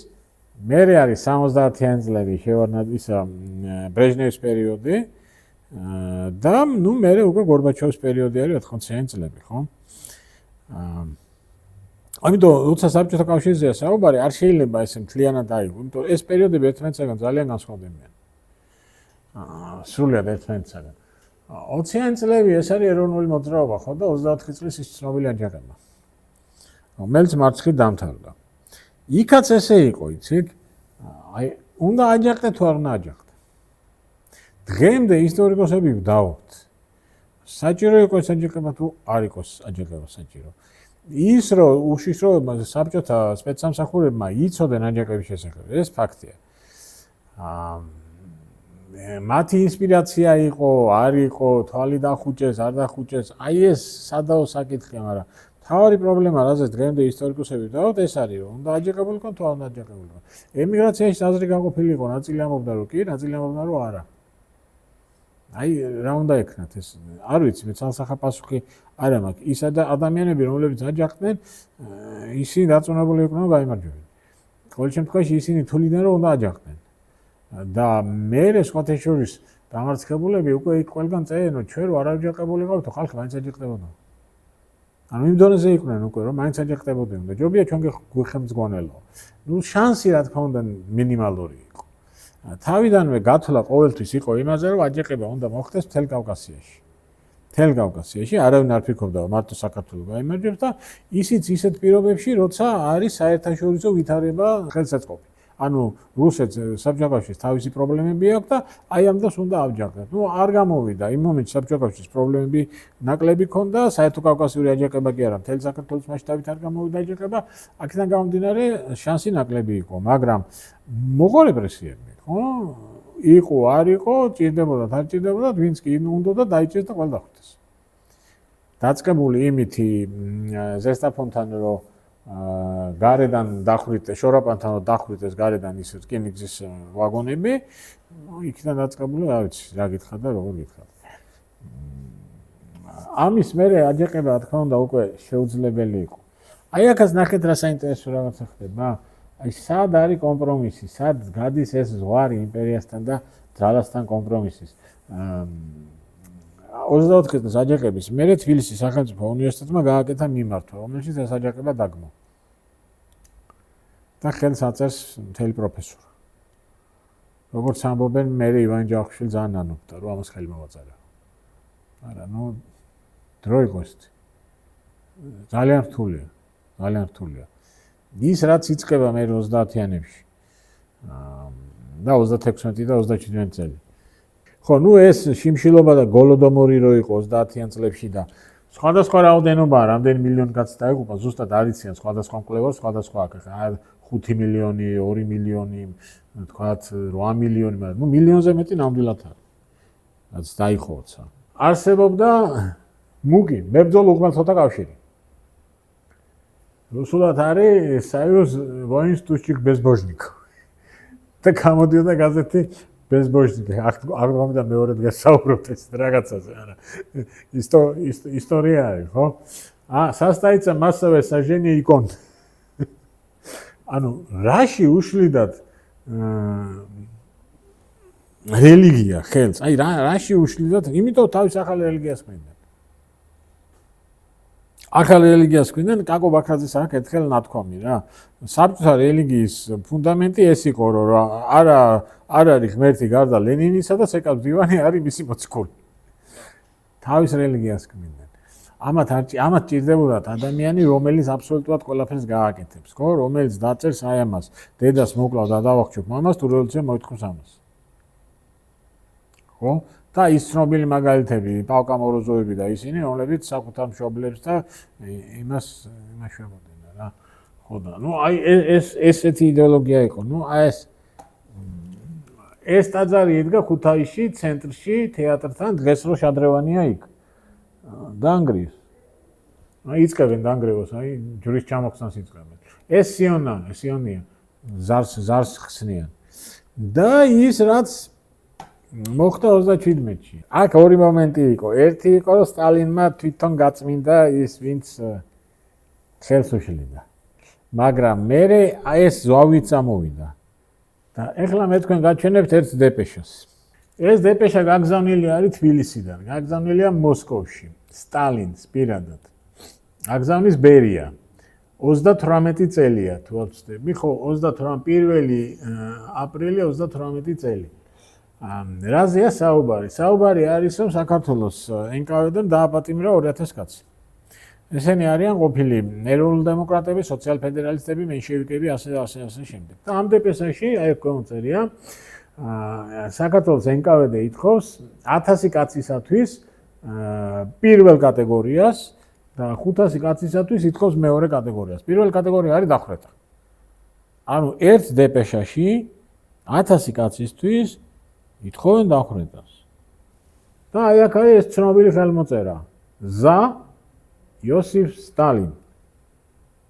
მერე არის 70-იანი წლები შევარდნაძისა ბრეჟნევის პერიოდი და ნუ მერე უკვე გორბაჩოვის პერიოდი არის 80-იანი წლები, ხო? ამიტომ როცა საბჭოთა კავშირზეა საუბარი, არ შეიძლება ესე მთლიანად დაიგო, იმიტომ ეს პერიოდები ერთმანეთისგან ძალიან განსხვავდებიან. სრულად ერთმანეთისგან. 20-იანი წლები ეს არის ეროვნული მოძრაობა, ხო და 24 წლის ის ცნობილი აჯანყება. რომელიც მარცხით დამთავრდა. იქაც ესე იყო, იცით? აი, უნდა აჯანყდეთ თუ არ უნდა აჯანყდეთ. დღემდე ისტორიკოსები ვდაობთ. საჭირო იყო ეს აჯანყება თუ არ იყოს აჯანყება საჭირო. ის რომ უშიშროებმა საბჭოთა სპეცსამსახურებმა იცოდნენ აჯანყების შესახებ, ეს ფაქტია. მათი ინსპირაცია იყო, არ იყო, თვალი დახუჭეს, არ დახუჭეს, აი ეს სადაო საკითხია, მაგრამ თავარი პრობლემა, რაზეც დღემდე ისტორიკოსები ვდაობთ, ეს არის, რომ უნდა აჯანყებულიყო თუ არ უნდა აჯანყებულიყო. ემიგრაციაში აზრი გაყოფილი იყო, ნაწილი ამბობდა, რომ კი, ნაწილი ამბობდა, რომ არა. აი, რა უნდა ექნათ ეს? არ ვიცი, მე ცალსახა პასუხი არა მაქვს. ის ადამიანები, რომლებიც აჯანყდნენ, ისინი დაწუნებული იყვნენ, რომ გაიმარჯვებინ. ყოველ შემთხვევაში ისინი თuliდნენ, რომ უნდა აჯანყდნენ. და მერე სხვათა შორის დამარცხებულები უკვე იქ ყველგან წერენ, რომ ჩვენ არ აჯანყებულიყავით, ხალხი მაინც აჯანყდებოდა. ანუ იმ დონეზე იყვნენ უკვე, რომ მაინც აჯანყდებოდნენ და ჯობია ჩვენ გვიხემძღვანელო. ნუ შანსი რა თქმა უნდა მინიმალური იყო. თავიდანვე გათვლა ყოველთვის იყო იმაზე, რომ აჯანყება უნდა მოხდეს მთელ კავკასიაში. მთელ კავკასიაში არავინ არ ფიქრობდა, რომ მარტო საქართველოს გაიმარჯვებს და ისიც ისეთ პირობებში, როცა არის საერთაშორისო ვითარება ხელსაწყობი. ანუ რუსეთს საბჭოთა კავშირის თავისი პრობლემები აქვს და აი ამ დროს უნდა ავჯანყდეთ. ნუ არ გამოვიდა იმ მომენტში საბჭოთა კავშირის პრობლემები ნაკლები ქონდა, საერთო კავკასიური აჯანყება კი არა, მთელი საქართველოს მასშტაბით არ გამოვიდა აჯანყება, აქედან გამომდინარე შანსი ნაკლები იყო, მაგრამ მოყვა რეპრესიები, ხო? იყო, არ იყო, ჭირდებოდათ, არ ჭირდებოდათ, ვინც კი უნდა დაიჭირეს და ყველ დახუტეს. დაწყებული იმითი ზესტაფონთან რომ გარედან დახვიტეს, შორაპანთან დახვიტეს გარედან ის რკინიგზის ვაგონები, იქიდან დაწყებული, რა ვიცი, რა გითხრა და როგორ გითხრა. ამის მერე აჯანყება, რა თქმა უნდა, უკვე შეუძლებელი იყო. აი აქაც ნახეთ რა საინტერესო რაღაცა ხდება. აი სად არის კომპრომისი, სად გადის ეს ზღვარი იმპერიასთან და ძალასთან კომპრომისის. 24 წლის აჯანყების მერე თბილისის სახელმწიფო უნივერსიტეტმა გააკეთა მიმართვა, რომელშიც ეს აჯანყება დაგმო. და ხელს აწერს მთელი პროფესორ. როგორც ამბობენ, მერე ივან ჯავახიშვილი ძალიან ანობდა, რომ ამას ხელი მოვაწერა. არა, დრო იყო ეს. ძალიან რთულია, ძალიან რთულია. ის რაც იწყება მე 30-იანებში. და 36 და 37 წელი. ხო, ეს შიმშილობა და გოლოდომორი რო იყო 30-იან წლებში და სხვადასხვა რაოდენობა, რამდენი მილიონი კაცი დაიღუპა, ზუსტად არიციან სხვადასხვა მკვლევარს, სხვადასხვა აქ 5 მილიონი, 2 მილიონი, თქვათ 8 მილიონი, მაგრამ მილიონზე მეტი ნამდვილად არის. რაც დაიხოცა. არსებობდა მუგი, მებრძოლ უღმრთოთა კავშირი. რუსულად არის Союз воинствующих безбожников. და გამოდიოდა გაზეთი безбожники. აღდგომა და მეორე დღეს საუბრობთ ეს რაღაცაზე, არა. ისტორია არის, ხო? состоится массовое сожжение икон. ანუ რაში უშლიდათ რელიგია ხელს? აი რაში უშლიდათ? იმიტომ თავის ახალ რელიგიას ქმნიან. ახალ რელიგიას ქმნიან, კაკო ბაქრაძის აქ ერთხელ ნათქვამი რა. საბჭოთა რელიგიის ფუნდამენტი ეს იყო, რომ არ არის ღმერთი გარდა ლენინისა და სეკას მდივანი არის მისი მოციქული. თავის რელიგიას ქმნიან. ამათ ჭირდებოდათ ადამიანი, რომელიც აბსოლუტურად ყველაფერს გააკეთებს, ხო? რომელიც დაწერს აი ამას, დედას მოკლავ და დავახჩობ მამას, თუ რევოლუცია მოითხოვს ამას. ხო? და ის ცნობილი მაგალითები, პავკა მოროზოვები და ისინი, რომლებიც საკუთარ მშობლებს და იმას შვებოდნენ რა. ხო და აი ესეთი იდეოლოგია იყო. ეს ტაძარი იდგა ქუთაისში, ცენტრში, თეატრთან, დღეს რო შადრევანია იქ. დაანგრიეს. იწყებენ დაანგრევას, ჯვრის ჩამოხსნას იწყებენ. ეს სიონია, ზარს ხსნიან. და ის რაც მოხდა 37-ში. აქ ორი მომენტი იყო. ერთი იყო, რომ სტალინმა თვითონ გაწმინდა ის, ვინც ხელს უშლიდა. მაგრამ მერე ეს ზვავიც ამოვიდა. და ეხლა მე თქვენ გაჩვენებთ ერთ დეპეშას. ეს დეპეშა გაგზავნილი არის თბილისიდან, გაგზავნილია მოსკოვში, სტალინს პირადად. გაგზავნის ბერია. 38 წელია, თუ არ ვცდები, ხო, 1 აპრილი 38 წელი. რაზეა საუბარი? საუბარი არის, რომ საქართველოს NKVD-მ დააპატიმრა 2000 კაცი. ესენი არიან ყოფილი ეროვნულ დემოკრატები, სოციალ-ფედერალისტები, მენშევიკები, ასე შემდეგ. და ამ დეპეშაში აი კონწერია საქართველოს NKVD ითხოვს 1000 კაცისათვის პირველ კატეგორიას და 500 კაცისათვის ითხოვს მეორე კატეგორიას. პირველი კატეგორია არის დახვრეტა. ანუ ერთ დეპეშაში 1000 კაცისთვის ითხოვენ დახვრეტას. და აი აქ არის ეს ცნობილი ხელმოწერა. ზა იოსიფ სტალინ.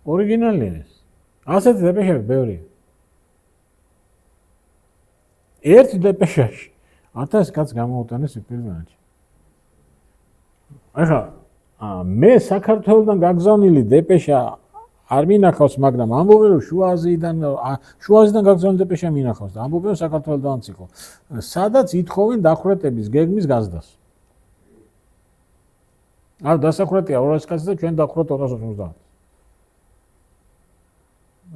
ორიგინალია ეს. ასეთი დეპეშები ბევრია. ერთ დეპეშაში 1000 კაცს გამოუტანეს პირველად. ახლა მე საქართველოსთან გაგზავნილი დეპეშა არ მინახავს, მაგრამ ამბობენ, რომ შუა აზიიდან გაგზავნილი დეპეშა მინახავს და ამბობენ, რომ საქართველოსდანაც იყო. სადაც ითხოვენ დახვრეტების გეგმის გაზრდას. არ დასახვრეტია 200 კაცი და ჩვენ დახვრეტ 250.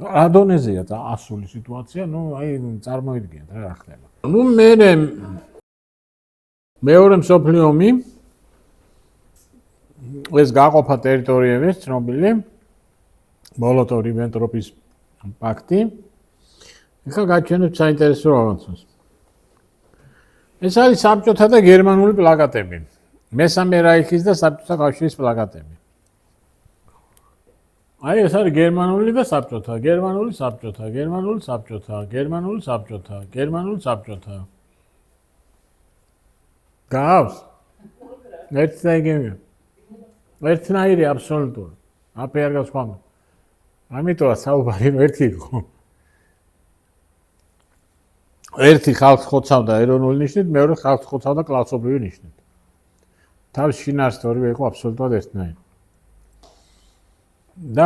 რა დონეზეა ასული სიტუაცია, აი წარმოიდგინეთ რა ხდება. მეორე მსოფლიო ომი ეს გაყოფა ტერიტორიების ცნობილი მოლოტოვ-რიბენტროპის პაქტი. ეხლა გაჩვენებთ საინტერესო რაღაცას. ეს არის საბჭოთა და გერმანული პლაკატები. მესამე რაიხის და საბჭოთა კავშირის პლაკატები. აი ეს არის გერმანული და საბჭოთა, გერმანული საბჭოთა, გერმანული საბჭოთა, გერმანული საბჭოთა, გერმანული საბჭოთა. გავს? ერთი და იგივეა. ერთნაირი აბსოლუტური. აფე არ გავს ხოლმე. ამიტომაც საუბარი ერთი იყო. ერთი ხალხს ხოცავდა ეროვნული ნიშნით, მეორე ხალხს ხოცავდა კლასობრივი ნიშნით. თავის შინაარსით ორივე იყო აბსოლუტურად ერთნაირი. და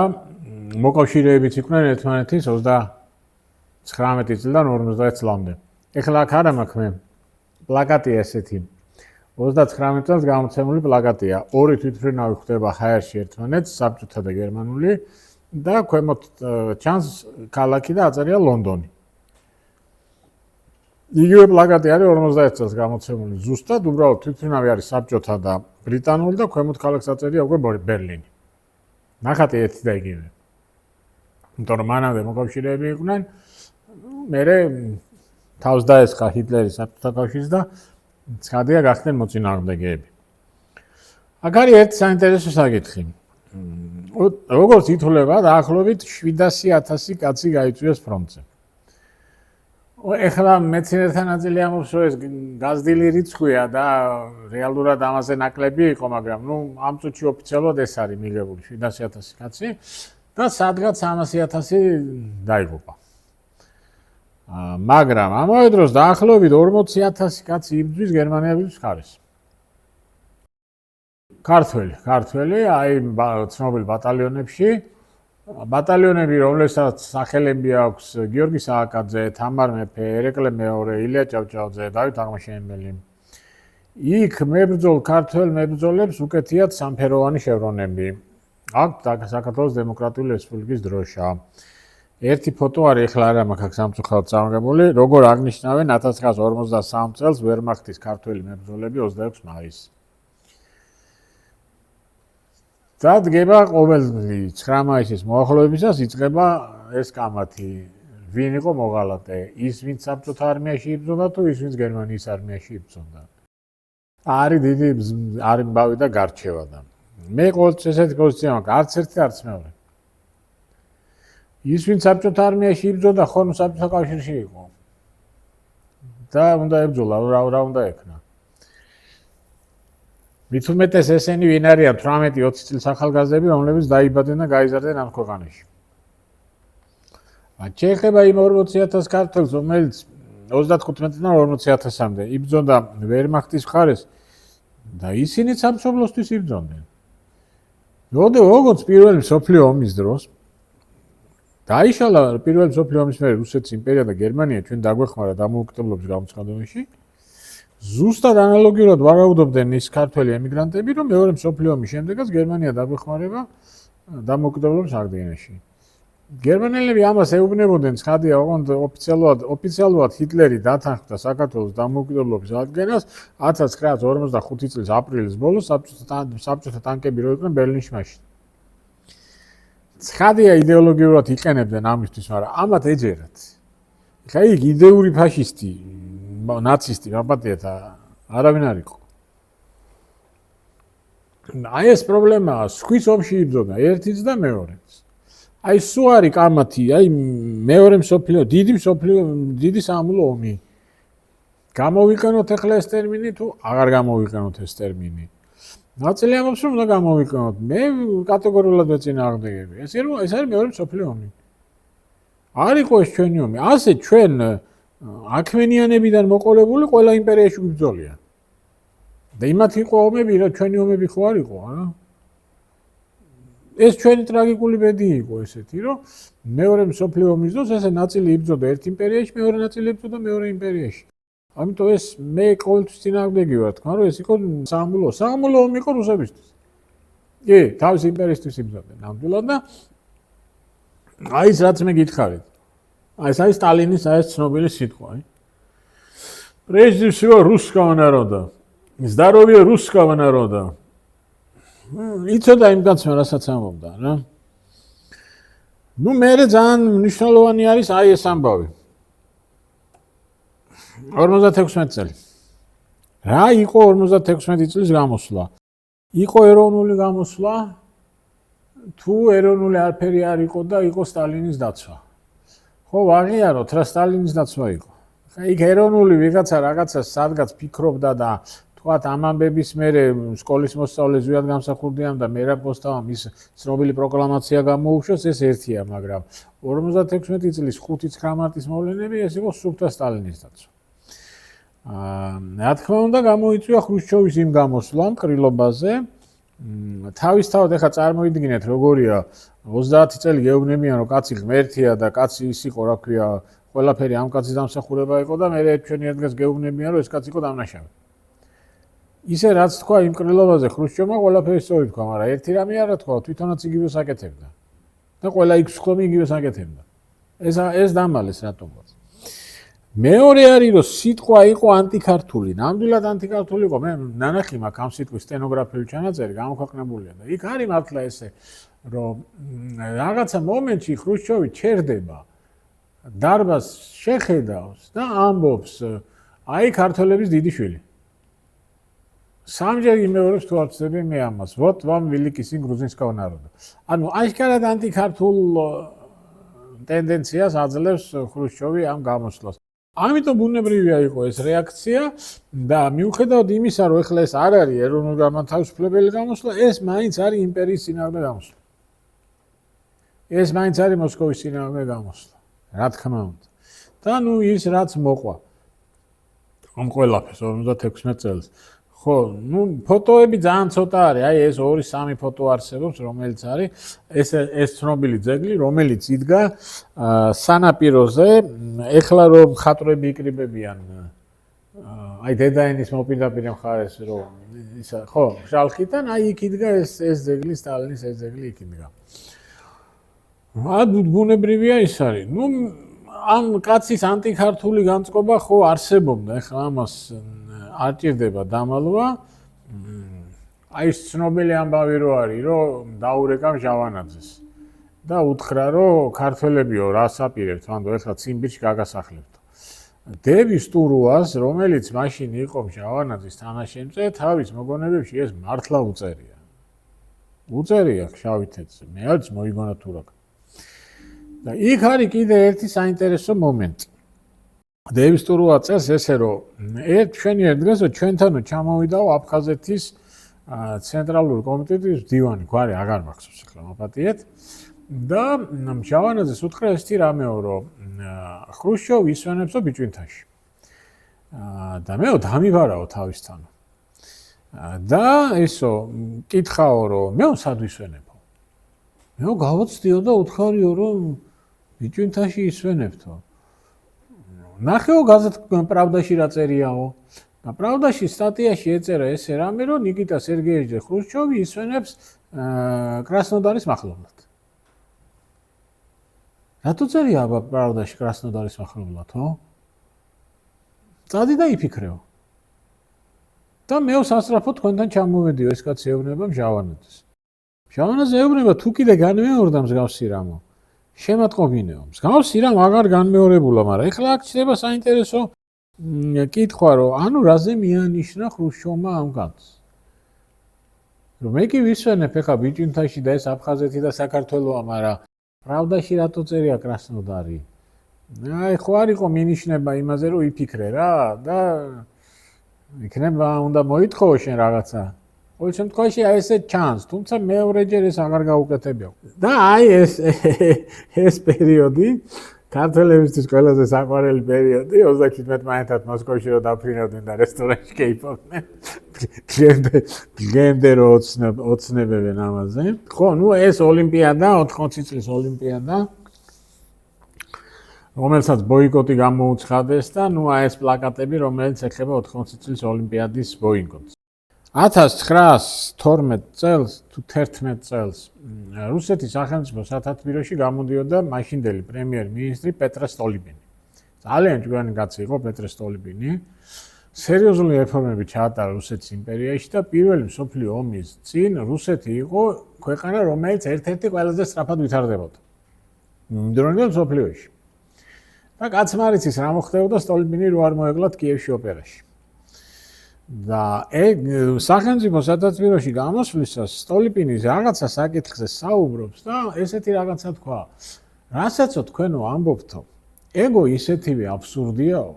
მოკავშირეებიც იყვნენ ერთმანეთის 39 წლიდან 50 წლამდე. ეხლა აქ არა მაქვს მე პლაკატია ესეთი. 39 წელს გამოცემული პლაკატია. ორი თვითმფრინავი ხდება ჰაერში ერთმანეთს, საბჭოთა და გერმანული და ქვემოთ ჩანს ქალაქი და აწერია ლონდონი. იგივე პლაკატი არის 51 წელს გამოცემული. ზუსტად უბრალოდ თვითმფრინავი არის საბჭოთა და ბრიტანული და ქვემოთ ქალაქს აწერია უკვე ბერლინი. ნახატი ერთი და იგივე. იმიტომ რომ მანამდე მოკავშირეები იყვნენ, მერე თავს დაესხა ჰიტლერი საბჭოთა კავშირს და ცხადია გახდნენ მოწინააღმდეგეები. აქ არის ერთი საინტერესო საკითხი. როგორც ითვლება, დაახლოებით 700,000 კაცი გაიწვიეს ფრონტზე. ეხლა მეცნიერთა ნაწილი ამბობს, რომ ეს გაზრდილი რიცხვია და რეალურად ამაზე ნაკლები იყო, მაგრამ ამ წუთში ოფიციალურად ეს არის მიღებული 700,000 კაცი და სადღაც 300,000 დაიღუპა. მაგრამ ამავე დროს დაახლოებით 40,000 კაცი იბრძვის გერმანეების მხარეს. ქართველი, აი ცნობილ ბატალიონებში, ბატალიონები, რომლებსაც სახელები აქვს გიორგი სააკაძე, თამარ მეფე, ერეკლე მეორე, ილია ჭავჭავაძე, დავით აღმაშენებელი. იქ მებრძოლ ქართველ მებრძოლებს უკეთიათ სამფეროვანი შევრონები. აქვთ საქართველოს დემოკრატიული რესპუბლიკის დროშა. ერთი ფოტო არის, ეხლა არა მაქვს აქ სამწუხაროდ წამოღებული, როგორ აღნიშნავენ 1953 წელს ვერმახტის ქართველი მებრძოლები 26 მაისს. და დგება ყოველი 9 მაისის მოახლოებისას იწყება ეს კამათი. ვინ იყო მოღალატე? ის, ვინც საბჭოთა არმიაში იბრძოდა თუ ის, ვინც გერმანიის არმიაში იბრძოდა. არის დიდი არიმბავი და გარჩევა და მე ყოველთვის ესეთი პოზიცია მაქვს, არც ერთი არც მეორე. ის, ვინც საბჭოთა არმიაში იბრძოდა, ხომ საბჭოთა კავშირში იყო. და უნდა ებრძოლა, რა უნდა ექნა. მით უმეტეს ესენი ვინ არიან 18-20 წლის ახალგაზრდები, რომლებიც დაიბადნენ და გაიზარდნენ ამ ქვეყანაში. შეეხება იმ 40,000 ქართველს, რომელიც 35-დან 40,000-მდე იბრძოდა ვერმახტის მხარეს და ისინიც სამშობლოსთვის იბრძოდნენ. როგორც პირველი მსოფლიო ომის დროს დაიშალა პირველი მსოფლიო ომის მერე რუსეთის იმპერია და გერმანია ჩვენ დაგვეხმარა დამოუკიდებლობის გამოცხადებაში. ზუსტად ანალოგიურად ვარაუდობდნენ ის ქართველი ემიგრანტები, რომ მეორე მსოფლიო ომის შემდეგაც გერმანია დაგვეხმარება დამოუკიდებლობის აღდგენაში. გერმანელები ამას ეუბნებოდნენ, ცხადია, ოღონდ ოფიციალურად ჰიტლერი დათანხმდა საქართველოს დამოუკიდებლობის აღდგენას 1945 წლის აპრილის ბოლოს საბჭოთა ტანკები რო იყვნენ ბერლინის მაშინ. ცხადია იდეოლოგიურად იყენებდნენ ამისთვის, მაგრამ ამათ ეჯერათ. ეხლა იქ იდეური ფაშისტი ნაცისტი გაპატიეთ არავინ არ იყო. აი ეს პრობლემაა, სხვის ომში იბრძოდა ერთიც და მეორეც. აი სულ არის კამათი, აი მეორე მსოფლიო, დიდი სამამულო ომი. გამოვიყენოთ ახლა ეს ტერმინი თუ აღარ გამოვიყენოთ ეს ტერმინი. ნაწილი ამბობს, რომ უნდა გამოვიყენოთ. მე კატეგორიულად ვეწინააღმდეგები. ეს არის მეორე მსოფლიო ომი. არ იყო ეს ჩვენი ომი. ასე ჩვენ აქმენიანებიდან მოყოლებული ყველა იმპერიაში ვიბრძოლიან. და იმათ იყო ომები, რა ჩვენი ომები ხო არ იყო, არა? ეს ჩვენი ტრაგიკული ბედი იყო ესეთი, რომ მეორე მსოფლიო ომის დროს ესე ნაწილი იბრძოდა ერთ იმპერიაში, მეორე ნაწილი იბრძოდა მეორე იმპერიაში. ამიტომ ეს მე ყოველთვის წინააღმდეგი ვარ, თქვა, რომ ეს იყო სამამულო ომი იყო რუსებისთვის. კი, თავის იმპერიისთვის იბრძოდნენ ნამდვილად და აი ეს რაც მე გითხარით. ეს არის სტალინის ეს ცნობილი სიტყვა. Прежде всего русского народа. Здоровье русского народа. იცოდა იმ კაცმა რასაც ამბობდა, რა. მე ძალიან მნიშვნელოვანი არის აი ეს ამბავი. 56 წელი. რა იყო 56 წლის გამოსვლა? იყო ეროვნული გამოსვლა, თუ ეროვნული არაფერი არ იყო და იყო სტალინის დაცვა. ხო, ვაღიაროთ, რა სტალინის დაცვა იყო. იქ ეროვნული ვიღაცა რაღაცას სადღაც ფიქრობდა და თუ თქვათ ამ ამბების მერე სკოლის მოსწავლე ზვიად გამსახურდიამ და მერაბ მოსთავამ ის ცნობილი პროკლამაცია გამოუშვეს, ეს ერთია, მაგრამ 56 წლის 5-9 მარტის მოვლენები ეს იყო სუფთა სტალინის დაცვა. Რა თქმა უნდა, გამოიწვია ხრუშჩოვის იმ გამოსვლამ ყრილობაზე. თავისთავად ახლა წარმოიდგინეთ, როგორია 30 წელი გეუბნებიან, რომ კაცი ღმერთია და კაცი ის იყო, რა ქვია, ყველაფერი ამ კაცის დამსახურება იყო და მე ჩვენი ადგას გეუბნებიან, რომ ეს კაცი იყო დამნაშავე. ისე რაც თქვა იმ ყრილობაზე ხრუშჩოვმა, ყველაფერი სწორი თქვა, მაგრამ ერთი რამე არა თქვა, თვითონაც იგივე საკეთებდა. და ყველა იქ ხომ იგივე საკეთებდა. ეს დამალეს რატომღაც. მეორე არის რომ სიტყვა იყო ანტიქართული, ნამდვილად ანტიქართული იყო. მე ნანახი მაქვს ამ სიტყვის სტენოგრაფიული ჩანაწერი გამოქვეყნებულია და იქ არის მართლა ესე რომ რაღაცა მომენტში ხრუშჩოვი ჩერდება, დარბაზს შეხედავს და ამბობს, აი ქართველების დიდი შვილი. სამჯერ იმეორებს თუ არ ვწდები მე ამას. Вот вам великий сын грузинского народа. ანუ აშკარად ანტიქართულ ტენდენციას აძლევს ხრუშჩოვი ამ გამოსვლას. ამიტომ ბუნებრივია იყო ეს რეაქცია და მიუხედავად იმისა, რომ ეხლა ეს არ არის ეროვნული განმათავისუფლებელი გამოსვლა, ეს მაინც არის იმპერიის წინააღმდეგ გამოსვლა. ეს მაინც არის მოსკოვის წინააღმდეგ გამოსვლა, რა თქმა უნდა. და ნუ ის რაც მოყვა ამ ყველაფერს 56 წელს. ხო, ნუ ფოტოები ძალიან ცოტა არის, აი ეს 2-3 ფოტო არსებობს, რომელიც არის ეს ცნობილი ძეგლი, რომელიც იდგა სანაპიროზე, ეხლა რომ ხატრები იკრიბებიან აი დედაენის მოპირდაპირე მხარეს რომ ისა ხო, შალხიდან აი იქ იდგა ეს ძეგლი, სტალინის ეს ძეგლი იქ იდგა. ბუნებრივია ის არის. ნუ ამ კაცის ანტიქართული განწყობა ხო არსებობდა, ეხლა ამას არ ჭირდება დამალვა. აი ეს ცნობილი ამბავი რო არის, რომ დაურეკა ჟავანაძეს და უთხრა, რომ ქართველებიო, რას აპირებთ, მანდ ეხლა ციმბირში გაგასახლებთ. დევის ტურუას, რომელიც მაშინ იყო ჟავანაძის თანაშემწე, თავის მოგონებებში ეს მართლა უწერია. უწერია შავი თეთრზე. მე არც მოიგონა თუ რა. და იქ არის კიდე ერთი საინტერესო მომენტი. დევის ტურუა წერს ესე რომ ჩვენი ერთ დღეს ჩვენთანო ჩამოვიდაო აფხაზეთის ცენტრალური კომიტეტის დივანი, გვარი აღარ მახსოვს ახლა მოპატიეთ და ჟავანაძეს უთხრა ესეთი რამეო რომ ხრუშჩოვი ისვენებსო ბიჭვინთაში. და მეო დამიბარაო თავისთანო. და ესო კითხაო რომ მეო სად ვისვენებო? მეო გავაცდიო და უთხარიო რომ ბიჭვინთაში ისვენებთო. ნახეო გაზეთ პრავდაში რა წერიაო და პრავდაში სტატიაში ეწერა ესე რამე რომ ნიკიტა სერგეიეvič ხრუშჩოვი ისვენებს კრასნოდარის მახლობლად. რატო წერია აბა პრავდაში კრასნოდარის მახლობლად, ხო? წადი და იფიქრეო. და მეო სასწრაფო თქვენთან ჩამოვედიო ეს კაცი ეუბნება ჟავანაძეს. ჟავანაძე ეუბნება თუ კიდე განმეორდა მსგავსი რამო. შემატყობინეო. მსგავსი რამ აღარ განმეორებულა, მაგრამ ეხლა აქ ჩდება საინტერესო კითხვა, რომ ანუ რაზე მიანიშნა ხრუშჩოვმა ამ კაცს. რომ მე კი ვისვენებ ეხლა ბიჭვინთაში და ეს აფხაზეთი და საქართველოა, მაგრამ პრავდაში რატო წერია კრასნოდარი? აი ხო არ იყო მინიშნება იმაზე, რომ იფიქრე რა და იქნება უნდა მოითხოვო შენ რაღაცა. ყოველ შემთხვევაში აი ესე ჩანს, თუმცა მეორეჯერ ეს აღარ გაუკეთებია. და აი ეს პერიოდი ქართველებისთვის ყველაზე საყვარელი პერიოდი 37 მაინცად მოსკოვში რო დაფრინავდნენ და რესტორანში კეიფობდნენ. დღემდე რო ოცნებებენ ამაზე. ხო, ნუ ეს ოლიმპიადა, 80 წლის ოლიმპიადა, რომელსაც ბოიკოტი გამოუცხადეს და ნუ აი ეს პლაკატები, რომელიც ეხება 80 წლის ოლიმპიადის ბოიკოტს. 1912 წელს თუ 11 წელს რუსეთის სახელმწიფო სათათბიროში გამოდიოდა მაშინდელი პრემიერ-მინისტრი პეტრე სტოლიპინი. ძალიან ჭკვიანი კაცი იყო პეტრე სტოლიპინი. სერიოზული რეფორმები ჩაატარა რუსეთის იმპერიაში და პირველი მსოფლიო ომის წინ რუსეთი იყო ქვეყანა, რომელიც ერთ-ერთი ყველაზე სწრაფად ვითარდებოდა. იმდროინდელ მსოფლიოში. და კაცმა არ იცის რა მოხდებოდა სტოლიპინი რო არ მოეკლათ კიევში ოპერაში. და სახელმწიფო სათათბიროში გამოსვლისას სტოლიპინი რაღაცა საკითხზე საუბრობს და ესეთი რაღაცა თქვა. რასაც თქვენო ამბობთო, ეგო ისეთივე აბსურდიაო,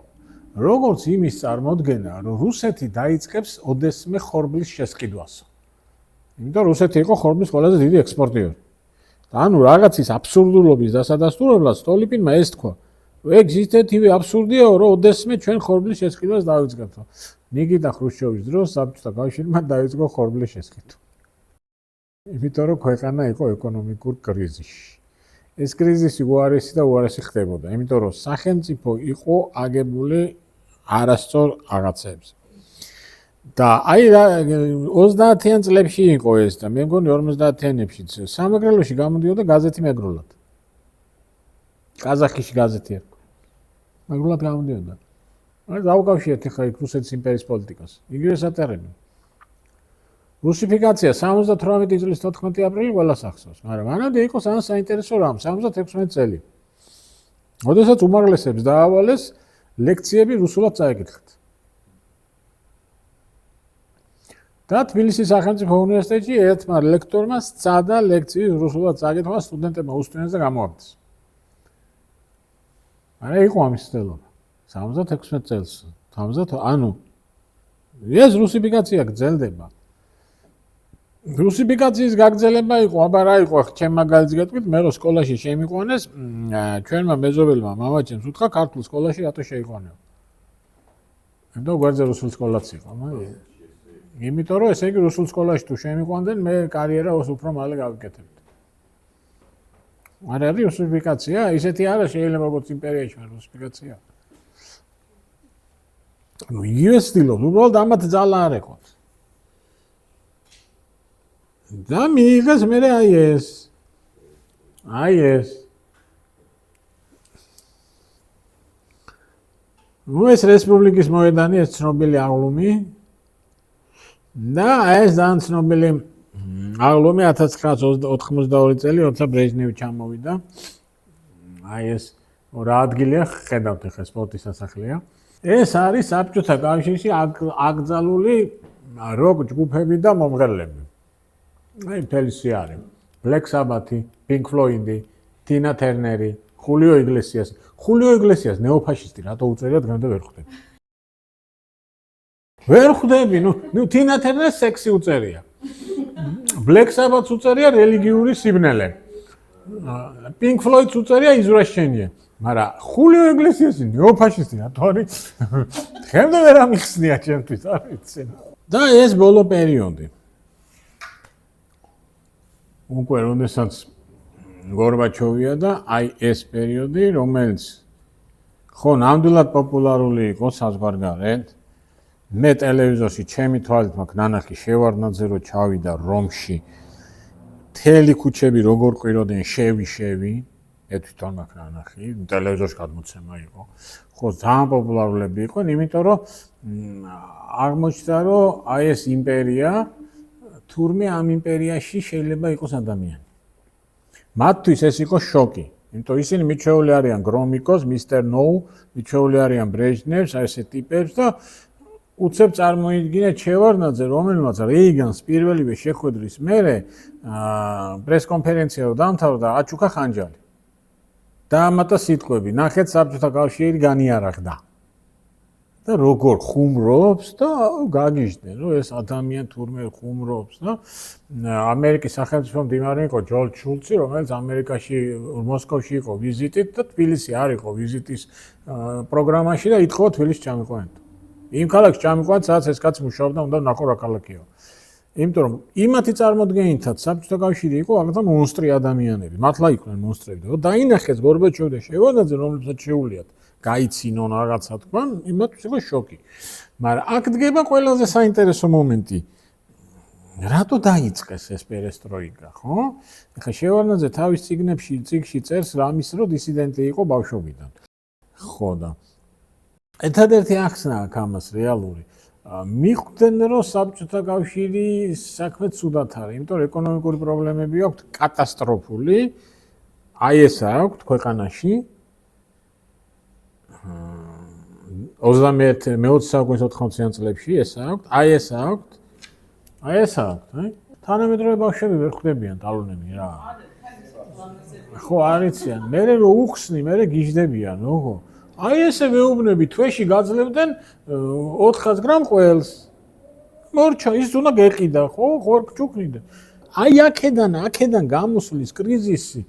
როგორც იმის წარმოდგენა, რომ რუსეთი დაიწყებს ოდესმე ხორბლის შესყიდვას. იმიტომ რუსეთი იყო ხორბლის ყველაზე დიდი ექსპორტიორი. ანუ რაღაცის აბსურდულობის დასადასტურებლად სტოლიპინმა ეს თქვა. ეგ ისეთივე აბსურდიაო, რომ ოდესმე ჩვენ ხორბლის შესყიდვას დავიწყებთ. ნიკიტა ხრუშჩოვის დროს საბჭოთა კავშირმა დაიწყო ხორბლის შესყიდვა. იმიტომ რომ ქვეყანა იყო ეკონომიკურ კრიზისში. ეს კრიზისი უარესი და უარესი ხდებოდა, იმიტომ რომ სახელმწიფო იყო აგებული არასწორ რაღაცებზე. და აი 30-იან წლებში იყო ეს და მე მგონი 50-იანებშიც სამეგრელოში გამოდიოდა გაზეთი მეგრულად. ყაზახიში გაზეთი ერქვა. მეგრულად გამოდიოდა. აი დაუკავშირეთ ახლა იქ რუსეთის იმპერიის პოლიტიკას. იგივეს ატარებენ. რუსიფიკაცია 78 წლის 14 აპრილი ყველას ახსოვს, მაგრამ მანამდე იყო ძალიან საინტერესო რამ 76 წელი. როდესაც უმაღლესებს დაავალეს ლექციები რუსულად წაეკითხათ. და თბილისის სახელმწიფო უნივერსიტეტში ერთმა ლექტორმა სცადა ლექციის რუსულად წაკითხვა სტუდენტებმა უსწრინეს და გამოაგდეს. არა იყო ამის ცდელობა. 76 წელს, 70 ანუ ეს რუსიფიკაცია გრძელდება. რუსიფიკაციის გაგრძელება იყო, აბა რა იყო, ჩემ მაგალითს გეტყვით, მე რო სკოლაში შემიყვანეს, ჩვენმა მეზობელმა მამაჩემს უთხრა ქართულ სკოლაში რატო შეიყვანეო. და გვერდზე რუსულ სკოლაც იყო, მაგრამ იმიტომ რომ ესე იგი რუსულ სკოლაში თუ შემიყვანდნენ, მე კარიერა უფრო მალე გავიკეთებდი. არ არის რუსიფიკაცია, ისეთი არა შეიძლება როგორც იმპერიაში რუსიფიკაცია. ну იგივე სტილով, უბრალოდ ამათ ძალა არ ეყოთ. და მიიღეს მე აი ეს. აი ეს. ну ეს რესპუბლიკის მოედანი, ეს ცნობილი აღლუმი. და ეს ძალიან ცნობილი აღლუმი 1982 წელი, როცა ბრეჟნევი ჩამოვიდა. აი ეს რა ადგილია, ხედავთ ახლა სპორტის სასახლეა. ეს არის საბჭოთა კავშირში აკრძალული როკ ჯგუფები და მომღერლები. აი ფელისი არის. Black Sabbath, Pink Floyd, Tina Turner, Julio Iglesias. Julio Iglesias ნეოფაშისტი, რატო უწერიათ გამდე ვერ ხვდები. ვერ ხვდები, ნუ Tina Turner სექსი უწერია. Black Sabbath უწერია რელიგიური სიბნელე. Pink Floyd უწერია იზრაშენია. მაგრამ Julio Iglesias ნეოფაშისტი, რატო არის? გამდე ვერ ამიხსნია ჩემთვის, არ ვიცი. და ეს ბოლო პერიოდი. უკვე როდესაც გორბაჩოვია და აი ეს პერიოდი, რომელიც ხო ნამდვილად პოპულარული იყო საზღვარგარეთ. მე ტელევიზორში ჩემი თვალით მაქვს ნანახი შევარდნაძე რო ჩავიდა რომში. მთელი ქუჩები როგორ ყვიროდნენ შევი. მე თვითონ მაქვს ნანახი, ტელევიზორში გადმოცემა იყო. ხო ძალიან პოპულარულები იყვნენ, იმიტომ რომ აღმოჩნდა რომ აი ეს იმპერია თურმე ამ იმპერიაში შეიძლება იყოს ადამიანი. მათთვის ეს იყო შოკი. იმიტომ ისინი მიჩვეული არიან გრომიკოს, მისტერ ნოუ, მიჩვეული არიან ბრეჟნევს, აი ესე ტიპებს და უცებ წარმოიდგინეთ შევარდნაძე, რომელმაც რეიგანს პირველივე შეხვედრის მერე პრესკონფერენცია დამთავრდა, აჩუქა ხანჯალი. დაამატა სიტყვები, ნახეთ საბჭოთა კავშირი განიარაღდა. და როგორ ხუმრობს და გაგიჟდნენ, რომ ეს ადამიანი თურმე ხუმრობს და ამერიკის სახელმწიფო მდივანი იყო ჯორჯ შულცი, რომელიც ამერიკაში მოსკოვში იყო ვიზიტით და თბილისი არ იყო ვიზიტის პროგრამაში და ითხოვა თბილისში ჩამიყვანეთ. იმ ქალაქში ჩამიყვანეთ, სადაც ეს კაცი მუშაობდა, უნდა ნახო რა ქალაქია. იმიტომ რომ იმათი წარმოდგენითაც საბჭოთა კავშირი იყო რაღაცა მონსტრი ადამიანები, მართლა იყვნენ მონსტრები და დაინახეს გორბაჩოვი და შევარდნაძე, რომლებსაც შეუულიათ გაიცინონ რაღაცა თქვა, იმათთვის იყო შოკი. მაგრამ აქ დგება ყველაზე საინტერესო მომენტი. რატო დაიწყეს ეს პერესტროიკა, ხო? ეხლა შევარდნაძე თავის წიგნში წერს რამის, რომ დისიდენტი იყო ბავშვობიდან. ხო და ერთადერთი ახსნა აქვს ამას რეალური. მიხვდნენ რომ საბჭოთა კავშირი საქმე ცუდად არის, იმიტომ რომ ეკონომიკური პრობლემები აქვს კატასტროფული. აი ეს აქვს ქვეყანაში. 21 საუკუნის 80-იან წლებში ეს აქვს, აი ეს აქვს. აი ეს აქვს, აი. თანამედროვე ბავშვები ვერ ხვდებიან ტალონები რა. ხო, არ იციან. მერე რო უხსნი, მერე გიждდებიან, ოღო. აი ესე მეუბნები თვეში გაძლევდნენ 400 გრამ ყველს. მორჩა ის უნდა გეყიდა, ხო, ხორკჭუქნიდა. აი აქედან გამოსulis კრიზისი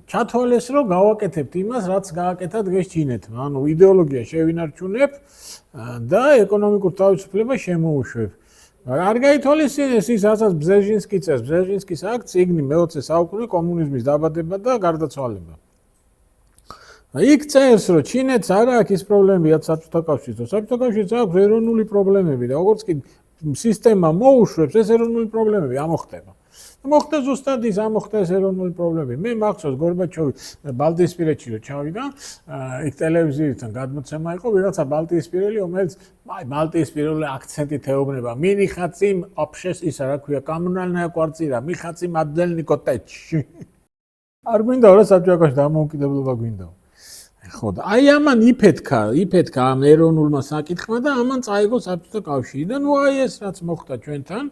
ჩათვალეს რომ გავაკეთებთ იმას, რაც გააკეთა დღეს ჩინეთმა. ანუ იდეოლოგია შევინარჩუნებ და ეკონომიკურ თავისუფლებას შემოუშვებ. არ გაითვალისწინეს ის, რასაც ბზეჟინსკი წერს. ბზეჟინსკის აქ წიგნი მე-20 საუკუნე კომუნიზმის დაბადება და გარდაცვალება. იქ წერს, რომ ჩინეთს არ აქვს ის პრობლემები, რაც საბჭოთა კავშირს. საბჭოთა კავშირს აქვს ეროვნული პრობლემები და როგორც კი სისტემა მოუშვებს, ეს ეროვნული პრობლემები ამოხდება. მოხდა ზუსტად ის ამოხდა ეს ეროვნული პრობლემები. მე მახსოვს გორბაჩოვი ბალტიისპირეთში რო ჩავიდა, იქ ტელევიზიიდან გადმოცემა იყო ვიღაცა ბალტიისპირელი, რომელიც აი ბალტიისპირელი აქცენტით ეუბნება. მინიხაციმ ოფშეს ისა რა ქვია, კომუნალная квартира, მიხაციმ отдельный коттедж. არ გვინდა რა საბჭოთა დამოუკიდებლობა გვინდა. ხო და აი ამან იფეთქა ამ ეროვნულმა საკითხმა და ამან წაიგო საბჭოთა კავშირი და ნუ აი ეს რაც მოხდა ჩვენთან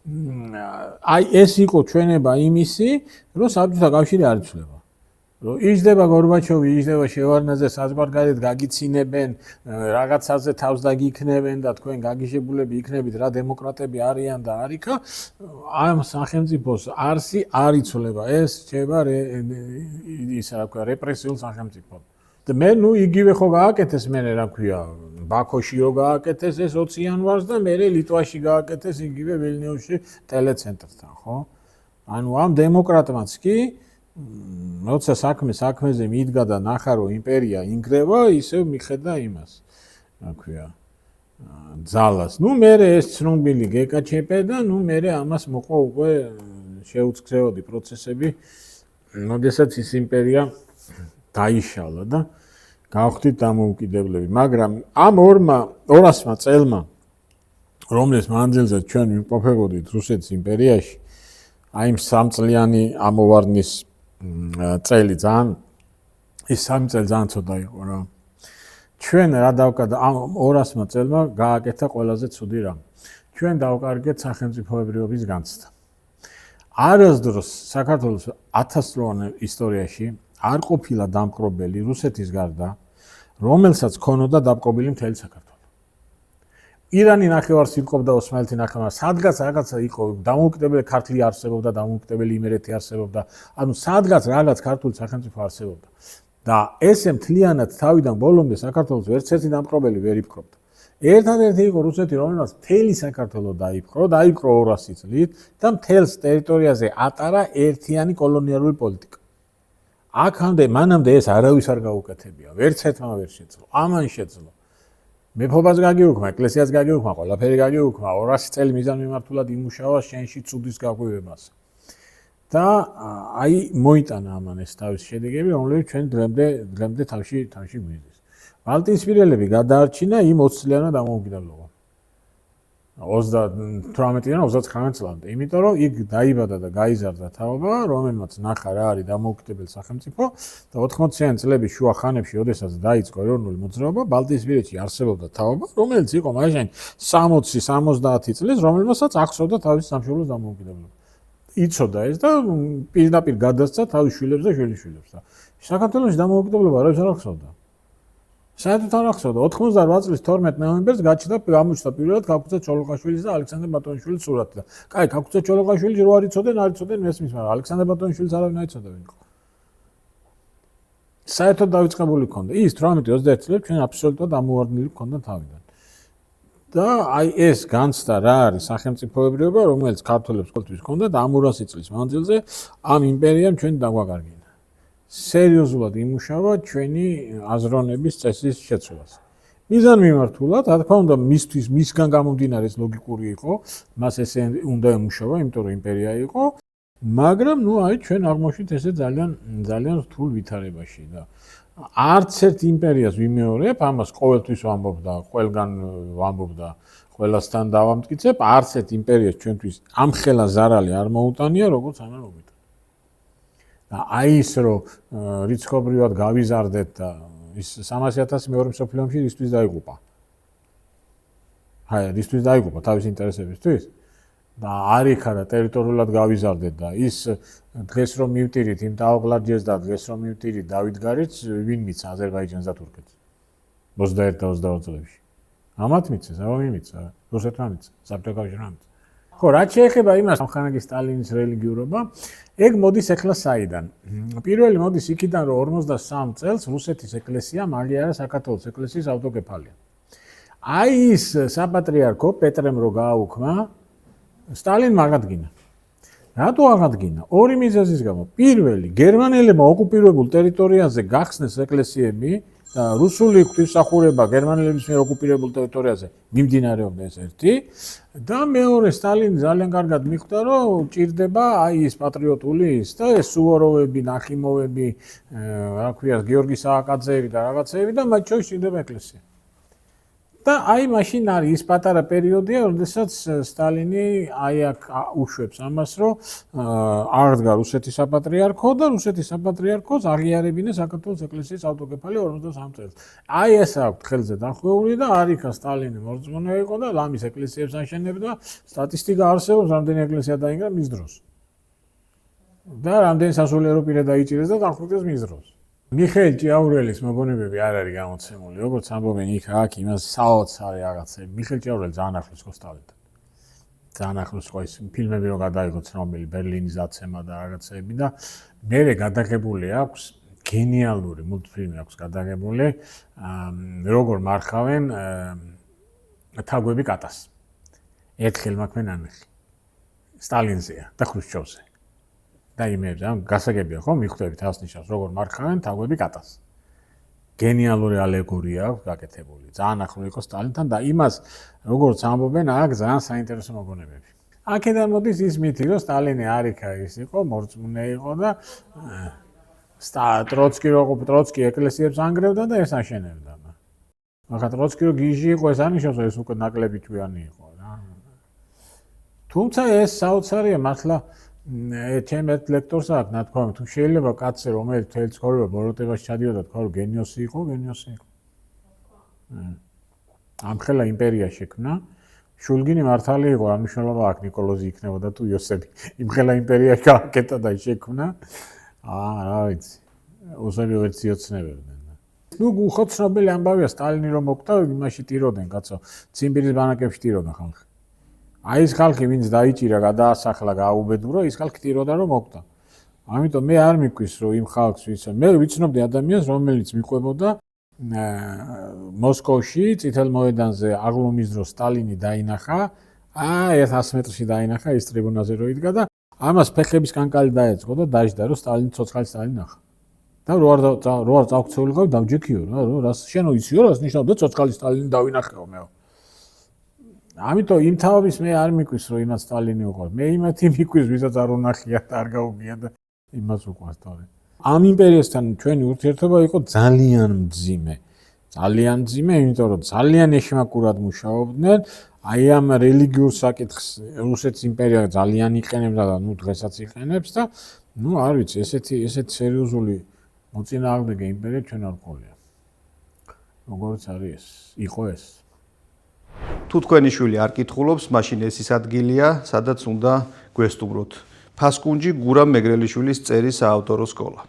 აი ეს იყო ჩვენება იმისი, რომ საბჭოთა კავშირი არ იცვლება. რომ იჯდება გორბაჩოვი, იჯდება შევარნაძე საზღვარგარეთ გაგიცინებენ, რაღაცაზე თავს დაგიქნებენ და თქვენ გაგიჟებულები იქნებით რა დემოკრატები არიან და არიქა, ამ სახელმწიფოს არსი არ იცვლება. ეს რჩება ისა რა ქვია, რეპრესიულ სახელმწიფოდ. და მე ნუ იგივე ხო გააკეთეს მე რა ქვია, ბაქოშიო გააკეთეს ეს 20 იანვარს და მე ლიტვაში გააკეთეს იგივე ვილნიუსში ტელეცენტრთან, ხო? ანუ ამ დემოკრატმაც კი როცა საქმეზე მიდგა და ნახა რომ იმპერია ინგრევა, ისევ მიხედა იმას. რა ქვია, ძალას. ნუ მე ეს ცნობილი გეკაჩეპე და ნუ მე ამას მოყვა უკვე შეუცქრეოდი პროცესები, როდესაც ის იმპერია დაიშალა და გავხდით დამოუკიდებლები. მაგრამ ამ 200 წელმა, რომლის მანძილზე ჩვენ ვიმყოფებოდით რუსეთის იმპერიაში, აი ამ 3 წლიანი ამოვარდნის წელი ძალიან ის 3 წელი ძალიან ცოტა იყო რა. ჩვენ რა დავკარგეთ ამ 200 წელმა გააკეთა ყველაზე ცუდი რამ. ჩვენ დავკარგეთ სახელმწიფოებრიობის განცდა. არასდროს საქართველოს 1000 წლოვან ისტორიაში არ ყოფილა დამპყრობელი რუსეთის გარდა, რომელსაც ქონოდა დაპყრობილი მთელი საქართველო. ირანი ნახევარს იპყრობდა ოსმალეთი ნახევარს, სადღაც რაღაცა იყო, დამოუკიდებელი ქართლი არსებობდა, დამოუკიდებელი იმერეთი არსებობდა, ანუ სადღაც რაღაც ქართული სახელმწიფო არსებობდა. და ესე მთლიანად თავიდან ბოლომდე საქართველოს ვერცერთი დამპყრობელი ვერ იპყრობდა. ერთადერთი იყო რუსეთი, რომელმაც მთელი საქართველო დაიპყრო 200 წლით და მთელს ტერიტორიაზე ატარა ერთიანი კოლონიალური პოლიტიკა. აქამდე მანამდე ეს არავის არ გაუკეთებია, ვერც ერთმა ვერ შეძლო. ამან შეძლო. მეფობას გაგიუქმა, ეკლესიას გაგიუქმა, ყველაფერი გაგიუქმა, 200 წელი მიზანმიმართულად იმუშავა შენში ცუდის გაგვივებას. და აი მოიტანა ამან ეს თავის შედეგები, რომლებიც ჩვენ დღემდე თავში გვიზის. ბალტიისპირელები გადაარჩინა იმ 20 წლიანად დამოუკიდებლობა. 38-დან 39 წლამდე. იმიტომ რომ იქ დაიბადა და გაიზარდა თაობა, რომელმაც ნახა რა არის დამოუკიდებელი სახელმწიფო და 80-იანი წლების შუა ხანებში, როდესაც დაიწყო ეროვნული მოძრაობა, ბალტიისპირეთში არსებობდა თაობა, რომელიც იყო მაშინ 60-70 წლის, რომელმასაც ახსოვდა თავისი სამშობლოს დამოუკიდებლობა. იცოდა ეს და პირდაპირ გადასცა თავის შვილებს და შვილიშვილებს და საქართველოს დამოუკიდებლობა არავის არ ახსოვდა. საერთოდ არ ახსოვდა 88 წლის 12 ნოემბერს გამოჩნდა პირველად ქაქუცა ჩოლოყაშვილის და ალექსანდრე ბატონიშვილის სურათი და კაი ქაქუცა ჩოლოყაშვილი რო არ იცოდნენ მესმის, მაგრამ ალექსანდრე ბატონიშვილის არავინ არ იცოდა ვინ იყო. საერთოდ დავიწყებული ჰქონდა. ის 18-21 წლებში ჩვენ აბსოლუტურად ამოვარდნილი ჰქონდა თავიდან. და აი ეს განცდა რა არის სახელმწიფოებრიობა, რომელიც ქართველებს ყოველთვის ჰქონდა და ამ 200 წლის მანძილზე ამ იმპერიამ ჩვენ დაგვაგარგინა. სერიოზულად იმუშავა ჩვენი აზროვნების წესის შეცვლას. მიზანმიმართულად, რა თქმა უნდა, მისგან გამომდინარე ეს ლოგიკური იყო, მას ესე უნდა ემუშავა, იმიტომ რომ იმპერია იყო, მაგრამ ნუ აი ჩვენ აღმოჩნდით ესე ძალიან რთულ ვითარებაში და არც ერთ იმპერიას ვიმეორებ, ამას ყოველთვის ვამბობ და ყველგან ვამბობ და ყველასთან დავამტკიცებ, არც ერთ იმპერიას ჩვენთვის ამხელა ზარალი არ მოუტანია, როგორც ამან მოვიტანა. და აი ის რომ რიცხობრივად გავიზარდეთ და ის 300.000 მეორე მსოფლიო ომში რისთვის დაიღუპა. რისთვის დაიღუპა თავის ინტერესებისთვის და არიქა და ტერიტორიულად გავიზარდეთ და ის დღეს რომ მივტირით იმ ტაოღლარჯეს და დღეს რომ მივტირით დავითგარეთს, ვინ მიცა აზერბაიჯანს და თურქეთს. 21-22 წლებში. ამათ მიცეს, აბა მიმიცა, რუსეთმა მიცა, საბჭოთა კავშირმა მიცა. ხო, რაც შეეხება იმას, სამხანაგის სტალინის რელიგიურობა, ეგ მოდის ეხლა საიდან? პირველი მოდის იქიდან, რომ 53 წელს რუსეთის ეკლესია მალე არა საქართველოს ეკლესიის ავტოკეფალია. აი ის საპატრიარქო პეტრემ რო გააუქმა, სტალინმა აღადგინა. რატო აღადგინა? ორი მიზეზის გამო. პირველი, გერმანელებმა ოკუპირებულ ტერიტორიაზე გახსნეს ეკლესიები და რუსული ღვთისმსახურება გერმანელების მიერ ოკუპირებულ ტერიტორიაზე მიმდინარეობდა ეს ერთი და მეორე სტალინი ძალიან კარგად მიხვდა რომ ჭირდება აი ეს პატრიოტული ის და ეს სუვოროვები, ნახიმოვები, რა ქვია, გიორგი სააკაძეები და რაღაცეები და მათ შორის ჭირდება ეკლესია. და აი მაშინ არის ის პატარა პერიოდია, როდესაც სტალინი აი აქ უშვებს ამას, რომ აღდგა რუსეთის საპატრიარქო და რუსეთის საპატრიარქოს აღიარებინა საქართველოს ეკლესიის ავტოკეფალია 53 წელს. აი ეს აქვს ხელზე დახვეული და არიქა სტალინი მორწმუნე იყო და ლამის ეკლესიებს აშენებდა, სტატისტიკა არსებობს, რამდენი ეკლესია დაინგრა მის დროს. და რამდენი სასულიერო პირა დაიჭირეს და დახვრიტეს მის დროს. მიხეილ ჭიაურელის მოგონებები არ არის გამოცემული, როგორც ამბობენ იქ აქ იმას საოცარი რაღაცები. მიხეილ ჭიაურელი ძალიან ახლოს იყო სტალინთან. ძალიან ახლოს იყო ის ფილმები რო გადაიღო ცნობილი ბერლინის აცემა და რაღაცები და მერე გადაღებული აქვს გენიალური მულტფილმი აქვს გადაღებული, როგორ მარხავენ თაგვები კატას. ერთხელ მაქვენ ანახი. სტალინზეა და ხრუშჩოვზე. და იმებს, გასაგებია ხო, მიხვდებით ას ნიშნავს, როგორ მარხავენ თაგვები კატას. გენიალური ალეგორია აქვს გაკეთებული. ძალიან ახლო იყო სტალინთან და იმას, როგორც ამბობენ, აქ ძალიან საინტერესო მოგონებები. აქედან მოდის ის მითი, რომ სტალინი არიქა ის იყო, მორწმუნე იყო და ტროცკი ეკლესიებს ანგრევდა და ეს აშენებდა. მაგრამ ტროცკი რო გიჟი იყო, ეს ანიშნავს, ეს უკვე ნაკლები ჩვიანი იყო რა. თუმცა ეს საოცარია მართლა ჩემ ერთ ლექტორს აქვს ნათქვამი, თუ შეიძლება კაცზე რომელიც მთელი ცხოვრება ბოროტებაში ჩადიოდა, თქვა რომ გენიოსი იყო. ამხელა იმპერია შექმნა. შულგინი მართალი იყო, ამ მნიშვნელობა აქვს ნიკოლოზი იქნებოდა თუ იოსები. იმხელა იმპერია გააკეთა და შექმნა. რა ვიცი. ოსები ვერც იოცნებებდნენ. ნუ ხო ცნობილი ამბავია სტალინი რომ მოკვდა, იმაში ტიროდნენ კაცო. ციმბირის ბანაკებში ტიროდა ხალხი. აი ეს ხალხი ვინც დაიჭირა, გადაასახლა, გააუბედურა, ის ხალხი ტიროდა რომ მოკვდა. ამიტომ მე არ მიკვის რომ იმ ხალხს ვიცი. მე ვიცნობდი ადამიანს, რომელიც მიყვებოდა მოსკოვში წითელ მოედანზე აღლუმის დროს სტალინი დაინახა, 100 მეტრში დაინახა ის ტრიბუნაზე რო იდგა და ამას ფეხების კანკალი დაეწყო და დაждდა რომ სტალინი ცოცხალი სტალინი ნახა. და რო არ წავქცეული ყავი დავჯექიო რა, რას შენო იციო რას ნიშნავდა ცოცხალი სტალინი დავინახეო მეო. ამიტომ იმ თავის მე არ მიკვის რომ იმას სტალინი უყვარს. მე იმათი მიკვის, ვისაც არ უნახია და არ გაუგია და იმას უყვარს თორე. ამ იმპერიასთან ჩვენი ურთიერთობა იყო ძალიან მძიმე. ძალიან მძიმე, იმიტომ რომ ძალიან ეშმაკურად მუშაობდნენ. აი ამ რელიგიურ საკითხს რუსეთის იმპერია ძალიან იყენებდა და ნუ დღესაც იყენებს და ნუ არ ვიცი, ესეთი სერიოზული მოწინააღმდეგე იმპერია ჩვენ არ გვყოლია. როგორც არის ეს, იყო ეს. თუ თქვენი შვილი არ კითხულობს, მაშინ ეს ის ადგილია, სადაც უნდა გვესტუმროთ. ფასკუნჯი გურამ მეგრელიშვილის წერის საავტორო სკოლა.